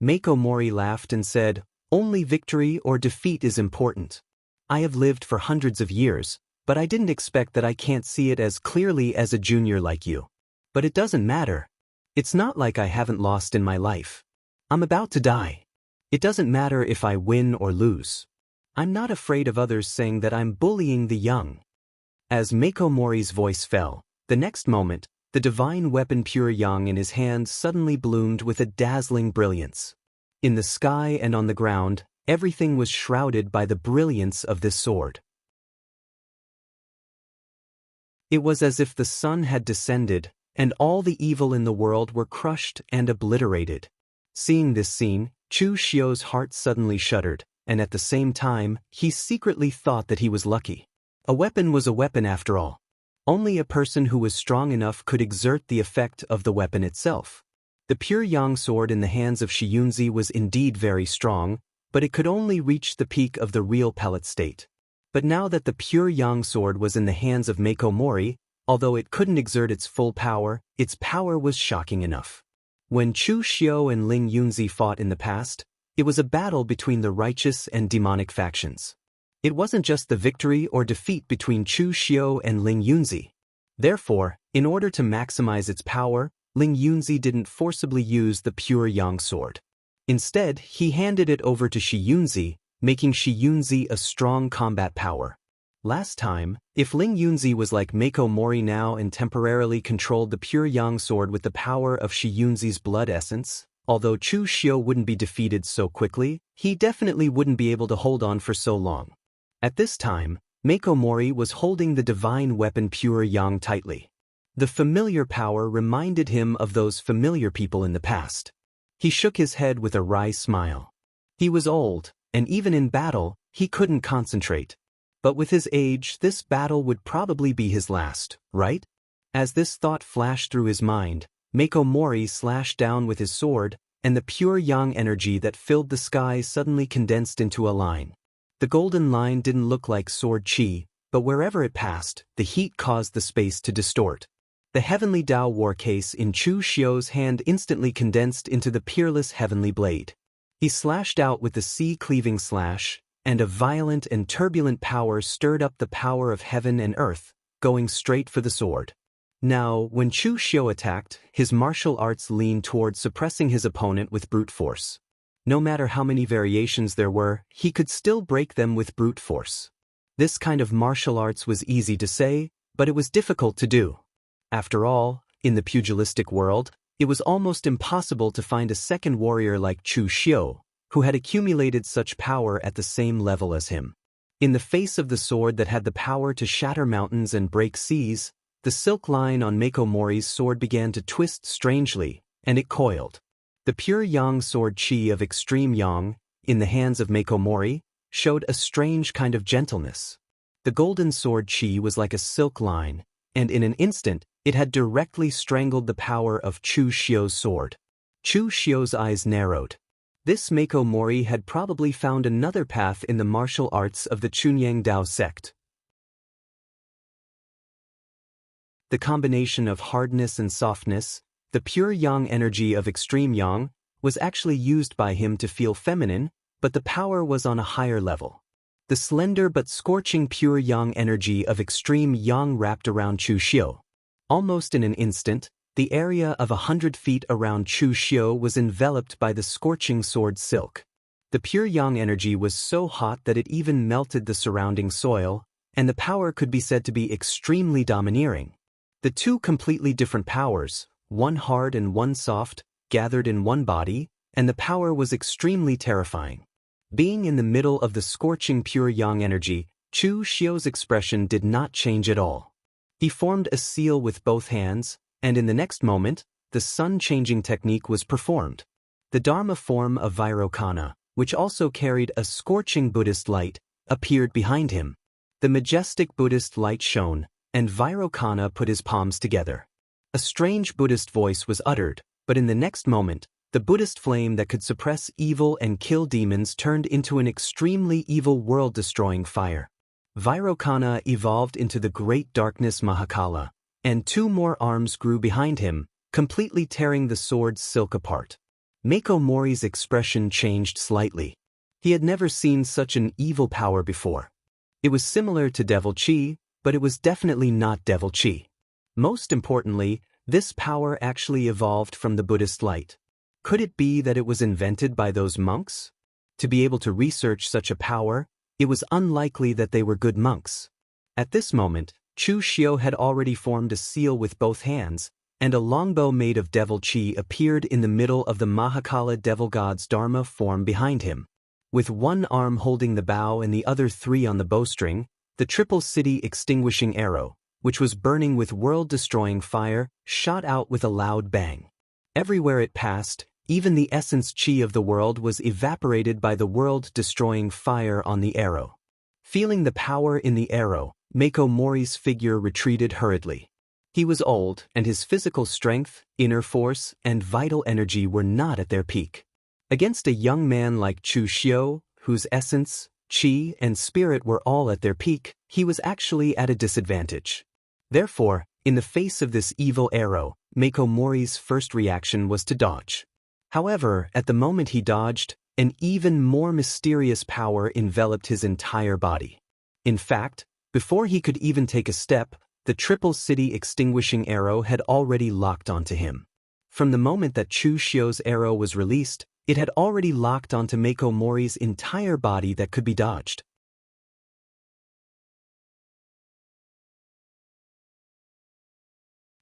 Mako Mori laughed and said, only victory or defeat is important. I have lived for hundreds of years, But I didn't expect that I can't see it as clearly as a junior like you. But it doesn't matter. It's not like I haven't lost in my life. I'm about to die. It doesn't matter if I win or lose. I'm not afraid of others saying that I'm bullying the young. As Mako Mori's voice fell, the next moment, the divine weapon Pure Yang in his hand suddenly bloomed with a dazzling brilliance. In the sky and on the ground, everything was shrouded by the brilliance of this sword. It was as if the sun had descended, and all the evil in the world were crushed and obliterated. Seeing this scene, Chu Xiu's heart suddenly shuddered, and at the same time, he secretly thought that he was lucky. A weapon was a weapon after all. Only a person who was strong enough could exert the effect of the weapon itself. The Pure Yang sword in the hands of Shi Yunzi was indeed very strong, but it could only reach the peak of the real pellet state. But now that the Pure Yang sword was in the hands of Mako Mori, although it couldn't exert its full power, its power was shocking enough. When Chu Xiu and Ling Yunzi fought in the past, it was a battle between the righteous and demonic factions. It wasn't just the victory or defeat between Chu Xiu and Ling Yunzi. Therefore, in order to maximize its power, Ling Yunzi didn't forcibly use the Pure Yang sword. Instead, he handed it over to Shi Yunzi, making Shi Yunzi a strong combat power. Last time, if Ling Yunzi was like Mako Mori now and temporarily controlled the Pure Yang sword with the power of Shi Yunzi's blood essence, although Chu Xiu wouldn't be defeated so quickly, he definitely wouldn't be able to hold on for so long. At this time, Mako Mori was holding the divine weapon Pure Yang tightly. The familiar power reminded him of those familiar people in the past. He shook his head with a wry smile. He was old, and even in battle, he couldn't concentrate. But with his age, this battle would probably be his last, right? As this thought flashed through his mind, Mako Mori slashed down with his sword, and the Pure Yang energy that filled the sky suddenly condensed into a line. The golden line didn't look like sword chi, but wherever it passed, the heat caused the space to distort. The heavenly Tao war case in Chu Xiu's hand instantly condensed into the peerless heavenly blade. He slashed out with the sea-cleaving slash, and a violent and turbulent power stirred up the power of heaven and earth, going straight for the sword. Now, when Chu Xiu attacked, his martial arts leaned toward suppressing his opponent with brute force. No matter how many variations there were, he could still break them with brute force. This kind of martial arts was easy to say, but it was difficult to do. After all, in the pugilistic world, it was almost impossible to find a second warrior like Chu Xiu, who had accumulated such power at the same level as him. In the face of the sword that had the power to shatter mountains and break seas, the silk line on Mako Mori's sword began to twist strangely, and it coiled. The Pure Yang sword chi of extreme yang, in the hands of Mako Mori, showed a strange kind of gentleness. The golden sword chi was like a silk line, and in an instant, it had directly strangled the power of Chu Xiu's sword. Chu Xiu's eyes narrowed. This Mako Mori had probably found another path in the martial arts of the Chunyang Dao sect. The combination of hardness and softness, the pure yang energy of extreme yang, was actually used by him to feel feminine, but the power was on a higher level. The slender but scorching pure yang energy of extreme yang wrapped around Chu Xiu. Almost in an instant, the area of 100 feet around Chu Xiu was enveloped by the scorching sword silk. The pure yang energy was so hot that it even melted the surrounding soil, and the power could be said to be extremely domineering. The two completely different powers, one hard and one soft, gathered in one body, and the power was extremely terrifying. Being in the middle of the scorching pure yang energy, Chu Xiu's expression did not change at all. He formed a seal with both hands, and in the next moment, the sun-changing technique was performed. The Dharma form of Vairocana, which also carried a scorching Buddhist light, appeared behind him. The majestic Buddhist light shone, and Vairocana put his palms together. A strange Buddhist voice was uttered, but in the next moment, the Buddhist flame that could suppress evil and kill demons turned into an extremely evil world-destroying fire. Vairocana evolved into the great darkness Mahakala, and two more arms grew behind him, completely tearing the sword's silk apart. Mako Mori's expression changed slightly. He had never seen such an evil power before. It was similar to Devil Chi, but it was definitely not devil chi. Most importantly, this power actually evolved from the Buddhist light. Could it be that it was invented by those monks? To be able to research such a power, it was unlikely that they were good monks. At this moment, Chu Xiu had already formed a seal with both hands, and a longbow made of devil chi appeared in the middle of the Mahakala devil god's dharma form behind him. With one arm holding the bow and the other three on the bowstring, the triple city extinguishing arrow, which was burning with world-destroying fire, shot out with a loud bang. Everywhere it passed, even the essence chi of the world was evaporated by the world-destroying fire on the arrow. Feeling the power in the arrow, Mako Mori's figure retreated hurriedly. He was old, and his physical strength, inner force, and vital energy were not at their peak. Against a young man like Chu Xiu, whose essence, chi, and spirit were all at their peak, he was actually at a disadvantage. Therefore, in the face of this evil arrow, Mako Mori's first reaction was to dodge. However, at the moment he dodged, an even more mysterious power enveloped his entire body. In fact, before he could even take a step, the triple city extinguishing arrow had already locked onto him. From the moment that Chu Xiu's arrow was released, it had already locked onto Mako Mori's entire body that could be dodged.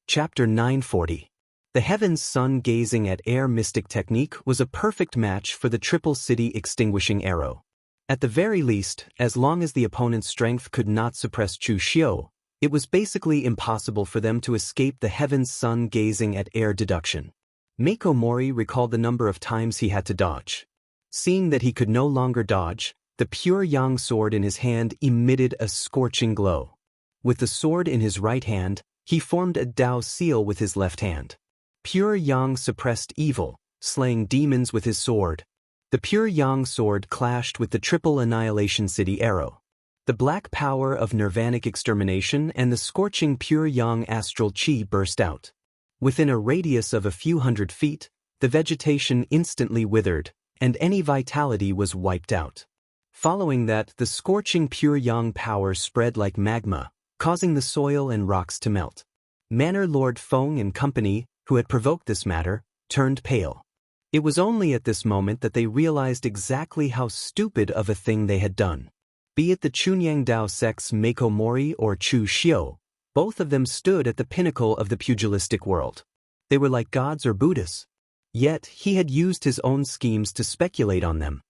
Chapter 940. The Heaven's Sun Gazing at Air Mystic Technique was a perfect match for the triple city extinguishing arrow. At the very least, as long as the opponent's strength could not suppress Chu Xiu, it was basically impossible for them to escape the Heaven's Sun Gazing at Air deduction. Mako Mori recalled the number of times he had to dodge. Seeing that he could no longer dodge, the pure yang sword in his hand emitted a scorching glow. With the sword in his right hand, he formed a Dao seal with his left hand. Pure yang suppressed evil, slaying demons with his sword. The pure yang sword clashed with the triple annihilation city arrow. The black power of nirvanic extermination and the scorching pure yang astral chi burst out. Within a radius of a few hundred feet, the vegetation instantly withered, and any vitality was wiped out. Following that, the scorching pure yang power spread like magma, causing the soil and rocks to melt. Manor Lord Feng and company, who had provoked this matter, turned pale. It was only at this moment that they realized exactly how stupid of a thing they had done. Be it the Chunyang Dao sect's Mako Mori or Chu Xiu, both of them stood at the pinnacle of the pugilistic world. They were like gods or Buddhas. Yet, he had used his own schemes to speculate on them.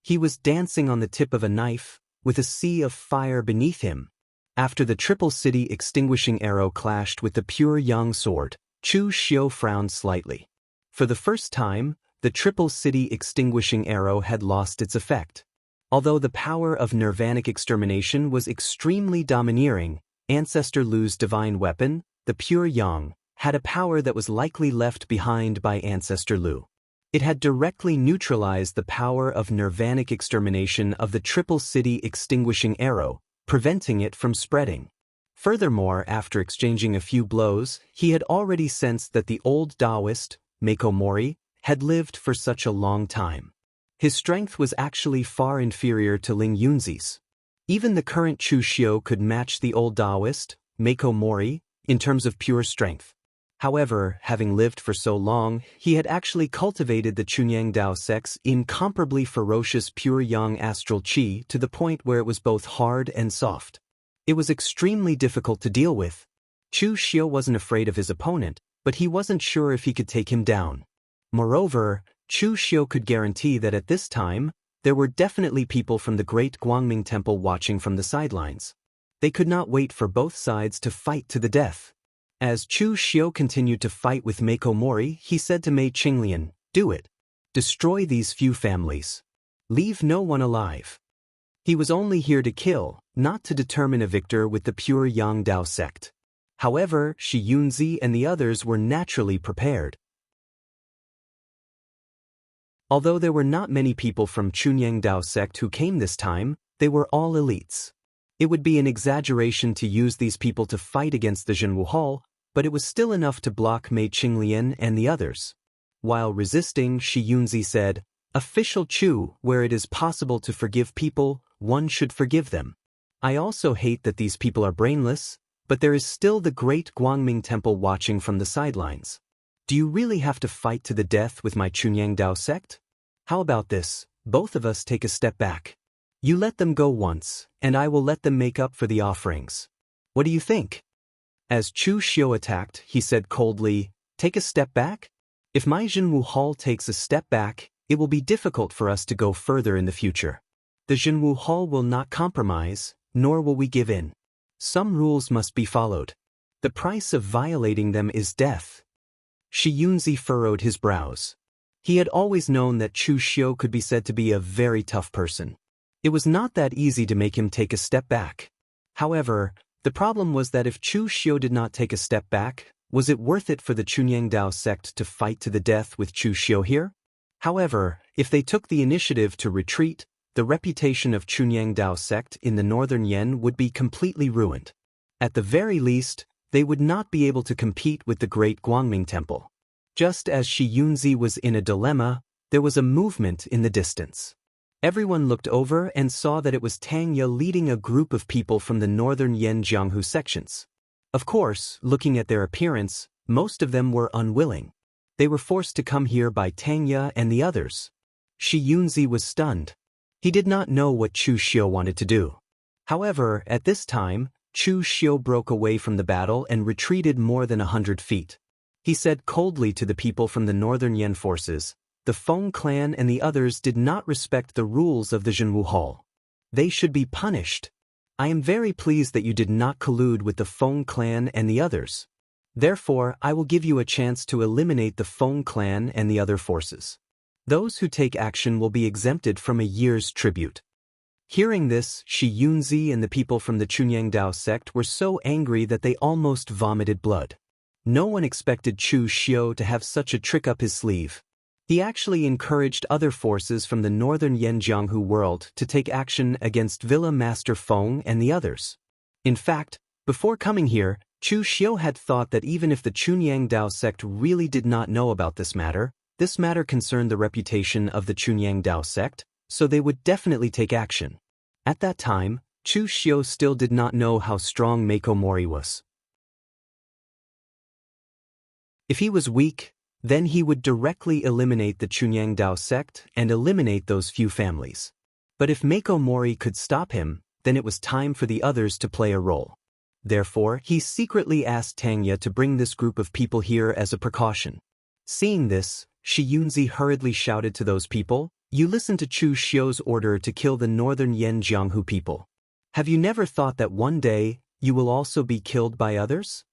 He was dancing on the tip of a knife, with a sea of fire beneath him. After the triple city extinguishing arrow clashed with the pure yang sword, Chu Xiu frowned slightly. For the first time, the triple city extinguishing arrow had lost its effect. Although the power of nirvanic extermination was extremely domineering, Ancestor Lu's divine weapon, the pure yang, had a power that was likely left behind by Ancestor Lu. It had directly neutralized the power of nirvanic extermination of the triple city extinguishing arrow, preventing it from spreading. Furthermore, after exchanging a few blows, he had already sensed that the old Taoist, Mako Mori, had lived for such a long time. His strength was actually far inferior to Ling Yunzi's. Even the current Chu Xiu could match the old Taoist, Mako Mori, in terms of pure strength. However, having lived for so long, he had actually cultivated the Chunyang Dao sect's incomparably ferocious pure yang astral chi to the point where it was both hard and soft. It was extremely difficult to deal with. Chu Xiu wasn't afraid of his opponent, but he wasn't sure if he could take him down. Moreover, Chu Xiu could guarantee that at this time, there were definitely people from the great Guangming Temple watching from the sidelines. They could not wait for both sides to fight to the death. As Chu Xiu continued to fight with Mako Mori, he said to Mei Qinglian, "Do it. Destroy these few families. Leave no one alive." He was only here to kill, not to determine a victor with the pure Yang Dao sect. However, Shi Yunzi and the others were naturally prepared. Although there were not many people from Chunyang Dao sect who came this time, they were all elites. It would be an exaggeration to use these people to fight against the Jianghu Hall, but it was still enough to block Mei Qinglian and the others. While resisting, Shi Yunzi said, "Official Chu, where it is possible to forgive people, one should forgive them." I also hate that these people are brainless, but there is still the great Guangming Temple watching from the sidelines. Do you really have to fight to the death with my Chunyang Dao sect? How about this, both of us take a step back. You let them go once, and I will let them make up for the offerings. What do you think? As Chu Xiu attacked, he said coldly, take a step back? If my Jianghu Hall takes a step back, it will be difficult for us to go further in the future. The Jianghu Hall will not compromise, nor will we give in. Some rules must be followed. The price of violating them is death. Shi Yunzi furrowed his brows. He had always known that Chu Xiu could be said to be a very tough person. It was not that easy to make him take a step back. However, the problem was that if Chu Xiu did not take a step back, was it worth it for the Chunyang Dao sect to fight to the death with Chu Xiu here? However, if they took the initiative to retreat, the reputation of Chunyang Dao sect in the northern Yen would be completely ruined. At the very least, they would not be able to compete with the great Guangming Temple. Just as Shi Yunzi was in a dilemma, there was a movement in the distance. Everyone looked over and saw that it was Tang Ye leading a group of people from the northern Yen Jianghu sections. Of course, looking at their appearance, most of them were unwilling. They were forced to come here by Tang Ye and the others. Shi Yunzi was stunned. He did not know what Chu Xiu wanted to do. However, at this time, Chu Xiu broke away from the battle and retreated more than 100 feet. He said coldly to the people from the northern Yen forces, the Feng clan and the others did not respect the rules of the Jianghu Hall. They should be punished. I am very pleased that you did not collude with the Feng clan and the others. Therefore, I will give you a chance to eliminate the Feng clan and the other forces. Those who take action will be exempted from a year's tribute. Hearing this, Shi Yunzi and the people from the Chunyang Dao sect were so angry that they almost vomited blood. No one expected Chu Xiu to have such a trick up his sleeve. He actually encouraged other forces from the northern Yen Jianghu world to take action against Villa Master Feng and the others. In fact, before coming here, Chu Xiu had thought that even if the Chunyang Dao sect really did not know about this matter concerned the reputation of the Chunyang Dao sect, so they would definitely take action. At that time, Chu Xiu still did not know how strong Mako Mori was. If he was weak, then he would directly eliminate the Chunyang Dao sect and eliminate those few families. But if Mako Mori could stop him, then it was time for the others to play a role. Therefore, he secretly asked Tang Ye to bring this group of people here as a precaution. Seeing this, Shi Yunzi hurriedly shouted to those people, you listen to Chu Xiu's order to kill the northern Yen Jianghu people. Have you never thought that one day, you will also be killed by others?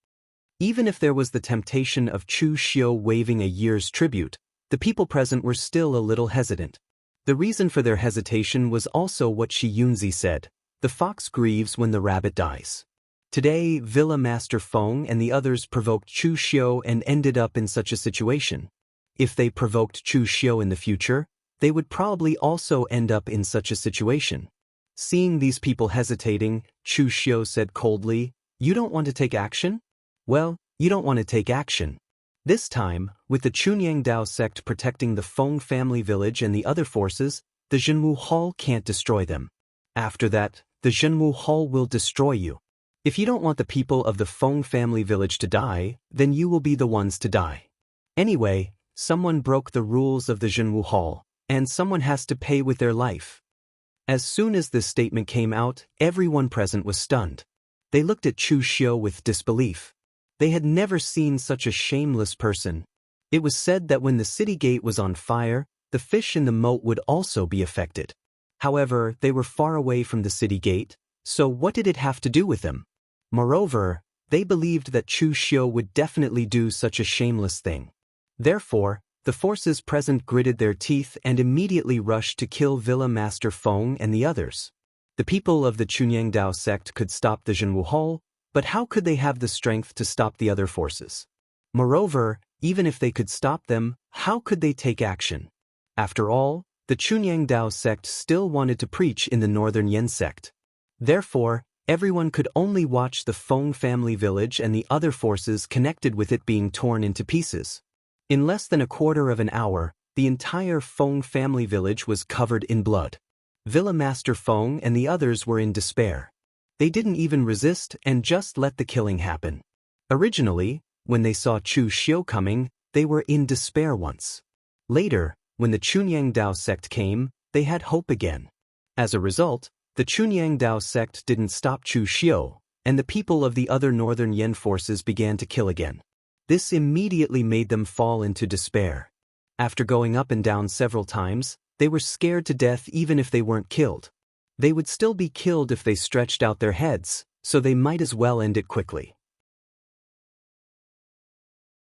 Even if there was the temptation of Chu Xiu waiving a year's tribute, the people present were still a little hesitant. The reason for their hesitation was also what Shi Yunzi said, the fox grieves when the rabbit dies. Today, Villa Master Feng and the others provoked Chu Xiu and ended up in such a situation. If they provoked Chu Xiu in the future, they would probably also end up in such a situation. Seeing these people hesitating, Chu Xiu said coldly, you don't want to take action? Well, you don't want to take action. This time, with the Chunyang Dao sect protecting the Feng family village and the other forces, the Jianghu Hall can't destroy them. After that, the Jianghu Hall will destroy you. If you don't want the people of the Feng family village to die, then you will be the ones to die. Anyway, someone broke the rules of the Jianghu Hall, and someone has to pay with their life. As soon as this statement came out, everyone present was stunned. They looked at Chu Xiu with disbelief. They had never seen such a shameless person. It was said that when the city gate was on fire, the fish in the moat would also be affected. However, they were far away from the city gate, so what did it have to do with them? Moreover, they believed that Chu Xiu would definitely do such a shameless thing. Therefore, the forces present gritted their teeth and immediately rushed to kill Villa Master Feng and the others. The people of the Chunyang Dao sect could stop the Jianghu Hall, but how could they have the strength to stop the other forces? Moreover, even if they could stop them, how could they take action? After all, the Chunyang Dao sect still wanted to preach in the northern Yen sect. Therefore, everyone could only watch the Feng family village and the other forces connected with it being torn into pieces. In less than a quarter of an hour, the entire Feng family village was covered in blood. Villa Master Feng and the others were in despair. They didn't even resist and just let the killing happen. Originally, when they saw Chu Xiu coming, they were in despair once. Later, when the Chunyang Dao sect came, they had hope again. As a result, the Chunyang Dao sect didn't stop Chu Xiu, and the people of the other northern Yan forces began to kill again. This immediately made them fall into despair. After going up and down several times, they were scared to death even if they weren't killed. They would still be killed if they stretched out their heads, so they might as well end it quickly.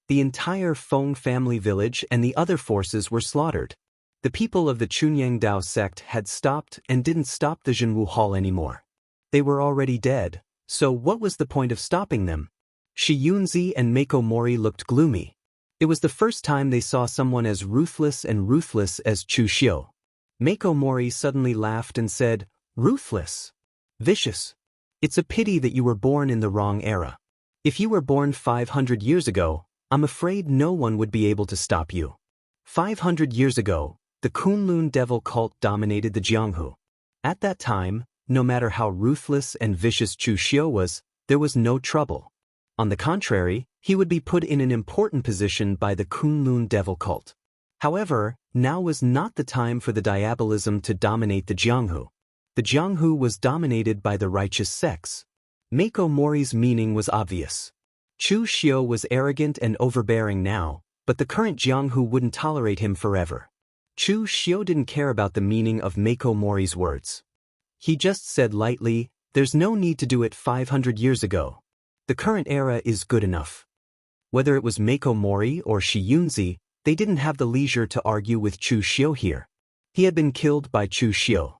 The entire Feng family village and the other forces were slaughtered. The people of the Chunyang Dao sect had stopped and didn't stop the Jianghu Hall anymore. They were already dead, so what was the point of stopping them? Shi Yunzi and Mako Mori looked gloomy. It was the first time they saw someone as ruthless as Chu Xiu. Mako Mori suddenly laughed and said, "Ruthless? Vicious? It's a pity that you were born in the wrong era. If you were born 500 years ago, I'm afraid no one would be able to stop you." 500 years ago, the Kunlun devil cult dominated the Jianghu. At that time, no matter how ruthless and vicious Chu Xiu was, there was no trouble. On the contrary, he would be put in an important position by the Kunlun devil cult. However, now was not the time for the diabolism to dominate the Jianghu. The Jianghu was dominated by the righteous sects. Mako Mori's meaning was obvious. Chu Xiu was arrogant and overbearing now, but the current Jianghu wouldn't tolerate him forever. Chu Xiu didn't care about the meaning of Mako Mori's words. He just said lightly, "There's no need to do it 500 years ago. The current era is good enough." Whether it was Mako Mori or Shi Yunzi, they didn't have the leisure to argue with Chu Xiu here. He had been killed by Chu Xiu.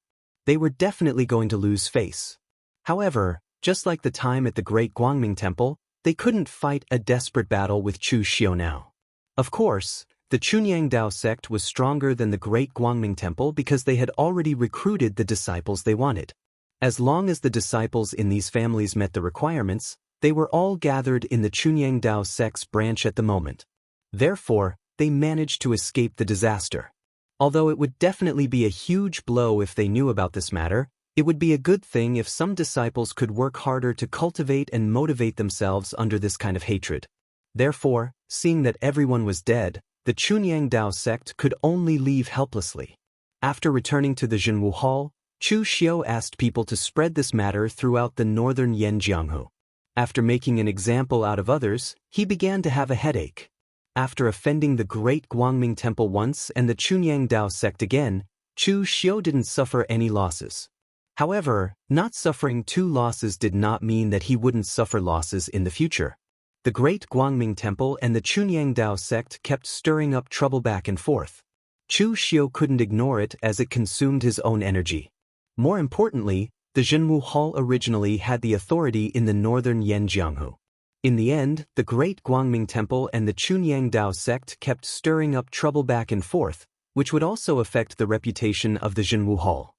They were definitely going to lose face. However, just like the time at the Great Guangming Temple, they couldn't fight a desperate battle with Chu Xiu now. Of course, the Chunyang Dao sect was stronger than the Great Guangming Temple because they had already recruited the disciples they wanted. As long as the disciples in these families met the requirements, they were all gathered in the Chunyang Dao sect's branch at the moment. Therefore, they managed to escape the disaster. Although it would definitely be a huge blow if they knew about this matter, it would be a good thing if some disciples could work harder to cultivate and motivate themselves under this kind of hatred. Therefore, seeing that everyone was dead, the Chunyang Dao sect could only leave helplessly. After returning to the Jianghu Hall, Chu Xiu asked people to spread this matter throughout the northern Yan Jianghu. After making an example out of others, he began to have a headache. After offending the Great Guangming Temple once and the Chunyang Dao sect again, Chu Xiu didn't suffer any losses. However, not suffering 2 losses did not mean that he wouldn't suffer losses in the future. The Great Guangming Temple and the Chunyang Dao sect kept stirring up trouble back and forth. Chu Xiu couldn't ignore it as it consumed his own energy. More importantly, the Jianghu Hall originally had the authority in the northern Yan Jianghu. In the end, the Great Guangming Temple and the Chunyang Dao sect kept stirring up trouble back and forth, which would also affect the reputation of the Jianghu Hall.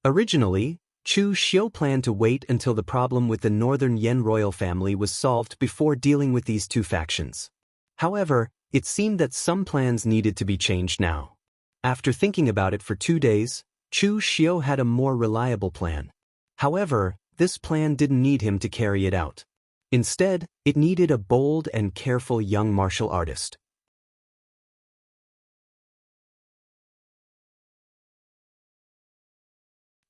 Originally, Chu Xiu planned to wait until the problem with the northern Yan royal family was solved before dealing with these 2 factions. However, it seemed that some plans needed to be changed now. After thinking about it for 2 days, Chu Xiu had a more reliable plan. However, this plan didn't need him to carry it out. Instead, it needed a bold and careful young martial artist.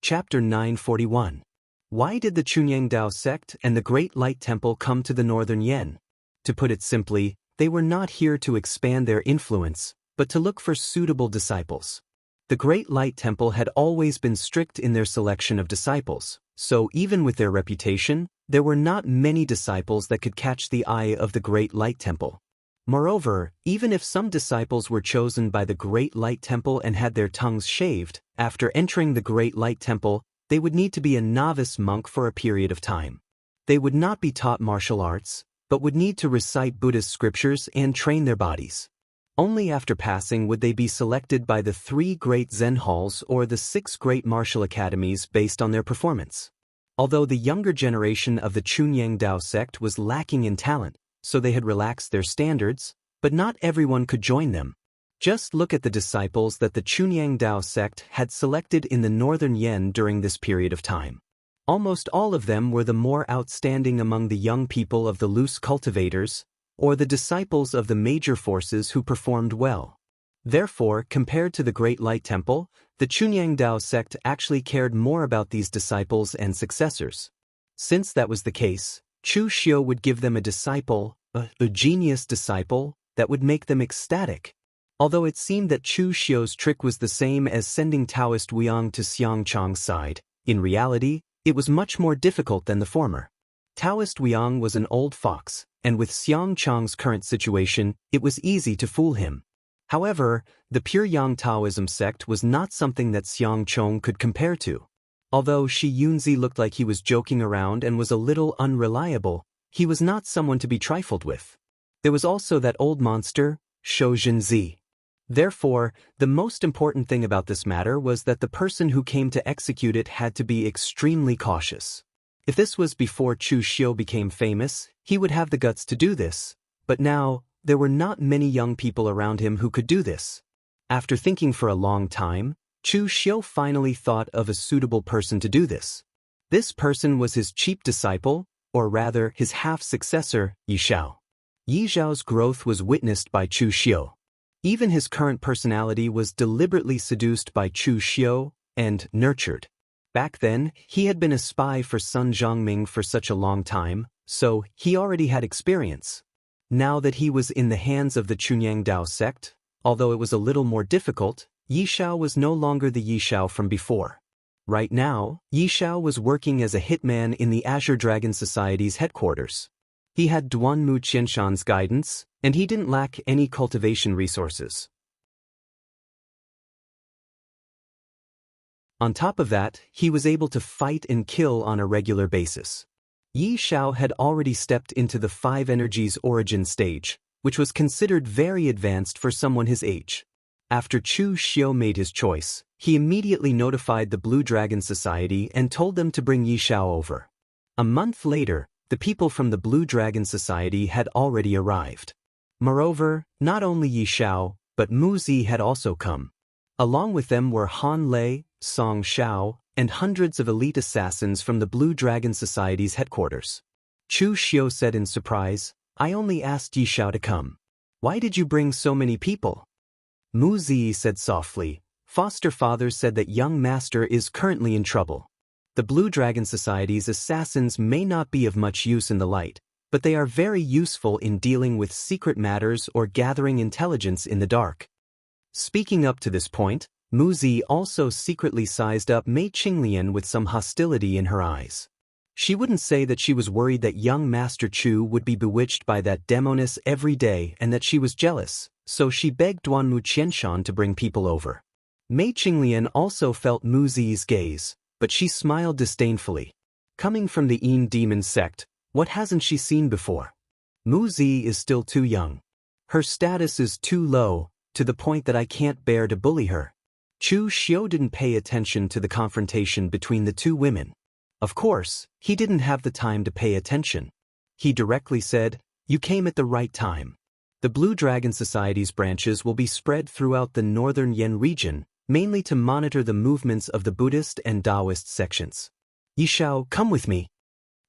Chapter 941. Why did the Chunyang Dao sect and the Great Light Temple come to the northern Yan? To put it simply, they were not here to expand their influence, but to look for suitable disciples. The Great Light Temple had always been strict in their selection of disciples, so even with their reputation, there were not many disciples that could catch the eye of the Great Light Temple. Moreover, even if some disciples were chosen by the Great Light Temple and had their tongues shaved, after entering the Great Light Temple, they would need to be a novice monk for a period of time. They would not be taught martial arts, but would need to recite Buddhist scriptures and train their bodies. Only after passing would they be selected by the 3 great Zen halls or the 6 great martial academies based on their performance. Although the younger generation of the Chunyang Dao sect was lacking in talent, so they had relaxed their standards, but not everyone could join them. Just look at the disciples that the Chunyang Dao sect had selected in the northern Yen during this period of time. Almost all of them were the more outstanding among the young people of the loose cultivators, or the disciples of the major forces who performed well. Therefore, compared to the Great Light Temple, the Chunyang Dao sect actually cared more about these disciples and successors. Since that was the case, Chu Xiu would give them a disciple, a genius disciple, that would make them ecstatic. Although it seemed that Chu Xiu's trick was the same as sending Taoist Wuyang to Xiang Chang's side, in reality, it was much more difficult than the former. Taoist Wuyang was an old fox, and with Xiang Chang's current situation, it was easy to fool him. However, the pure Yang Taoism sect was not something that Xiang Chong could compare to. Although Shi Yunzi looked like he was joking around and was a little unreliable, he was not someone to be trifled with. There was also that old monster, Shou Jinzi. Therefore, the most important thing about this matter was that the person who came to execute it had to be extremely cautious. If this was before Chu Xiu became famous, he would have the guts to do this, but now, there were not many young people around him who could do this. After thinking for a long time, Chu Xiu finally thought of a suitable person to do this. This person was his cheap disciple, or rather his half-successor, Yi Xiao. Yi Xiao's growth was witnessed by Chu Xiu. Even his current personality was deliberately seduced by Chu Xiu and nurtured. Back then, he had been a spy for Sun Zhongming for such a long time, so he already had experience. Now that he was in the hands of the Chunyang Dao sect, although it was a little more difficult, Yi Xiao was no longer the Yi Xiao from before. Right now, Yi Xiao was working as a hitman in the Azure Dragon Society's headquarters. He had Duanmu Qianshan's guidance, and he didn't lack any cultivation resources. On top of that, he was able to fight and kill on a regular basis. Yi Xiao had already stepped into the Five Energies origin stage, which was considered very advanced for someone his age. After Chu Xiu made his choice, he immediately notified the Blue Dragon Society and told them to bring Yi Xiao over. A month later, the people from the Blue Dragon Society had already arrived. Moreover, not only Yi Xiao, but Mu Zi had also come. Along with them were Han Lei, Song Shao, and hundreds of elite assassins from the Blue Dragon Society's headquarters. Chu Xiu said in surprise, "I only asked Yi Xiao to come. Why did you bring so many people?" Mu Zi said softly, "Foster father said that young master is currently in trouble. The Blue Dragon Society's assassins may not be of much use in the light, but they are very useful in dealing with secret matters or gathering intelligence in the dark." Speaking up to this point, Mu Zi also secretly sized up Mei Qinglian with some hostility in her eyes. She wouldn't say that she was worried that young Master Chu would be bewitched by that demoness every day and that she was jealous, so she begged Duanmu Qianshan to bring people over. Mei Qinglian also felt Mu Zi's gaze, but she smiled disdainfully. Coming from the Yin Demon sect, what hasn't she seen before? Mu Zi is still too young. Her status is too low, to the point that I can't bear to bully her. Chu Xiu didn't pay attention to the confrontation between the two women. Of course, he didn't have the time to pay attention. He directly said, "You came at the right time. The Blue Dragon Society's branches will be spread throughout the northern Yen region, mainly to monitor the movements of the Buddhist and Taoist sections. Yi Xiao, come with me."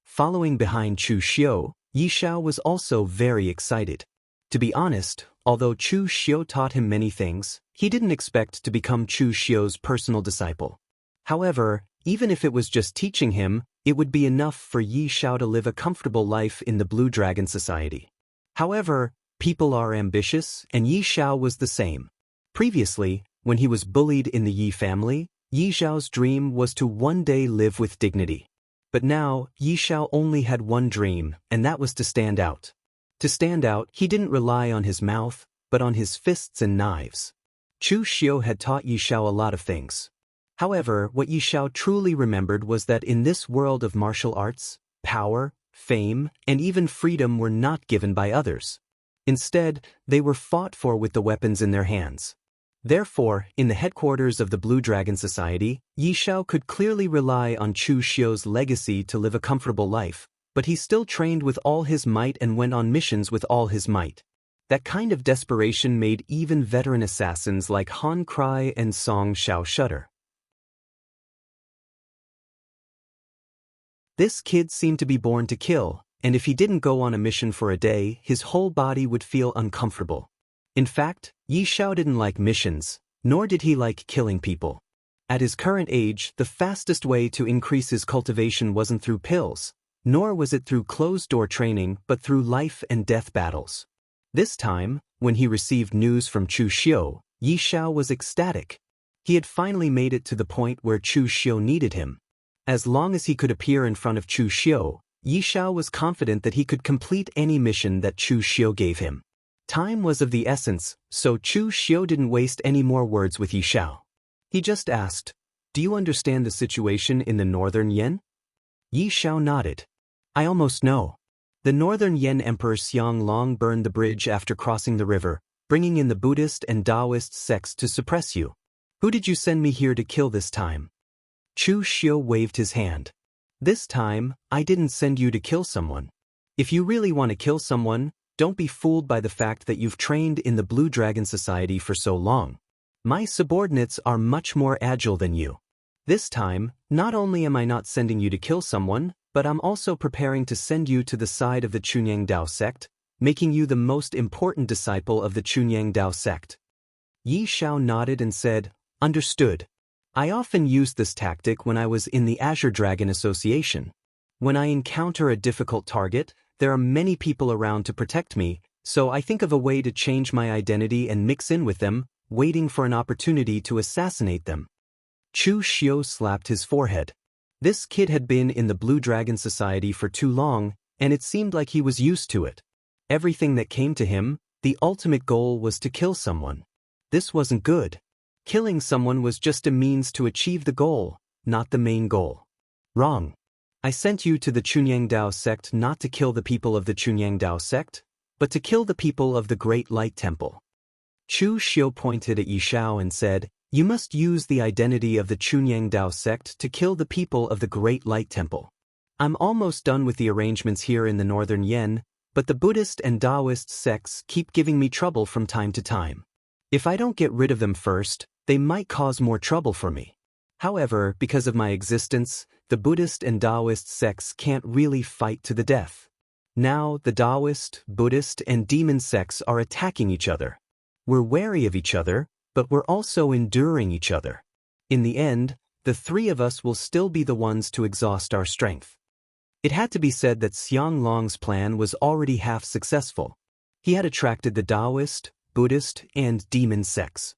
Following behind Chu Xiu, Yi Xiao was also very excited. To be honest, although Chu Xiu taught him many things, he didn't expect to become Chu Xiu's personal disciple. However, even if it was just teaching him, it would be enough for Yi Xiao to live a comfortable life in the Blue Dragon Society. However, people are ambitious, and Yi Xiao was the same. Previously, when he was bullied in the Yi family, Yi Xiao's dream was to one day live with dignity. But now, Yi Xiao only had one dream, and that was to stand out. To stand out, he didn't rely on his mouth, but on his fists and knives. Chu Xiu had taught Yi Xiao a lot of things. However, what Yi Xiao truly remembered was that in this world of martial arts, power, fame, and even freedom were not given by others. Instead, they were fought for with the weapons in their hands. Therefore, in the headquarters of the Blue Dragon Society, Yi Xiao could clearly rely on Chu Xiu's legacy to live a comfortable life, but he still trained with all his might and went on missions with all his might. That kind of desperation made even veteran assassins like Han Cry and Song Xiao shudder. This kid seemed to be born to kill, and if he didn't go on a mission for a day, his whole body would feel uncomfortable. In fact, Yi Xiao didn't like missions, nor did he like killing people. At his current age, the fastest way to increase his cultivation wasn't through pills, nor was it through closed-door training but through life and death battles. This time, when he received news from Chu Xiu, Yi Xiao was ecstatic. He had finally made it to the point where Chu Xiu needed him. As long as he could appear in front of Chu Xiu, Yi Xiao was confident that he could complete any mission that Chu Xiu gave him. Time was of the essence, so Chu Xiu didn't waste any more words with Yi Xiao. He just asked, "Do you understand the situation in the northern Yan?" Yi Xiao nodded. "I almost know. The northern Yan Emperor Xianglong burned the bridge after crossing the river, bringing in the Buddhist and Taoist sects to suppress you. Who did you send me here to kill this time?" Chu Xiu waved his hand. "This time, I didn't send you to kill someone. If you really want to kill someone, don't be fooled by the fact that you've trained in the Blue Dragon Society for so long. My subordinates are much more agile than you. This time, not only am I not sending you to kill someone, but I'm also preparing to send you to the side of the Chunyang Dao sect, making you the most important disciple of the Chunyang Dao sect." Yi Xiao nodded and said, "Understood. I often used this tactic when I was in the Azure Dragon Association. When I encounter a difficult target, there are many people around to protect me, so I think of a way to change my identity and mix in with them, waiting for an opportunity to assassinate them." Chu Xiu slapped his forehead. This kid had been in the Blue Dragon Society for too long, and it seemed like he was used to it. Everything that came to him, the ultimate goal was to kill someone. This wasn't good. Killing someone was just a means to achieve the goal, not the main goal. Wrong. I sent you to the Chunyang Dao sect not to kill the people of the Chunyang Dao sect, but to kill the people of the Great Light Temple. Chu Xiu pointed at Yi Xiao and said, "You must use the identity of the Chunyang Dao sect to kill the people of the Great Light Temple. I'm almost done with the arrangements here in the northern Yan, but the Buddhist and Taoist sects keep giving me trouble from time to time. If I don't get rid of them first, they might cause more trouble for me. However, because of my existence, the Buddhist and Taoist sects can't really fight to the death. Now, the Taoist, Buddhist, and demon sects are attacking each other. We're wary of each other, but we're also enduring each other. In the end, the three of us will still be the ones to exhaust our strength." It had to be said that Xianglong's plan was already half successful. He had attracted the Taoist, Buddhist, and demon sects.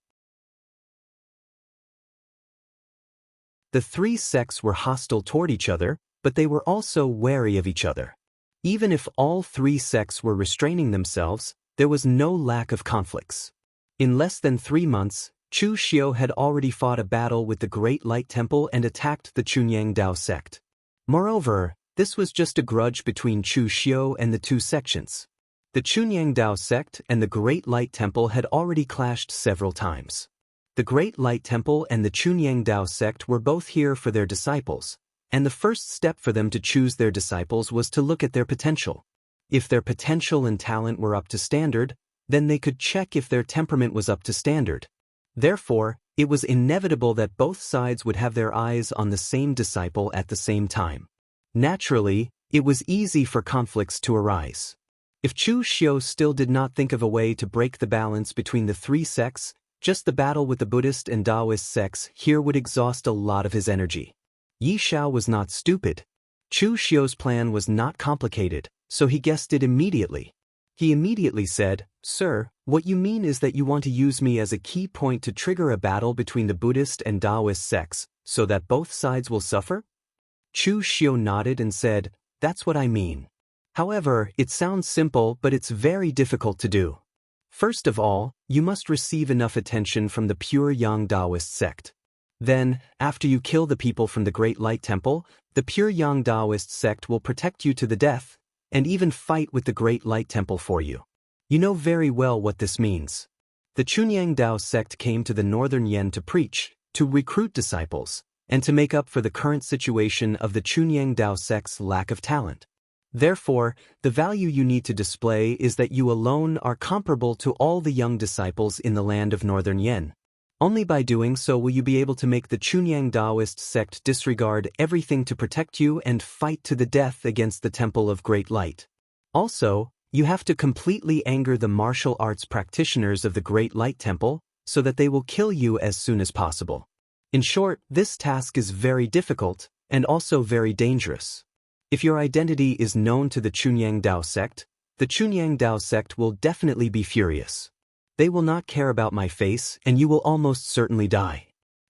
The three sects were hostile toward each other, but they were also wary of each other. Even if all three sects were restraining themselves, there was no lack of conflicts. In less than 3 months, Chu Xiu had already fought a battle with the Great Light Temple and attacked the Chunyang Dao sect. Moreover, this was just a grudge between Chu Xiu and the two sections. The Chunyang Dao sect and the Great Light Temple had already clashed several times. The Great Light Temple and the Chunyang Dao sect were both here for their disciples, and the first step for them to choose their disciples was to look at their potential. If their potential and talent were up to standard, then they could check if their temperament was up to standard. Therefore, it was inevitable that both sides would have their eyes on the same disciple at the same time. Naturally, it was easy for conflicts to arise. If Chu Xiu still did not think of a way to break the balance between the three sects, just the battle with the Buddhist and Taoist sects here would exhaust a lot of his energy. Yi Xiao was not stupid. Chu Xiu's plan was not complicated, so he guessed it immediately. He immediately said, "Sir, what you mean is that you want to use me as a key point to trigger a battle between the Buddhist and Taoist sects, so that both sides will suffer?" Chu Xiu nodded and said, "That's what I mean. However, it sounds simple, but it's very difficult to do. First of all, you must receive enough attention from the pure Yang Taoist sect. Then, after you kill the people from the Great Light Temple, the pure Yang Taoist sect will protect you to the death, and even fight with the Great Light Temple for you. You know very well what this means. The Chunyang Dao sect came to the northern Yan to preach, to recruit disciples, and to make up for the current situation of the Chunyang Dao sect's lack of talent. Therefore, the value you need to display is that you alone are comparable to all the young disciples in the land of Northern Yen. Only by doing so will you be able to make the Chunyang Taoist sect disregard everything to protect you and fight to the death against the Temple of Great Light. Also, you have to completely anger the martial arts practitioners of the Great Light Temple so that they will kill you as soon as possible. In short, this task is very difficult and also very dangerous. If your identity is known to the Chunyang Dao sect, the Chunyang Dao sect will definitely be furious. They will not care about my face and you will almost certainly die.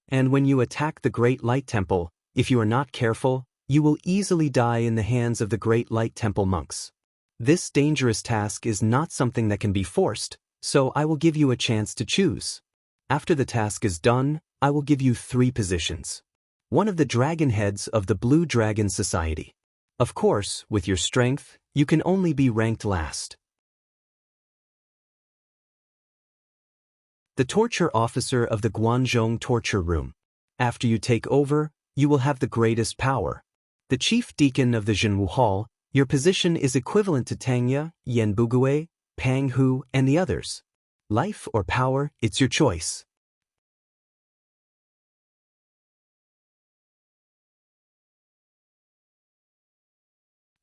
And when you attack the Great Light Temple, if you are not careful, you will easily die in the hands of the Great Light Temple monks. This dangerous task is not something that can be forced, so I will give you a chance to choose. After the task is done, I will give you 3 positions. One of the dragon heads of the Blue Dragon Society. Of course, with your strength, you can only be ranked last. The torture officer of the Guanzhong torture room. After you take over, you will have the greatest power. The chief deacon of the Jianghu Hall, your position is equivalent to Tangya, Yan Bugui, Pang Hu, and the others. Life or power, it's your choice.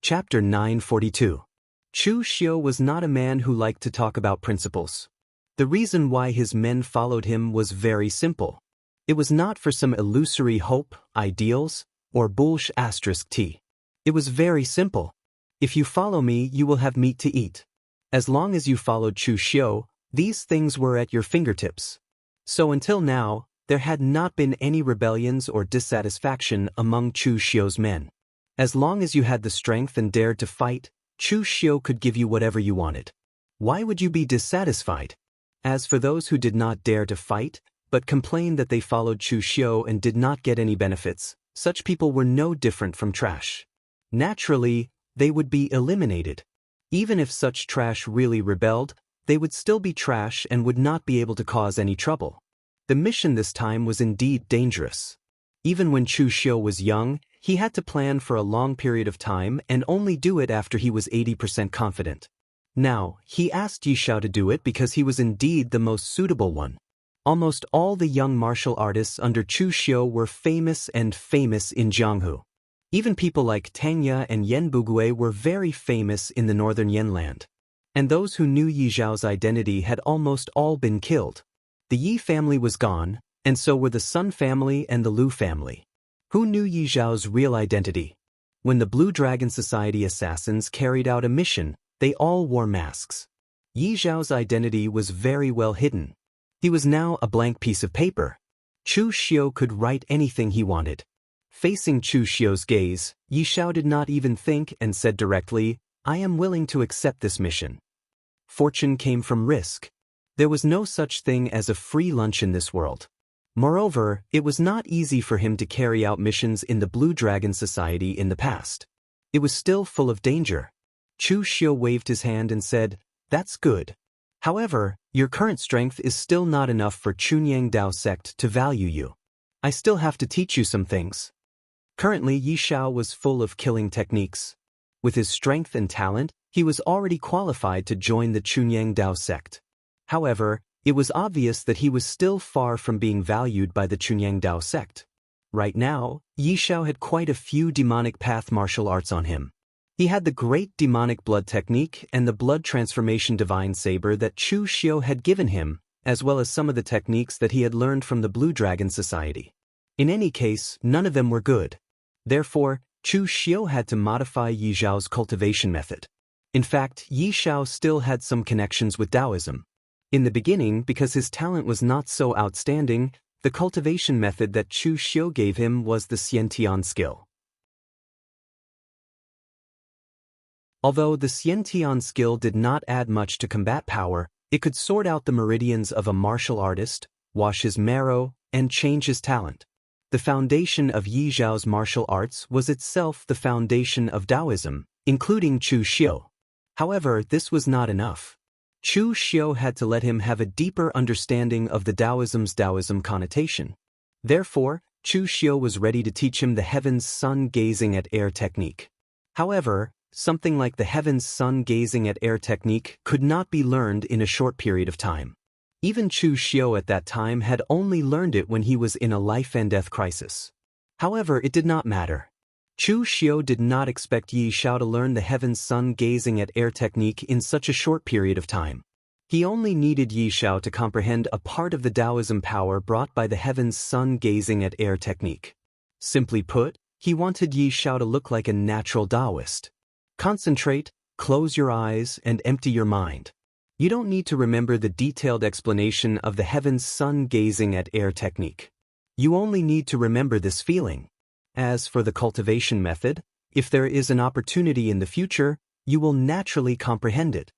Chapter 942. Chu Xiu was not a man who liked to talk about principles. The reason why his men followed him was very simple. It was not for some illusory hope, ideals, or **t. It was very simple. If you follow me, you will have meat to eat. As long as you followed Chu Xiu, these things were at your fingertips. So until now, there had not been any rebellions or dissatisfaction among Chu Xiu's men. As long as you had the strength and dared to fight, Chu Xiu could give you whatever you wanted. Why would you be dissatisfied? As for those who did not dare to fight, but complained that they followed Chu Xiu and did not get any benefits, such people were no different from trash. Naturally, they would be eliminated. Even if such trash really rebelled, they would still be trash and would not be able to cause any trouble. The mission this time was indeed dangerous. Even when Chu Xiu was young, he had to plan for a long period of time and only do it after he was 80% confident. Now, he asked Yi Xiao to do it because he was indeed the most suitable one. Almost all the young martial artists under Chu Xiu were famous in Jianghu. Even people like Tangya and Yan Bugui were very famous in the northern Yenland. And those who knew Yi Xiao's identity had almost all been killed. The Yi family was gone, and so were the Sun family and the Lu family. Who knew Yi Xiao's real identity? When the Blue Dragon Society assassins carried out a mission, they all wore masks. Yi Xiao's identity was very well hidden. He was now a blank piece of paper. Chu Xiu could write anything he wanted. Facing Chu Xiu's gaze, Yi Xiao did not even think and said directly, "I am willing to accept this mission." Fortune came from risk. There was no such thing as a free lunch in this world. Moreover, it was not easy for him to carry out missions in the Blue Dragon Society in the past. It was still full of danger. Chu Xiu waved his hand and said, "That's good. However, your current strength is still not enough for Chunyang Dao sect to value you. I still have to teach you some things." Currently, Yi Xiao was full of killing techniques. With his strength and talent, he was already qualified to join the Chunyang Dao sect. However, it was obvious that he was still far from being valued by the Chunyang Dao sect. Right now, Yi Xiao had quite a few demonic path martial arts on him. He had the great demonic blood technique and the blood transformation divine saber that Chu Xiu had given him, as well as some of the techniques that he had learned from the Blue Dragon Society. In any case, none of them were good. Therefore, Chu Xiu had to modify Yi Xiao's cultivation method. In fact, Yi Xiao still had some connections with Taoism. In the beginning, because his talent was not so outstanding, the cultivation method that Chu Xiu gave him was the Xiantian skill. Although the Xiantian skill did not add much to combat power, it could sort out the meridians of a martial artist, wash his marrow, and change his talent. The foundation of Yi Xiao's martial arts was itself the foundation of Taoism, including Chu Xiu. However, this was not enough. Chu Xiu had to let him have a deeper understanding of the Taoism connotation. Therefore, Chu Xiu was ready to teach him the heavens sun gazing at air technique. However, something like the heavens sun gazing at air technique could not be learned in a short period of time. Even Chu Xiu at that time had only learned it when he was in a life and death crisis. However, it did not matter. Chu Xiu did not expect Yi Xiao to learn the heavens sun gazing at air technique in such a short period of time. He only needed Yi Xiao to comprehend a part of the Taoism power brought by the heavens sun gazing at air technique. Simply put, he wanted Yi Xiao to look like a natural Taoist. Concentrate, close your eyes, and empty your mind. You don't need to remember the detailed explanation of the heavens sun gazing at air technique. You only need to remember this feeling. As for the cultivation method, if there is an opportunity in the future, you will naturally comprehend it.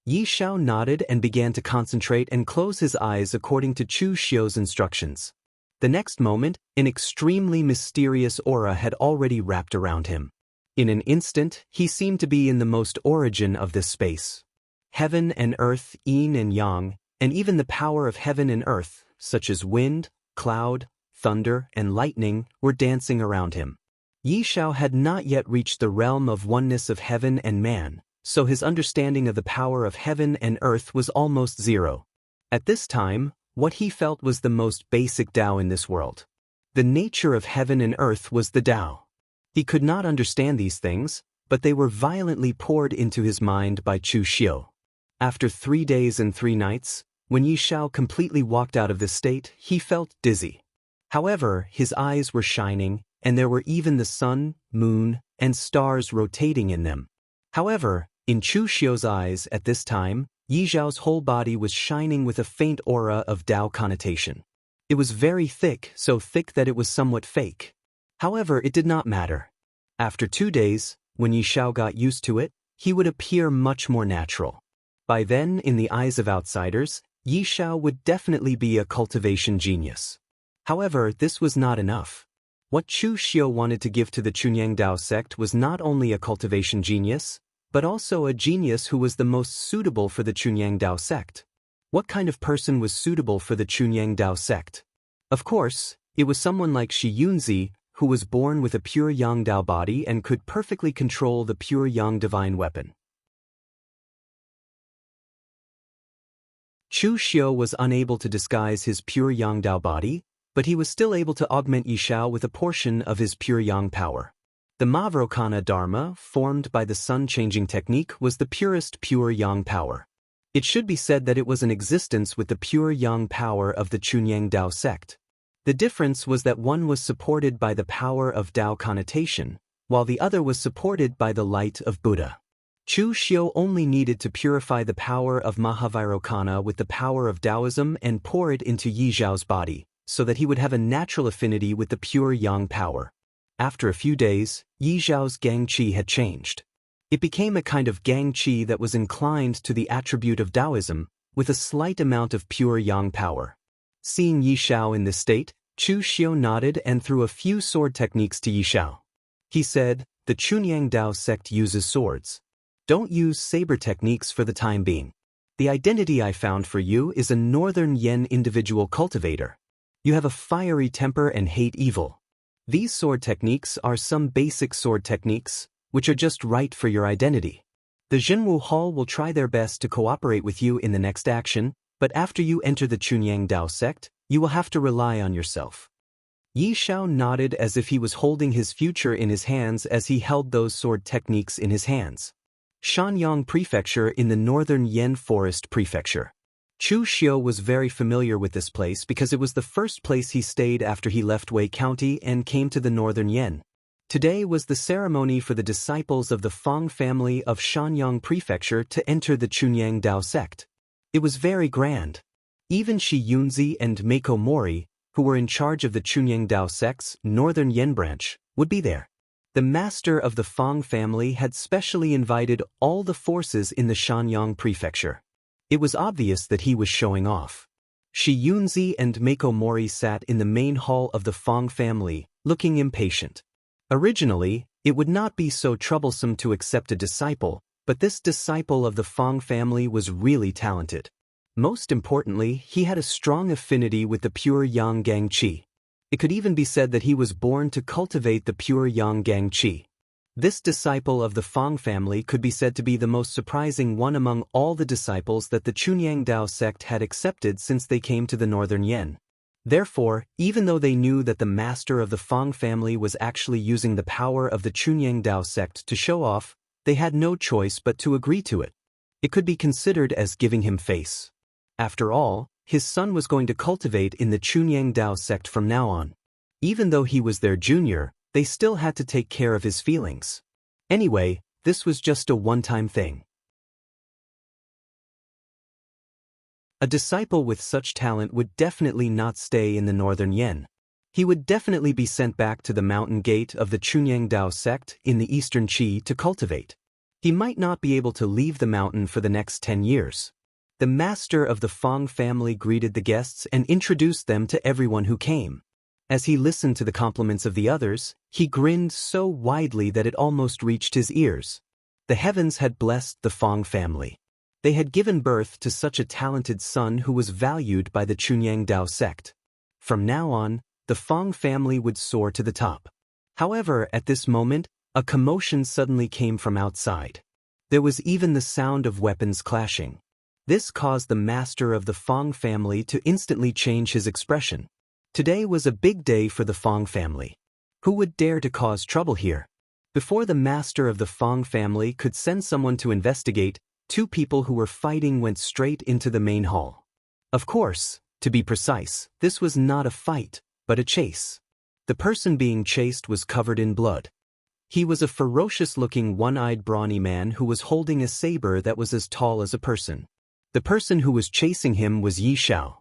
Yi Xiao nodded and began to concentrate and close his eyes according to Chu Xiu's instructions. The next moment, an extremely mysterious aura had already wrapped around him. In an instant, he seemed to be in the most origin of this space. Heaven and earth, yin and yang, and even the power of heaven and earth, such as wind, cloud, thunder, and lightning, were dancing around him. Yi Xiao had not yet reached the realm of oneness of heaven and man, so his understanding of the power of heaven and earth was almost zero. At this time, what he felt was the most basic Tao in this world. The nature of heaven and earth was the Tao. He could not understand these things, but they were violently poured into his mind by Chu Xiu. After 3 days and 3 nights, when Yi Xiao completely walked out of this state, he felt dizzy. However, his eyes were shining, and there were even the sun, moon, and stars rotating in them. However, in Chu Xiu's eyes at this time, Yi Xiao's whole body was shining with a faint aura of Tao connotation. It was very thick, so thick that it was somewhat fake. However, it did not matter. After 2 days, when Yi Xiao got used to it, he would appear much more natural. By then, in the eyes of outsiders, Yi Xiao would definitely be a cultivation genius. However, this was not enough. What Chu Xiu wanted to give to the Chunyang Dao sect was not only a cultivation genius, but also a genius who was the most suitable for the Chunyang Dao sect. What kind of person was suitable for the Chunyang Dao sect? Of course, it was someone like Shi Yunzi, who was born with a pure Yang Dao body and could perfectly control the pure Yang divine weapon. Chu Xiu was unable to disguise his pure Yang Dao body, but he was still able to augment Yi Xiao with a portion of his pure Yang power. The Mavrokana Dharma, formed by the sun-changing technique, was the purest pure Yang power. It should be said that it was in existence with the pure Yang power of the Chunyang Dao sect. The difference was that one was supported by the power of Tao connotation, while the other was supported by the light of Buddha. Chu Xiu only needed to purify the power of Mahavirokana with the power of Taoism and pour it into Yi Xiao's body, so that he would have a natural affinity with the pure Yang power. After a few days, Yi Xiao's Gang Qi had changed. It became a kind of Gang Qi that was inclined to the attribute of Taoism, with a slight amount of pure Yang power. Seeing Yi Xiao in this state, Chu Xiu nodded and threw a few sword techniques to Yi Xiao. He said, "The Chunyang Dao sect uses swords. Don't use saber techniques for the time being. The identity I found for you is a Northern Yen individual cultivator. You have a fiery temper and hate evil. These sword techniques are some basic sword techniques, which are just right for your identity. The Jianghu Hall will try their best to cooperate with you in the next action, but after you enter the Chunyang Dao sect, you will have to rely on yourself." Yi Xiao nodded as if he was holding his future in his hands as he held those sword techniques in his hands. Shanyang Prefecture in the Northern Yen Forest Prefecture. Chu Xiu was very familiar with this place because it was the first place he stayed after he left Wei County and came to the Northern Yen. Today was the ceremony for the disciples of the Fang family of Shanyang Prefecture to enter the Chunyang Dao sect. It was very grand. Even Shi Yunzi and Meiko Mori, who were in charge of the Chunyang Dao sect's Northern Yen branch, would be there. The master of the Fang family had specially invited all the forces in the Shanyang Prefecture. It was obvious that he was showing off. Shi Yunzi and Meiko Mori sat in the main hall of the Fang family, looking impatient. Originally, it would not be so troublesome to accept a disciple, but this disciple of the Fang family was really talented. Most importantly, he had a strong affinity with the pure Yang Gang Qi. It could even be said that he was born to cultivate the pure Yang Gang Qi. This disciple of the Fang family could be said to be the most surprising one among all the disciples that the Chunyang Dao sect had accepted since they came to the northern Yen. Therefore, even though they knew that the master of the Fang family was actually using the power of the Chunyang Dao sect to show off, they had no choice but to agree to it. It could be considered as giving him face. After all, his son was going to cultivate in the Chunyang Dao sect from now on. Even though he was their junior, they still had to take care of his feelings. Anyway, this was just a one-time thing. A disciple with such talent would definitely not stay in the northern Yen. He would definitely be sent back to the mountain gate of the Chunyang Dao sect in the eastern Qi to cultivate. He might not be able to leave the mountain for the next 10 years. The master of the Fang family greeted the guests and introduced them to everyone who came. As he listened to the compliments of the others, he grinned so widely that it almost reached his ears. The heavens had blessed the Fang family. They had given birth to such a talented son who was valued by the Chunyang Dao sect. From now on, the Fang family would soar to the top. However, at this moment, a commotion suddenly came from outside. There was even the sound of weapons clashing. This caused the master of the Fang family to instantly change his expression. Today was a big day for the Fang family. Who would dare to cause trouble here? Before the master of the Fang family could send someone to investigate, two people who were fighting went straight into the main hall. Of course, to be precise, this was not a fight, but a chase. The person being chased was covered in blood. He was a ferocious-looking one-eyed brawny man who was holding a saber that was as tall as a person. The person who was chasing him was Yi Xiao.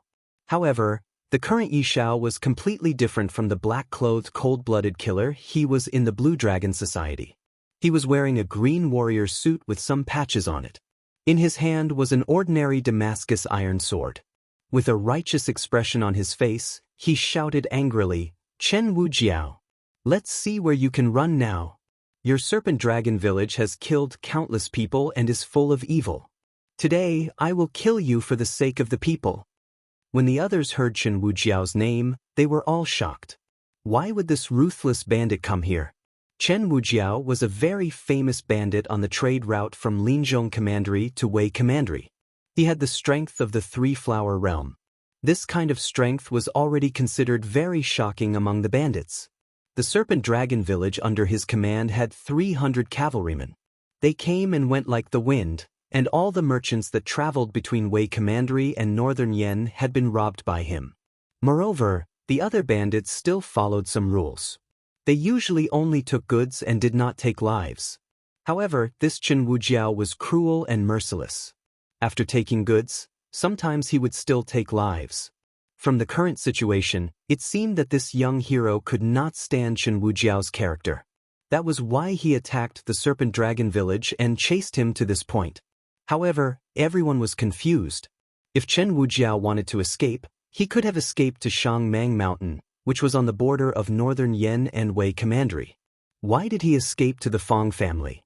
However, the current Yi Xiao was completely different from the black-clothed cold-blooded killer he was in the Blue Dragon Society. He was wearing a green warrior suit with some patches on it. In his hand was an ordinary Damascus iron sword. With a righteous expression on his face, he shouted angrily, "Chen Wujiao! Let's see where you can run now. Your serpent dragon village has killed countless people and is full of evil. Today, I will kill you for the sake of the people." When the others heard Chen Wujiao's name, they were all shocked. Why would this ruthless bandit come here? Chen Wujiao was a very famous bandit on the trade route from Linzhong Commandery to Wei Commandery. He had the strength of the Three-Flower Realm. This kind of strength was already considered very shocking among the bandits. The Serpent Dragon village under his command had 300 cavalrymen. They came and went like the wind, and all the merchants that traveled between Wei Commandery and Northern Yen had been robbed by him. Moreover, the other bandits still followed some rules. They usually only took goods and did not take lives. However, this Chen Wujiao was cruel and merciless. After taking goods, sometimes he would still take lives. From the current situation, it seemed that this young hero could not stand Chen Wujiao's character. That was why he attacked the Serpent Dragon village and chased him to this point. However, everyone was confused. If Chen Wujiao wanted to escape, he could have escaped to Shangmang Mountain, which was on the border of Northern Yen and Wei Commandery. Why did he escape to the Fang family?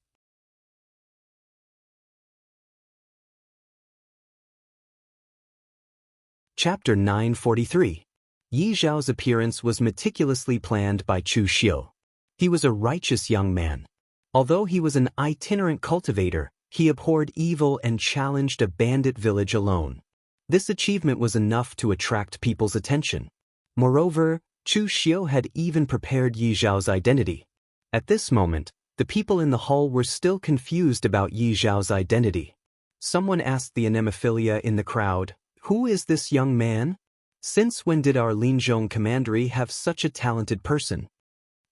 Chapter 943. Yi Zhao's appearance was meticulously planned by Chu Xiu. He was a righteous young man. Although he was an itinerant cultivator, he abhorred evil and challenged a bandit village alone. This achievement was enough to attract people's attention. Moreover, Chu Xiu had even prepared Yi Zhao's identity. At this moment, the people in the hall were still confused about Yi Zhao's identity. Someone asked the anemophilia in the crowd, "Who is this young man? Since when did our Linzhong Commandery have such a talented person?"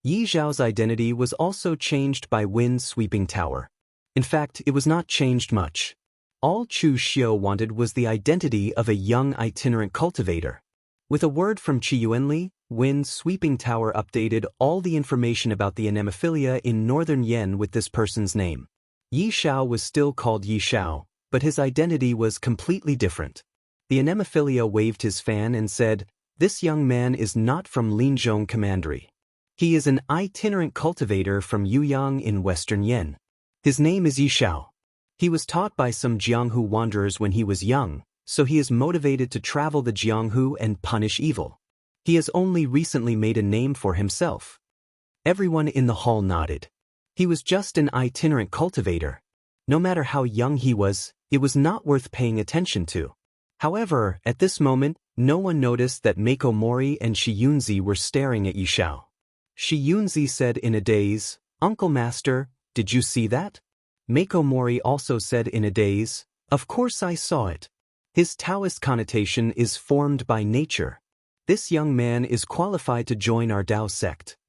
Yi Zhao's identity was also changed by Wind Sweeping Tower. In fact, it was not changed much. All Chu Xiu wanted was the identity of a young itinerant cultivator. With a word from Qi Yuanli, Wind Sweeping Tower updated all the information about the anemophilia in Northern Yen with this person's name. Yi Xiao was still called Yi Xiao, but his identity was completely different. The anemophilia waved his fan and said, "This young man is not from Linzhong Commandery. He is an itinerant cultivator from Yuyang in Western Yen. His name is Yi Xiao. He was taught by some Jianghu wanderers when he was young, so he is motivated to travel the Jianghu and punish evil. He has only recently made a name for himself." Everyone in the hall nodded. He was just an itinerant cultivator. No matter how young he was, it was not worth paying attention to. However, at this moment, no one noticed that Mako Mori and Shiyunzi were staring at Yishao. Shiyunzi said in a daze, "Uncle Master, did you see that?" Mako Mori also said in a daze, "Of course I saw it." His Taoist connotation is formed by nature. This young man is qualified to join our Tao sect.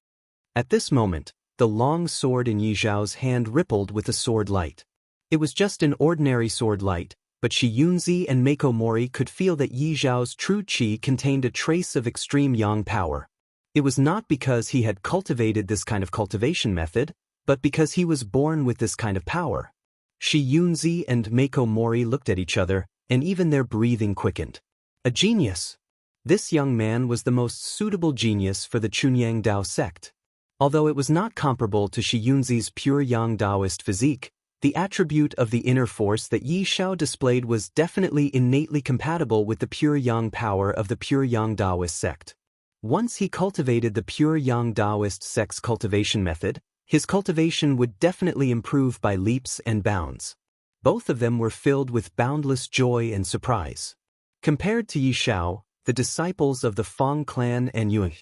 At this moment, the long sword in Yizhao's hand rippled with a sword light. It was just an ordinary sword light, but Shiyunzi and Mako Mori could feel that Yizhao's true qi contained a trace of extreme yang power. It was not because he had cultivated this kind of cultivation method, but because he was born with this kind of power. Shiyunzi and Mako Mori looked at each other, and even their breathing quickened. A genius! This young man was the most suitable genius for the Chunyang Dao sect. Although it was not comparable to Shiyunzi's pure yang Taoist physique, the attribute of the inner force that Yi Shao displayed was definitely innately compatible with the pure yang power of the pure yang Taoist sect. Once he cultivated the pure yang Taoist sect's cultivation method, his cultivation would definitely improve by leaps and bounds. Both of them were filled with boundless joy and surprise. Compared to Yi Shao, the disciples of the Fong clan and Yuan.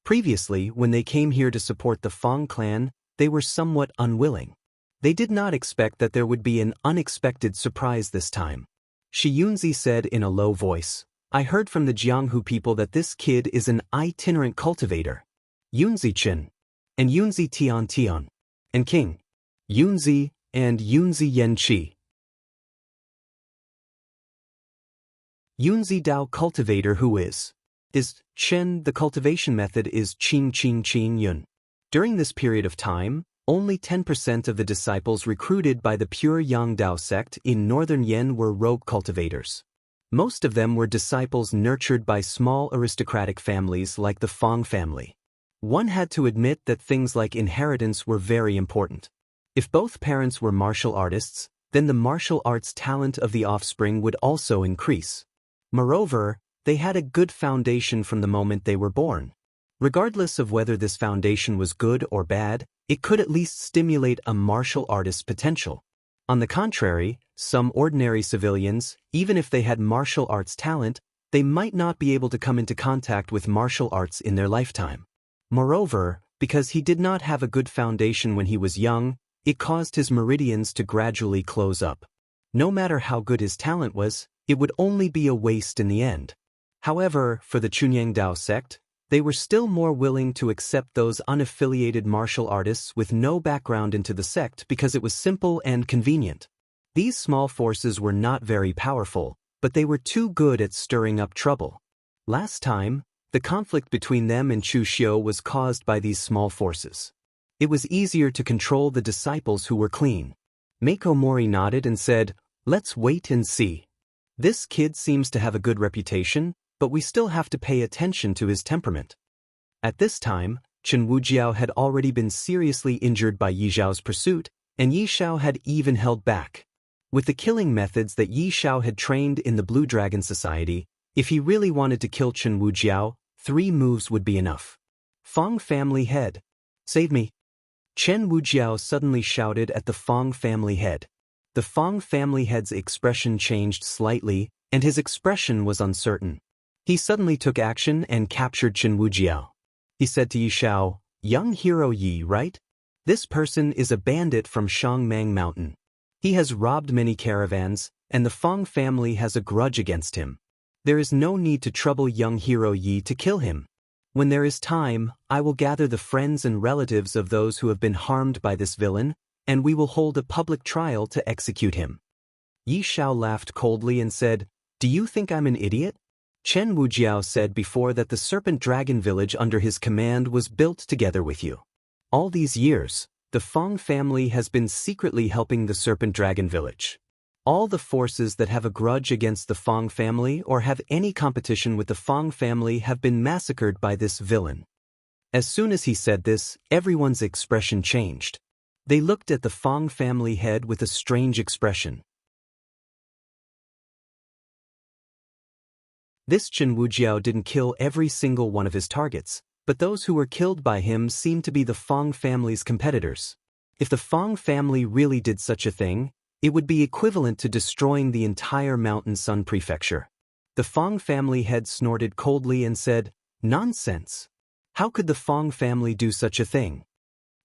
Previously, when they came here to support the Fong clan, they were somewhat unwilling. They did not expect that there would be an unexpected surprise this time. Shiyunzi said in a low voice, "I heard from the Jianghu people that this kid is an itinerant cultivator. Yunzi Chen. And Yunzi Tian Tian. And King. Yunzi and Yunzi Yen Chi. Yunzi Dao cultivator who is Chen. The cultivation method is Qing Qing Qing Yun." During this period of time, only 10% of the disciples recruited by the pure Yang Dao sect in northern Yen were rogue cultivators. Most of them were disciples nurtured by small aristocratic families like the Fong family. One had to admit that things like inheritance were very important. If both parents were martial artists, then the martial arts talent of the offspring would also increase. Moreover, they had a good foundation from the moment they were born. Regardless of whether this foundation was good or bad, it could at least stimulate a martial artist's potential. On the contrary, some ordinary civilians, even if they had martial arts talent, they might not be able to come into contact with martial arts in their lifetime. Moreover, because he did not have a good foundation when he was young, it caused his meridians to gradually close up. No matter how good his talent was, it would only be a waste in the end. However, for the Chunyang Dao sect, they were still more willing to accept those unaffiliated martial artists with no background into the sect because it was simple and convenient. These small forces were not very powerful, but they were too good at stirring up trouble. Last time, the conflict between them and Chu Xiu was caused by these small forces. It was easier to control the disciples who were clean. Mako Mori nodded and said, "Let's wait and see. This kid seems to have a good reputation, but we still have to pay attention to his temperament." At this time, Chen Wujiao had already been seriously injured by Yi Zhao's pursuit, and Yi Shao had even held back. With the killing methods that Yi Shao had trained in the Blue Dragon Society, if he really wanted to kill Chen Wujiao, 3 moves would be enough. "Fong family head. Save me." Chen Wujiao suddenly shouted at the Fong family head. The Fong family head's expression changed slightly, and his expression was uncertain. He suddenly took action and captured Chen Wujiao. He said to Yi Shao, "Young hero Yi, right? This person is a bandit from Shangmang Mountain. He has robbed many caravans, and the Fong family has a grudge against him. There is no need to trouble young hero Yi to kill him. When there is time, I will gather the friends and relatives of those who have been harmed by this villain, and we will hold a public trial to execute him." Yi Shao laughed coldly and said, "Do you think I'm an idiot? Chen Wujiao said before that the Serpent Dragon village under his command was built together with you. All these years, the Fong family has been secretly helping the Serpent Dragon village. All the forces that have a grudge against the Fong family or have any competition with the Fong family have been massacred by this villain." As soon as he said this, everyone's expression changed. They looked at the Fong family head with a strange expression. This Chen Wujiao didn't kill every single one of his targets, but those who were killed by him seemed to be the Fong family's competitors. If the Fang family really did such a thing, it would be equivalent to destroying the entire Mountain Sun Prefecture. The Fang family head snorted coldly and said, "Nonsense! How could the Fang family do such a thing?"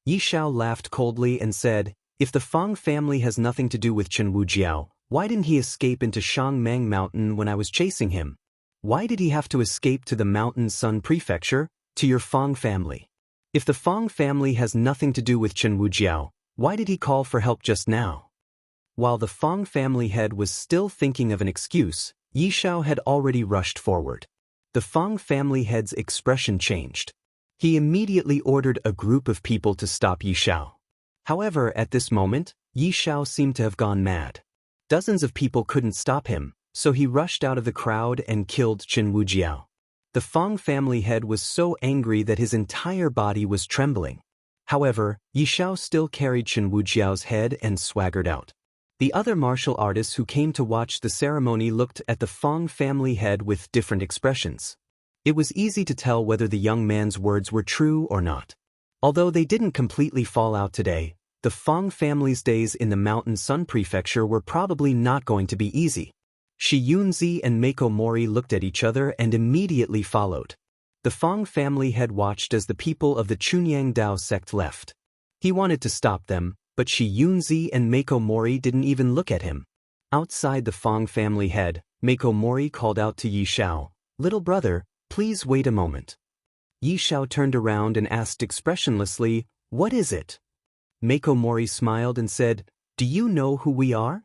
Yi Xiao laughed coldly and said, "If the Fang family has nothing to do with Chen Wujiao, why didn't he escape into Shangmeng Mountain when I was chasing him? Why did he have to escape to the Mountain Sun Prefecture, to your Fang family? If the Fang family has nothing to do with Chen Wujiao, why did he call for help just now?" While the Fang family head was still thinking of an excuse, Yi Xiao had already rushed forward. The Fang family head's expression changed. He immediately ordered a group of people to stop Yi Xiao. However, at this moment, Yi Xiao seemed to have gone mad. Dozens of people couldn't stop him, so he rushed out of the crowd and killed Chen Wujiao. The Fang family head was so angry that his entire body was trembling. However, Yi Xiao still carried Chen Wujiao's head and swaggered out. The other martial artists who came to watch the ceremony looked at the Fang family head with different expressions. It was easy to tell whether the young man's words were true or not. Although they didn't completely fall out today, the Fang family's days in the Mountain Sun Prefecture were probably not going to be easy. Shi Yunzi and Mako Mori looked at each other and immediately followed. The Fang family head watched as the people of the Chunyang Dao sect left. He wanted to stop them, but Shi Yunzi and Mako Mori didn't even look at him. Outside the Fang family head, Mako Mori called out to Yi Xiao, "Little brother, please wait a moment." Yi Xiao turned around and asked expressionlessly, "What is it?" Mako Mori smiled and said, "Do you know who we are?"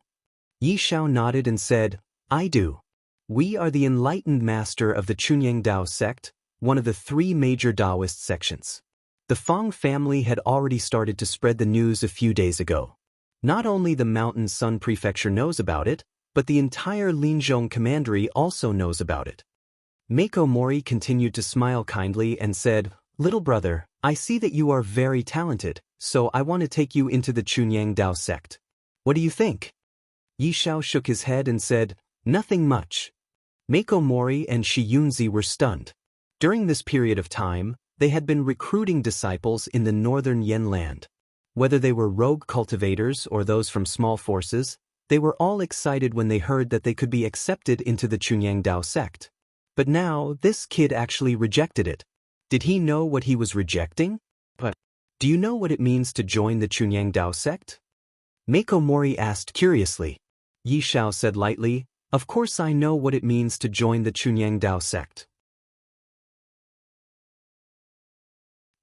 Yi Xiao nodded and said, "I do. We are the enlightened master of the Chunyang Dao sect, one of the 3 major Taoist sections." The Fang family had already started to spread the news a few days ago. Not only the Mountain Sun Prefecture knows about it, but the entire Linzhong Commandery also knows about it. Mako Mori continued to smile kindly and said, "Little brother, I see that you are very talented, so I want to take you into the Chunyang Dao sect. What do you think?" Yi Xiao shook his head and said, "Nothing much." Mako Mori and Shi Yunzi were stunned. During this period of time, they had been recruiting disciples in the northern Yen land. Whether they were rogue cultivators or those from small forces, they were all excited when they heard that they could be accepted into the Chunyang Dao sect. But now, this kid actually rejected it. Did he know what he was rejecting? But, do you know what it means to join the Chunyang Dao sect? Mako Mori asked curiously. Yi Xiao said lightly, "Of course I know what it means to join the Chunyang Dao sect.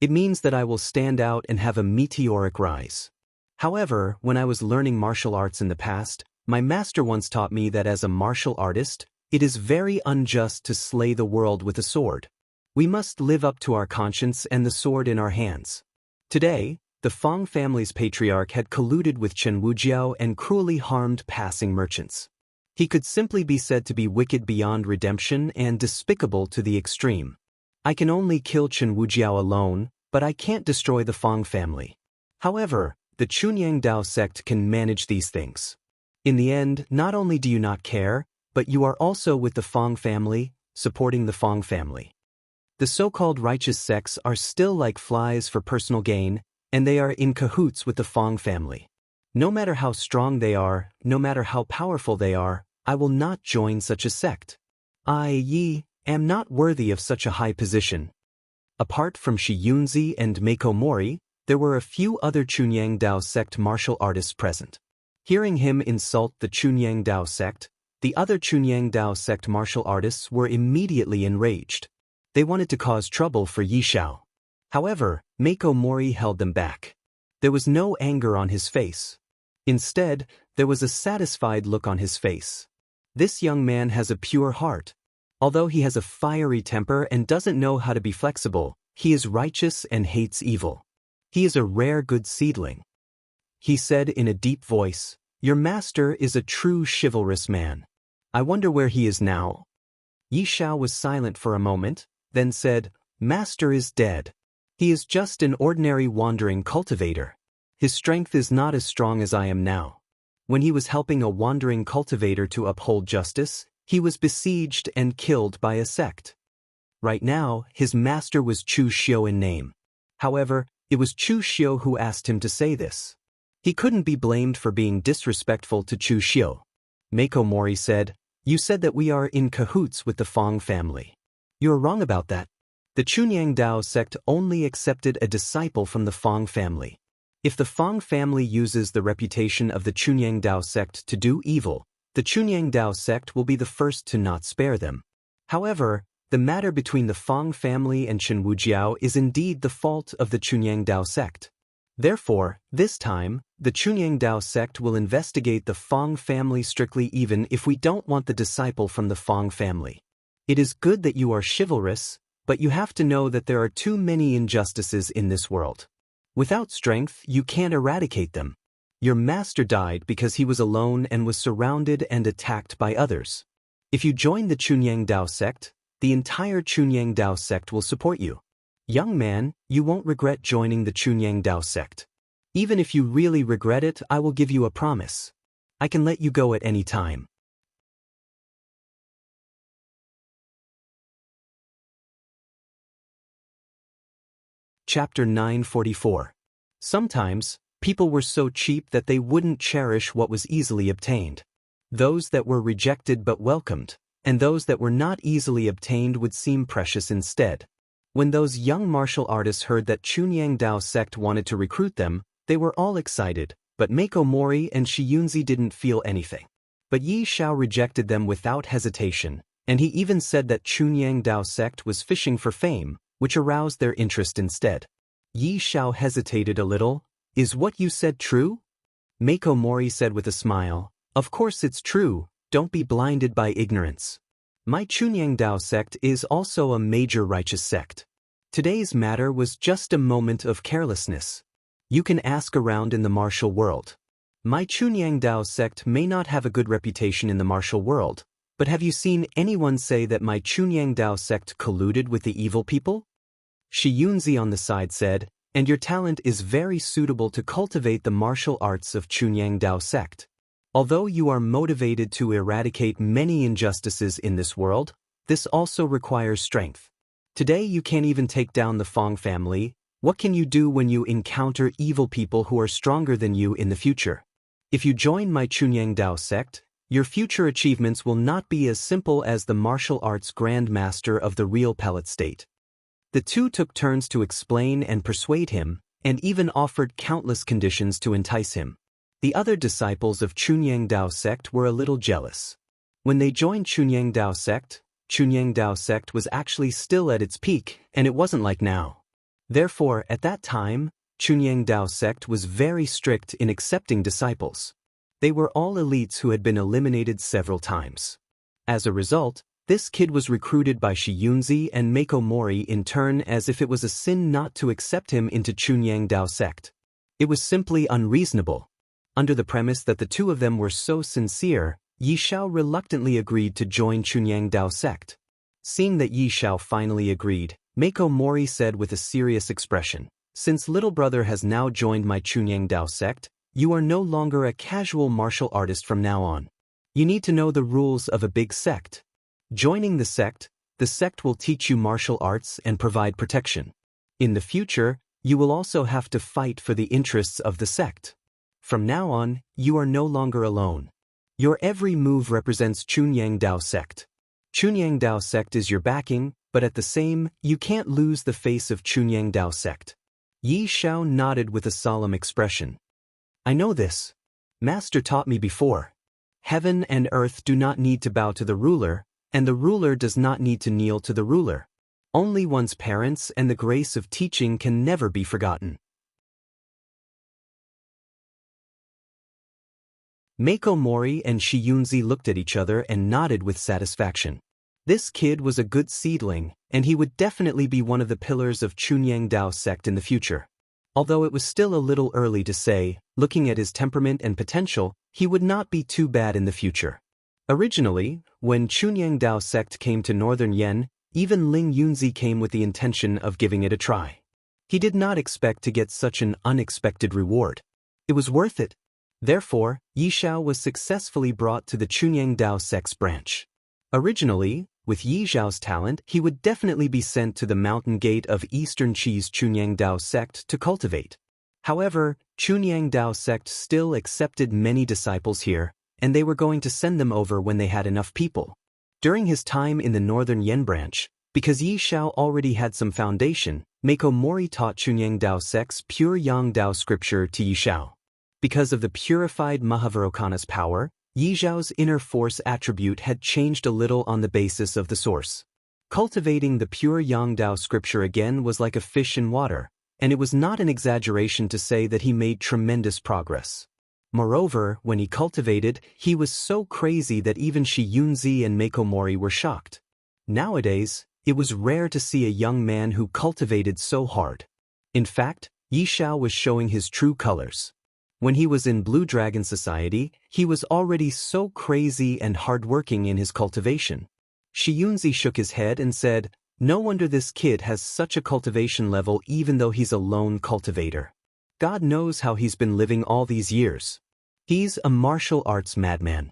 It means that I will stand out and have a meteoric rise. However, when I was learning martial arts in the past, my master once taught me that as a martial artist, it is very unjust to slay the world with a sword. We must live up to our conscience and the sword in our hands." Today, the Fang family's patriarch had colluded with Chen Wujiao and cruelly harmed passing merchants. He could simply be said to be wicked beyond redemption and despicable to the extreme. I can only kill Chen Wujiao alone, but I can't destroy the Fang family. However, the Chunyang Dao sect can manage these things. In the end, not only do you not care, but you are also with the Fang family, supporting the Fang family. The so-called righteous sects are still like flies for personal gain, and they are in cahoots with the Fang family. No matter how strong they are, no matter how powerful they are, I will not join such a sect. I am not worthy of such a high position. Apart from Shi Yunzi and Mako Mori, there were a few other Chunyang Dao sect martial artists present. Hearing him insult the Chunyang Dao sect, the other Chunyang Dao sect martial artists were immediately enraged. They wanted to cause trouble for Yi Xiao. However, Mako Mori held them back. There was no anger on his face. Instead, there was a satisfied look on his face. This young man has a pure heart. Although he has a fiery temper and doesn't know how to be flexible, he is righteous and hates evil. He is a rare good seedling. He said in a deep voice, "Your master is a true chivalrous man. I wonder where he is now." Yi Xiao was silent for a moment, then said, "Master is dead. He is just an ordinary wandering cultivator. His strength is not as strong as I am now. When he was helping a wandering cultivator to uphold justice, he was besieged and killed by a sect. Right now, his master was Chu Xiu in name. However, It was Chu Xiu who asked him to say this. He couldn't be blamed for being disrespectful to Chu Xiu. Mako Mori said, "You said that we are in cahoots with the Fong family. You are wrong about that. The Chunyang Dao sect only accepted a disciple from the Fong family. If the Fong family uses the reputation of the Chunyang Dao sect to do evil, the Chunyang Dao sect will be the first to not spare them. However, the matter between the Fong family and Chen Wujiao is indeed the fault of the Chunyang Dao sect. Therefore, this time, the Chunyang Dao sect will investigate the Fong family strictly even if we don't want the disciple from the Fong family. It is good that you are chivalrous, but you have to know that there are too many injustices in this world. Without strength, you can't eradicate them. Your master died because he was alone and was surrounded and attacked by others. If you join the Chunyang Dao sect, the entire Chunyang Dao sect will support you. Young man, you won't regret joining the Chunyang Dao sect. Even if you really regret it, I will give you a promise. I can let you go at any time." Chapter 944. Sometimes, people were so cheap that they wouldn't cherish what was easily obtained. Those that were rejected but welcomed, and those that were not easily obtained would seem precious instead. When those young martial artists heard that Chunyang Dao sect wanted to recruit them, they were all excited, but Mako Mori and Shiyunzi didn't feel anything. But Yi Xiao rejected them without hesitation, and he even said that Chunyang Dao sect was fishing for fame, which aroused their interest instead. Yi Xiao hesitated a little. "Is what you said true?" Mako Mori said with a smile, "Of course it's true, don't be blinded by ignorance. My Chunyang Dao sect is also a major righteous sect. Today's matter was just a moment of carelessness. You can ask around in the martial world. My Chunyang Dao sect may not have a good reputation in the martial world, but have you seen anyone say that my Chunyang Dao sect colluded with the evil people?" Shiyunzi on the side said, "And your talent is very suitable to cultivate the martial arts of Chunyang Dao sect. Although you are motivated to eradicate many injustices in this world, this also requires strength. Today you can't even take down the Fong family. What can you do when you encounter evil people who are stronger than you in the future? If you join my Chunyang Dao sect, your future achievements will not be as simple as the martial arts Grand Master of the real Palette State." The two took turns to explain and persuade him, and even offered countless conditions to entice him. The other disciples of Chunyang Dao sect were a little jealous. When they joined Chunyang Dao sect was actually still at its peak, and it wasn't like now. Therefore, at that time, Chunyang Dao sect was very strict in accepting disciples. They were all elites who had been eliminated several times. As a result, this kid was recruited by Shiyunzi and Mako Mori in turn as if it was a sin not to accept him into Chunyang Dao sect. It was simply unreasonable. Under the premise that the two of them were so sincere, Yi Xiao reluctantly agreed to join Chunyang Dao sect. Seeing that Yi Xiao finally agreed, Mako Mori said with a serious expression, "Since little brother has now joined my Chunyang Dao sect, you are no longer a casual martial artist from now on. You need to know the rules of a big sect. Joining the sect will teach you martial arts and provide protection. In the future, you will also have to fight for the interests of the sect. From now on, you are no longer alone. Your every move represents Chunyang Dao sect. Chunyang Dao sect is your backing, but at the same, you can't lose the face of Chunyang Dao sect." Yi Xiao nodded with a solemn expression. "I know this. Master taught me before. Heaven and earth do not need to bow to the ruler, and the ruler does not need to kneel to the ruler. Only one's parents and the grace of teaching can never be forgotten." Mako Mori and Shiyunzi looked at each other and nodded with satisfaction. This kid was a good seedling, and he would definitely be one of the pillars of Chunyang Dao sect in the future. Although it was still a little early to say, looking at his temperament and potential, he would not be too bad in the future. Originally, when Chunyang Dao sect came to Northern Yen, even Ling Yunzi came with the intention of giving it a try. He did not expect to get such an unexpected reward. It was worth it. Therefore, Yi Xiao was successfully brought to the Chunyang Dao sect's branch. Originally, with Yi Zhao's talent, he would definitely be sent to the mountain gate of Eastern Qi's Chunyang Dao sect to cultivate. However, Chunyang Dao sect still accepted many disciples here, and they were going to send them over when they had enough people. During his time in the Northern Yen branch, because Yi Zhao already had some foundation, Mako Mori taught Chunyang Dao sect's pure Yang Dao scripture to Yi Zhao. Because of the purified Mahavairochana's power, Yi Zhao's inner force attribute had changed a little on the basis of the source. Cultivating the pure Yang Dao scripture again was like a fish in water, and it was not an exaggeration to say that he made tremendous progress. Moreover, when he cultivated, he was so crazy that even Shi Yunzi and Mako Mori were shocked. Nowadays, it was rare to see a young man who cultivated so hard. In fact, Yi Zhao was showing his true colors. When he was in Blue Dragon Society, he was already so crazy and hardworking in his cultivation. Shi Yunzi shook his head and said, "No wonder this kid has such a cultivation level even though he's a lone cultivator. God knows how he's been living all these years. He's a martial arts madman."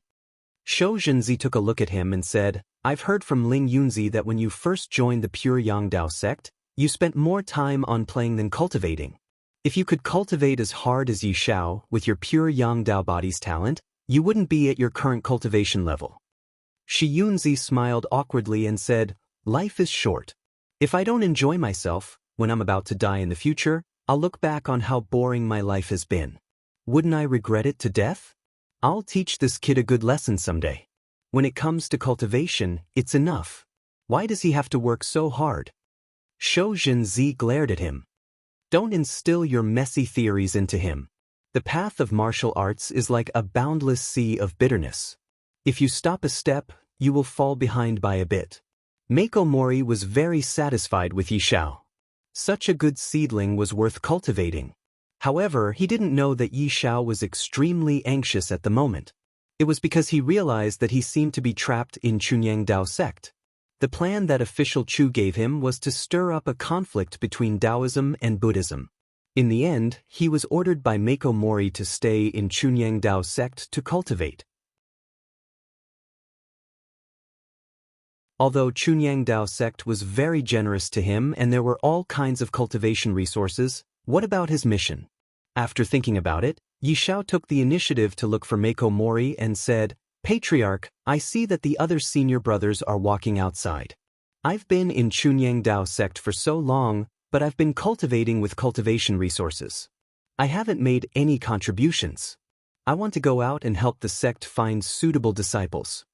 Shou Zhenzi took a look at him and said, "I've heard from Ling Yunzi that when you first joined the pure Yang Dao sect, you spent more time on playing than cultivating. If you could cultivate as hard as Yi Zhao with your pure Yang Dao body's talent, you wouldn't be at your current cultivation level." Shi Yunzi smiled awkwardly and said, "Life is short. If I don't enjoy myself, when I'm about to die in the future, I'll look back on how boring my life has been. Wouldn't I regret it to death? I'll teach this kid a good lesson someday. When it comes to cultivation, it's enough. Why does he have to work so hard?" Shou Zhenzi glared at him. "Don't instill your messy theories into him. The path of martial arts is like a boundless sea of bitterness. If you stop a step, you will fall behind by a bit." Mako Mori was very satisfied with Yi Zhao. Such a good seedling was worth cultivating. However, he didn't know that Yi Zhao was extremely anxious at the moment. It was because he realized that he seemed to be trapped in Chunyang Dao sect. The plan that official Chu gave him was to stir up a conflict between Taoism and Buddhism. In the end, he was ordered by Mako Mori to stay in Chunyang Dao sect to cultivate. Although Chunyang Dao sect was very generous to him and there were all kinds of cultivation resources, what about his mission? After thinking about it, Yi Zhao took the initiative to look for Mako Mori and said, "Patriarch, I see that the other senior brothers are walking outside. I've been in Chunyang Dao sect for so long, but I've been cultivating with cultivation resources. I haven't made any contributions. I want to go out and help the sect find suitable disciples."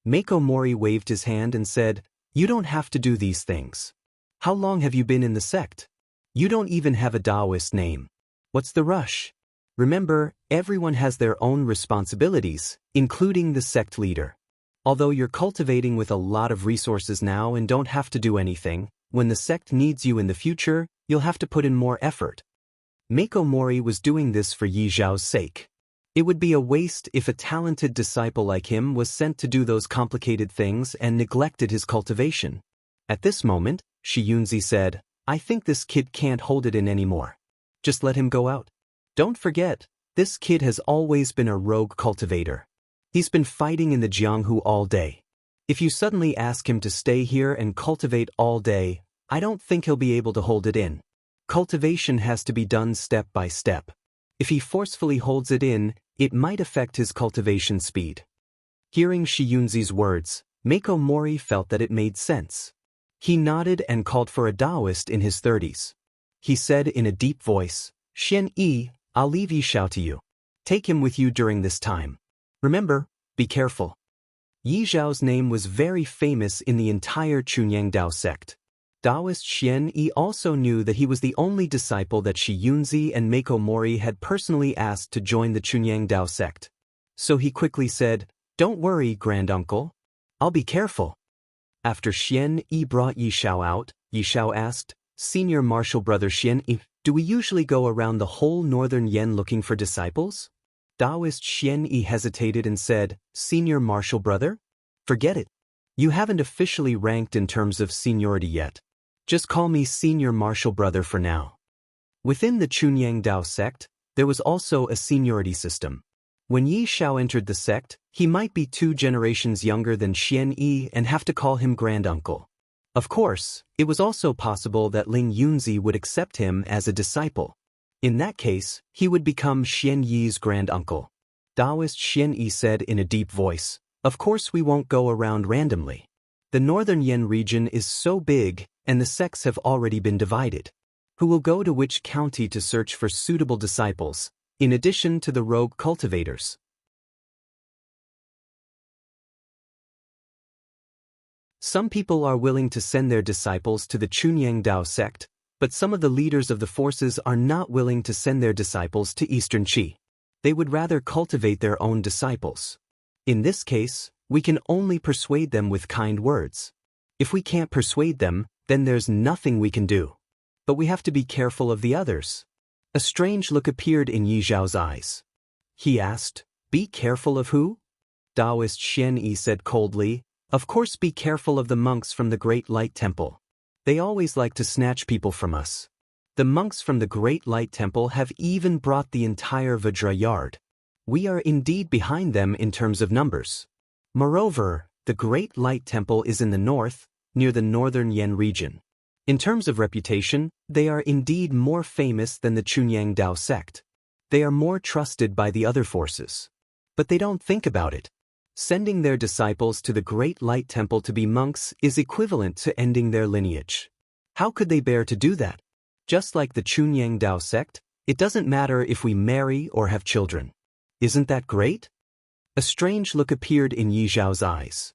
Mako Mori waved his hand and said, "You don't have to do these things. How long have you been in the sect? You don't even have a Taoist name. What's the rush? Remember, everyone has their own responsibilities, including the sect leader. Although you're cultivating with a lot of resources now and don't have to do anything, when the sect needs you in the future, you'll have to put in more effort." Mako Mori was doing this for Yi Zhao's sake. It would be a waste if a talented disciple like him was sent to do those complicated things and neglected his cultivation. At this moment, Shi Yunzi said, "I think this kid can't hold it in anymore. Just let him go out. Don't forget, this kid has always been a rogue cultivator. He's been fighting in the Jianghu all day. If you suddenly ask him to stay here and cultivate all day, I don't think he'll be able to hold it in. Cultivation has to be done step by step. If he forcefully holds it in, it might affect his cultivation speed." Hearing Shi Yunzi's words, Mako Mori felt that it made sense. He nodded and called for a Taoist in his 30s. He said in a deep voice, "Xian Yi, I'll leave Yi Zhao to you. Take him with you during this time. Remember, be careful." Yi Zhao's name was very famous in the entire Chunyang Dao sect. Taoist Xian Yi also knew that he was the only disciple that Shi Yunzi and Mako Mori had personally asked to join the Chunyang Dao sect. So he quickly said, "Don't worry, granduncle. I'll be careful." After Xian Yi brought Yi Zhao out, Yi Zhao asked, "Senior martial brother Xian Yi, do we usually go around the whole northern Yen looking for disciples?" Taoist Xian Yi hesitated and said, "Senior martial brother? Forget it. You haven't officially ranked in terms of seniority yet. Just call me senior martial brother for now." Within the Chunyang Dao sect, there was also a seniority system. When Yi Xiao entered the sect, he might be 2 generations younger than Xian Yi and have to call him granduncle. Of course, it was also possible that Ling Yunzi would accept him as a disciple. In that case, he would become Xian Yi's granduncle. Taoist Xian Yi said in a deep voice, "Of course we won't go around randomly. The northern Yan region is so big, and the sects have already been divided. Who will go to which county to search for suitable disciples, in addition to the rogue cultivators?" Some people are willing to send their disciples to the Chunyang Dao sect, but some of the leaders of the forces are not willing to send their disciples to Eastern Qi. They would rather cultivate their own disciples. In this case, we can only persuade them with kind words. If we can't persuade them, then there's nothing we can do. But we have to be careful of the others. A strange look appeared in Yi Zhao's eyes. He asked, "Be careful of who?" Taoist Xian Yi said coldly, "Of course be careful of the monks from the Great Light Temple. They always like to snatch people from us. The monks from the Great Light Temple have even brought the entire Vajra yard. We are indeed behind them in terms of numbers. Moreover, the Great Light Temple is in the north, near the northern Yan region. In terms of reputation, they are indeed more famous than the Chunyang Dao sect. They are more trusted by the other forces. But they don't think about it. Sending their disciples to the Great Light Temple to be monks is equivalent to ending their lineage. How could they bear to do that? Just like the Chunyang Dao sect, it doesn't matter if we marry or have children. Isn't that great?" A strange look appeared in Yi Zhao's eyes.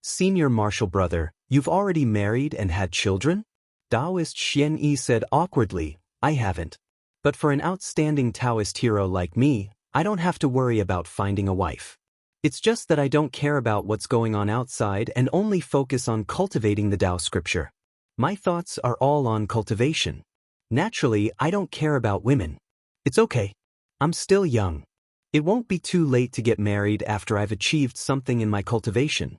"Senior martial brother, you've already married and had children?" Taoist Xian Yi said awkwardly, "I haven't. But for an outstanding Taoist hero like me, I don't have to worry about finding a wife. It's just that I don't care about what's going on outside and only focus on cultivating the Tao scripture. My thoughts are all on cultivation. Naturally, I don't care about women. It's okay. I'm still young. It won't be too late to get married after I've achieved something in my cultivation."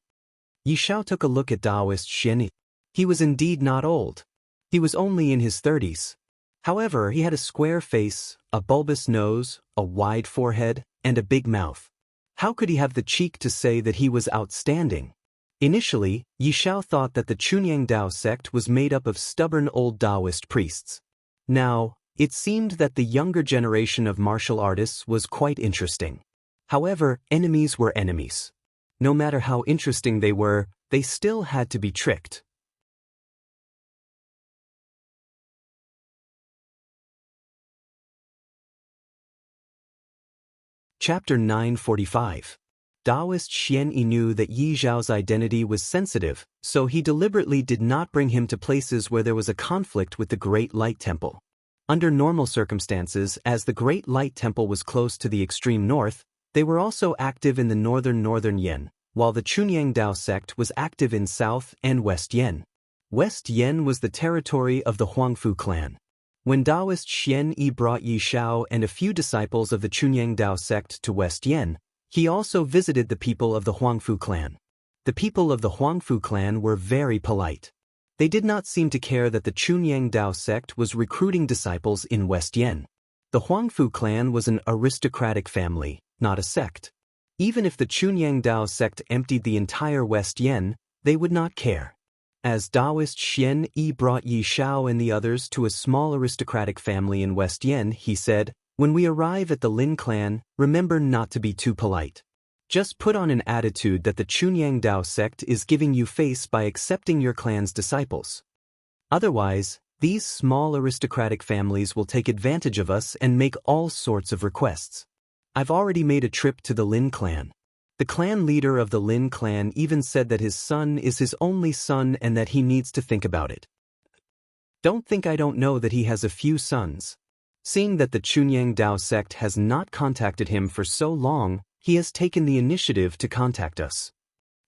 Yi Xiao took a look at Taoist Xian Yi. He was indeed not old. He was only in his 30s. However, he had a square face, a bulbous nose, a wide forehead, and a big mouth. How could he have the cheek to say that he was outstanding? Initially, Yi Xiao thought that the Chunyang Dao sect was made up of stubborn old Taoist priests. Now, it seemed that the younger generation of martial artists was quite interesting. However, enemies were enemies. No matter how interesting they were, they still had to be tricked. Chapter 945. Taoist Xian Yi knew that Yi Zhao's identity was sensitive, so he deliberately did not bring him to places where there was a conflict with the Great Light Temple. Under normal circumstances, as the Great Light Temple was close to the extreme north, they were also active in the northern Yan, while the Chunyang Dao sect was active in South and West Yan. West Yan was the territory of the Huangfu clan. When Taoist Xian Yi brought Yi Xiao and a few disciples of the Chunyang Dao sect to West Yan, he also visited the people of the Huangfu clan. The people of the Huangfu clan were very polite. They did not seem to care that the Chunyang Dao sect was recruiting disciples in West Yan. The Huangfu clan was an aristocratic family, not a sect. Even if the Chunyang Dao sect emptied the entire West Yan, they would not care. As Taoist Xian Yi brought Yi Xiao and the others to a small aristocratic family in West Yan, he said, "When we arrive at the Lin clan, remember not to be too polite. Just put on an attitude that the Chunyang Dao sect is giving you face by accepting your clan's disciples. Otherwise, these small aristocratic families will take advantage of us and make all sorts of requests. I've already made a trip to the Lin clan. The clan leader of the Lin clan even said that his son is his only son and that he needs to think about it. Don't think I don't know that he has a few sons. Seeing that the Chunyang Dao sect has not contacted him for so long, he has taken the initiative to contact us.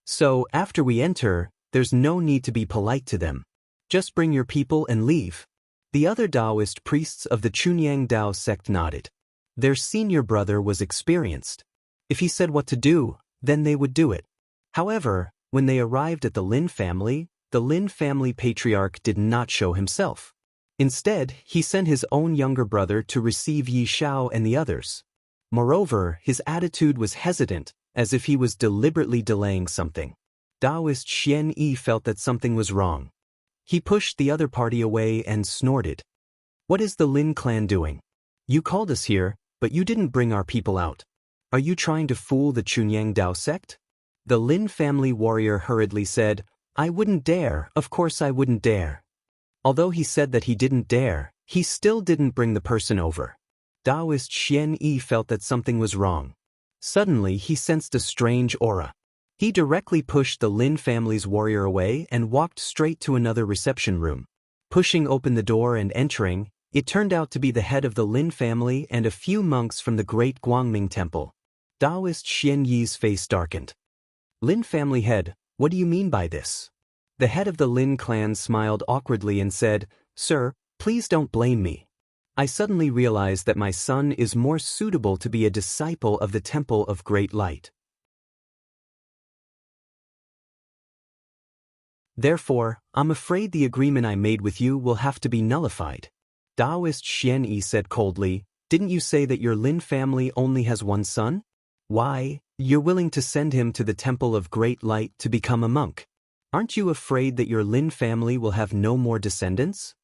So, after we enter, there's no need to be polite to them. Just bring your people and leave." The other Taoist priests of the Chunyang Dao sect nodded. Their senior brother was experienced. If he said what to do, then they would do it. However, when they arrived at the Lin family patriarch did not show himself. Instead, he sent his own younger brother to receive Yi Xiao and the others. Moreover, his attitude was hesitant, as if he was deliberately delaying something. Taoist Xian Yi felt that something was wrong. He pushed the other party away and snorted. "What is the Lin clan doing? You called us here, but you didn't bring our people out. Are you trying to fool the Chunyang Dao sect?" The Lin family warrior hurriedly said, "I wouldn't dare, of course I wouldn't dare." Although he said that he didn't dare, he still didn't bring the person over. Taoist Xian Yi felt that something was wrong. Suddenly he sensed a strange aura. He directly pushed the Lin family's warrior away and walked straight to another reception room. Pushing open the door and entering, it turned out to be the head of the Lin family and a few monks from the great Guangming temple. Taoist Xian Yi's face darkened. "Lin family head, what do you mean by this?" The head of the Lin clan smiled awkwardly and said, "Sir, please don't blame me. I suddenly realized that my son is more suitable to be a disciple of the Temple of Great Light. Therefore, I'm afraid the agreement I made with you will have to be nullified." Taoist Xian Yi said coldly, "Didn't you say that your Lin family only has one son? Why, you're willing to send him to the Temple of Great Light to become a monk? Aren't you afraid that your Lin family will have no more descendants?"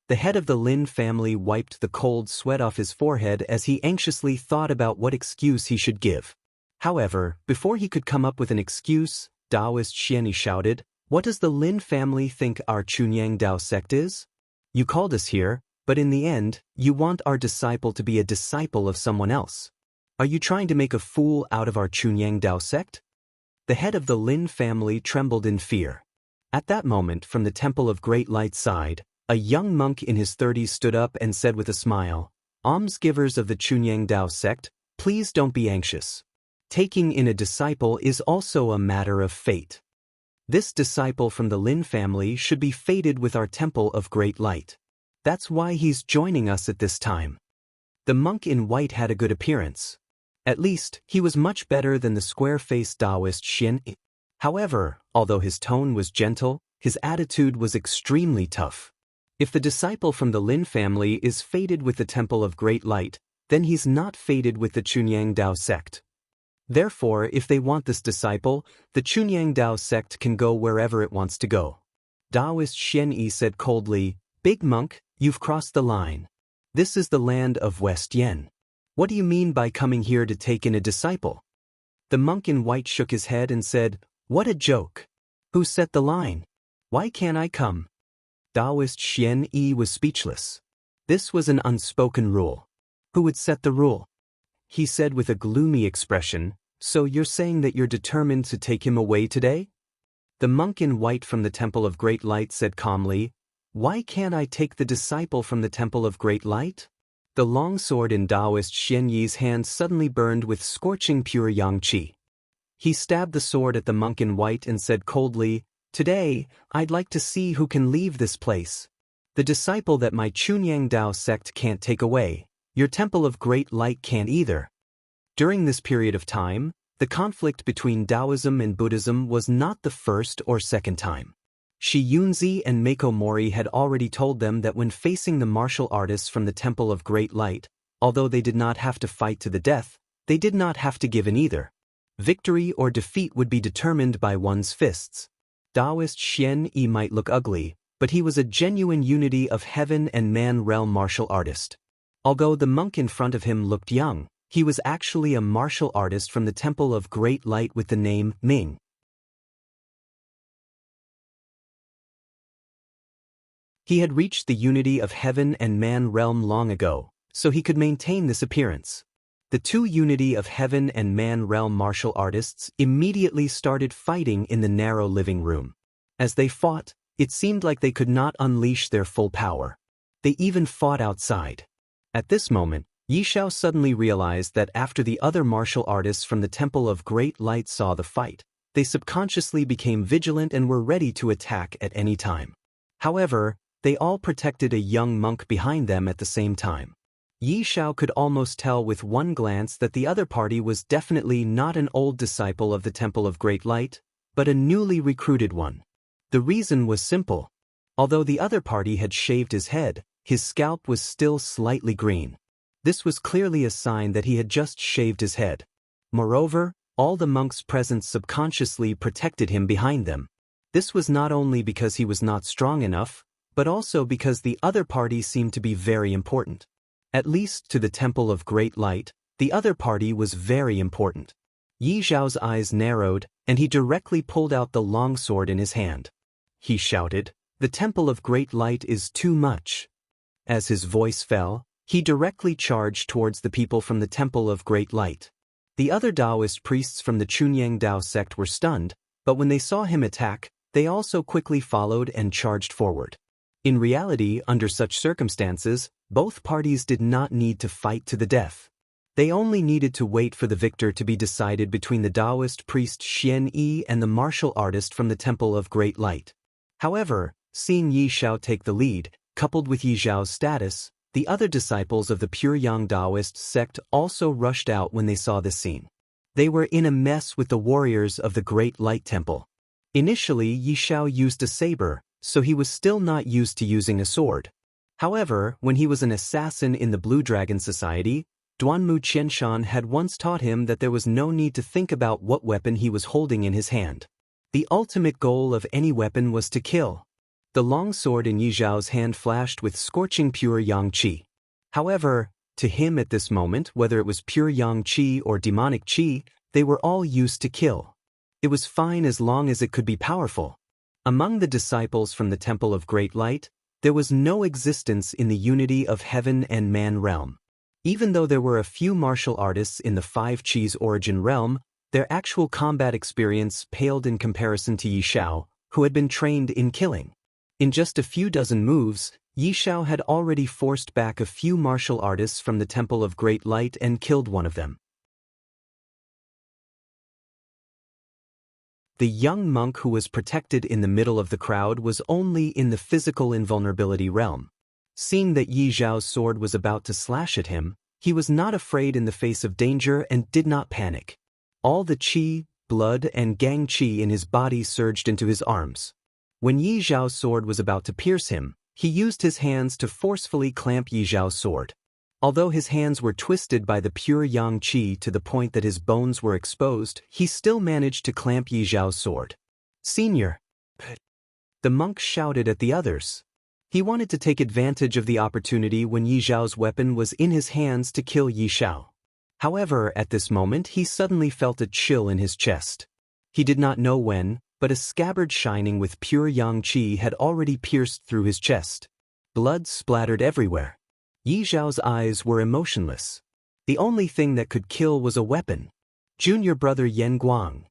The head of the Lin family wiped the cold sweat off his forehead as he anxiously thought about what excuse he should give. However, before he could come up with an excuse, Taoist Xian Yi shouted, "What does the Lin family think our Chunyang Dao sect is? You called us here, but in the end, you want our disciple to be a disciple of someone else. Are you trying to make a fool out of our Chunyang Dao sect?" The head of the Lin family trembled in fear. At that moment, from the Temple of Great Light side, a young monk in his 30s stood up and said with a smile, "Almsgivers of the Chunyang Dao sect, please don't be anxious. Taking in a disciple is also a matter of fate. This disciple from the Lin family should be fated with our Temple of Great Light. That's why he's joining us at this time." The monk in white had a good appearance. At least, he was much better than the square-faced Taoist Xian Yi. However, although his tone was gentle, his attitude was extremely tough. If the disciple from the Lin family is fated with the Temple of Great Light, then he's not fated with the Chunyang Dao sect. Therefore, if they want this disciple, the Chunyang Dao sect can go wherever it wants to go. Taoist Xian Yi said coldly, "Big monk, you've crossed the line. This is the land of West Yen. What do you mean by coming here to take in a disciple?" The monk in white shook his head and said, "What a joke. Who set the line? Why can't I come?" Taoist Xian Yi was speechless. This was an unspoken rule. Who would set the rule? He said with a gloomy expression, "So you're saying that you're determined to take him away today?" The monk in white from the Temple of Great Light said calmly, "Why can't I take the disciple from the Temple of Great Light?" The long sword in Taoist Xian Yi's hand suddenly burned with scorching pure yang qi. He stabbed the sword at the monk in white and said coldly, "Today, I'd like to see who can leave this place. The disciple that my Chunyang Dao sect can't take away, your Temple of Great Light can't either." During this period of time, the conflict between Taoism and Buddhism was not the first or second time. Shi Yunzi and Meiko Mori had already told them that when facing the martial artists from the Temple of Great Light, although they did not have to fight to the death, they did not have to give in either. Victory or defeat would be determined by one's fists. Taoist Xian Yi might look ugly, but he was a genuine unity of heaven and man realm martial artist. Although the monk in front of him looked young, he was actually a martial artist from the Temple of Great Light with the name Ming. He had reached the unity of heaven and man realm long ago, so he could maintain this appearance. The two unity of heaven and man realm martial artists immediately started fighting in the narrow living room. As they fought, it seemed like they could not unleash their full power. They even fought outside. At this moment, Yi Shao suddenly realized that after the other martial artists from the Temple of Great Light saw the fight, they subconsciously became vigilant and were ready to attack at any time. However, they all protected a young monk behind them at the same time. Yi Shao could almost tell with one glance that the other party was definitely not an old disciple of the Temple of Great Light, but a newly recruited one. The reason was simple. Although the other party had shaved his head, his scalp was still slightly green. This was clearly a sign that he had just shaved his head. Moreover, all the monks present subconsciously protected him behind them. This was not only because he was not strong enough, but also because the other party seemed to be very important. At least to the Temple of Great Light, the other party was very important. Yi Zhao's eyes narrowed, and he directly pulled out the longsword in his hand. He shouted, "The Temple of Great Light is too much." As his voice fell, he directly charged towards the people from the Temple of Great Light. The other Taoist priests from the Chunyang Dao sect were stunned, but when they saw him attack, they also quickly followed and charged forward. In reality, under such circumstances, both parties did not need to fight to the death. They only needed to wait for the victor to be decided between the Taoist priest Xian Yi and the martial artist from the Temple of Great Light. However, seeing Yi Zhao take the lead, coupled with Yi Zhao's status, the other disciples of the Pure Yang Taoist sect also rushed out when they saw this scene. They were in a mess with the warriors of the Great Light Temple. Initially, Yi Zhao used a saber, so he was still not used to using a sword. However, when he was an assassin in the Blue Dragon Society, Duanmu Qianshan had once taught him that there was no need to think about what weapon he was holding in his hand. The ultimate goal of any weapon was to kill. The long sword in Yi Zhao's hand flashed with scorching pure yang qi. However, to him at this moment, whether it was pure yang qi or demonic qi, they were all used to kill. It was fine as long as it could be powerful. Among the disciples from the Temple of Great Light, there was no existence in the unity of heaven and man realm. Even though there were a few martial artists in the Five Qis origin realm, their actual combat experience paled in comparison to Yi Zhao, who had been trained in killing. In just a few dozen moves, Yi Zhao had already forced back a few martial artists from the Temple of Great Light and killed one of them. The young monk who was protected in the middle of the crowd was only in the physical invulnerability realm. Seeing that Yi Zhao's sword was about to slash at him, he was not afraid in the face of danger and did not panic. All the qi, blood, and gang qi in his body surged into his arms. When Yi Zhao's sword was about to pierce him, he used his hands to forcefully clamp Yi Zhao's sword. Although his hands were twisted by the pure yang qi to the point that his bones were exposed, he still managed to clamp Yi Zhao's sword. "Senior!" the monk shouted at the others. He wanted to take advantage of the opportunity when Yi Zhao's weapon was in his hands to kill Yi Zhao. However, at this moment he suddenly felt a chill in his chest. He did not know when, but a scabbard shining with pure yang qi had already pierced through his chest. Blood splattered everywhere. Yi Zhao's eyes were emotionless. The only thing that could kill was a weapon. Junior brother Yan Guang.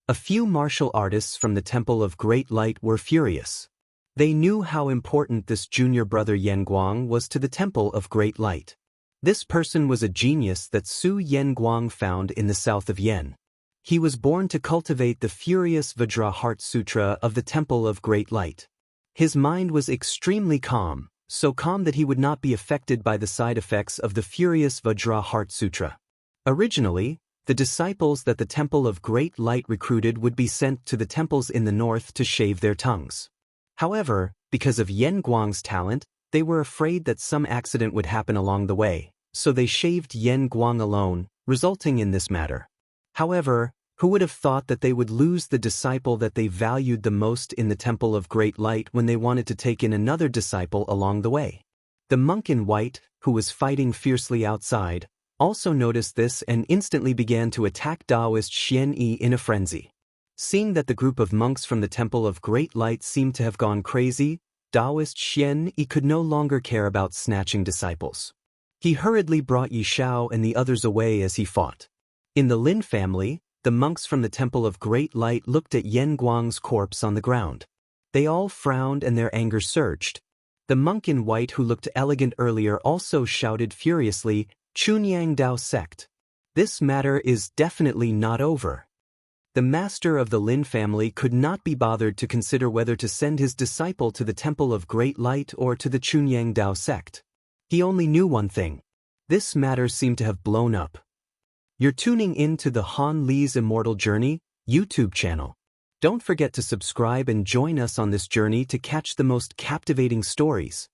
A few martial artists from the Temple of Great Light were furious. They knew how important this junior brother Yan Guang was to the Temple of Great Light. This person was a genius that Su Yan Guang found in the south of Yen. He was born to cultivate the furious Vajra Heart Sutra of the Temple of Great Light. His mind was extremely calm, so calm that he would not be affected by the side effects of the furious Vajra Heart Sutra. Originally, the disciples that the Temple of Great Light recruited would be sent to the temples in the north to shave their tongues. However, because of Yan Guang's talent, they were afraid that some accident would happen along the way, so they shaved Yan Guang alone, resulting in this matter. However, who would have thought that they would lose the disciple that they valued the most in the Temple of Great Light when they wanted to take in another disciple along the way? The monk in white, who was fighting fiercely outside, also noticed this and instantly began to attack Taoist Xian Yi in a frenzy. Seeing that the group of monks from the Temple of Great Light seemed to have gone crazy, Taoist Xian Yi could no longer care about snatching disciples. He hurriedly brought Yi Zhao and the others away as he fought. In the Lin family, the monks from the Temple of Great Light looked at Yan Guang's corpse on the ground. They all frowned and their anger surged. The monk in white who looked elegant earlier also shouted furiously, "Chunyang Dao sect. This matter is definitely not over." The master of the Lin family could not be bothered to consider whether to send his disciple to the Temple of Great Light or to the Chunyang Dao sect. He only knew one thing. This matter seemed to have blown up. You're tuning in to the Han Li's Immortal Journey YouTube channel. Don't forget to subscribe and join us on this journey to catch the most captivating stories.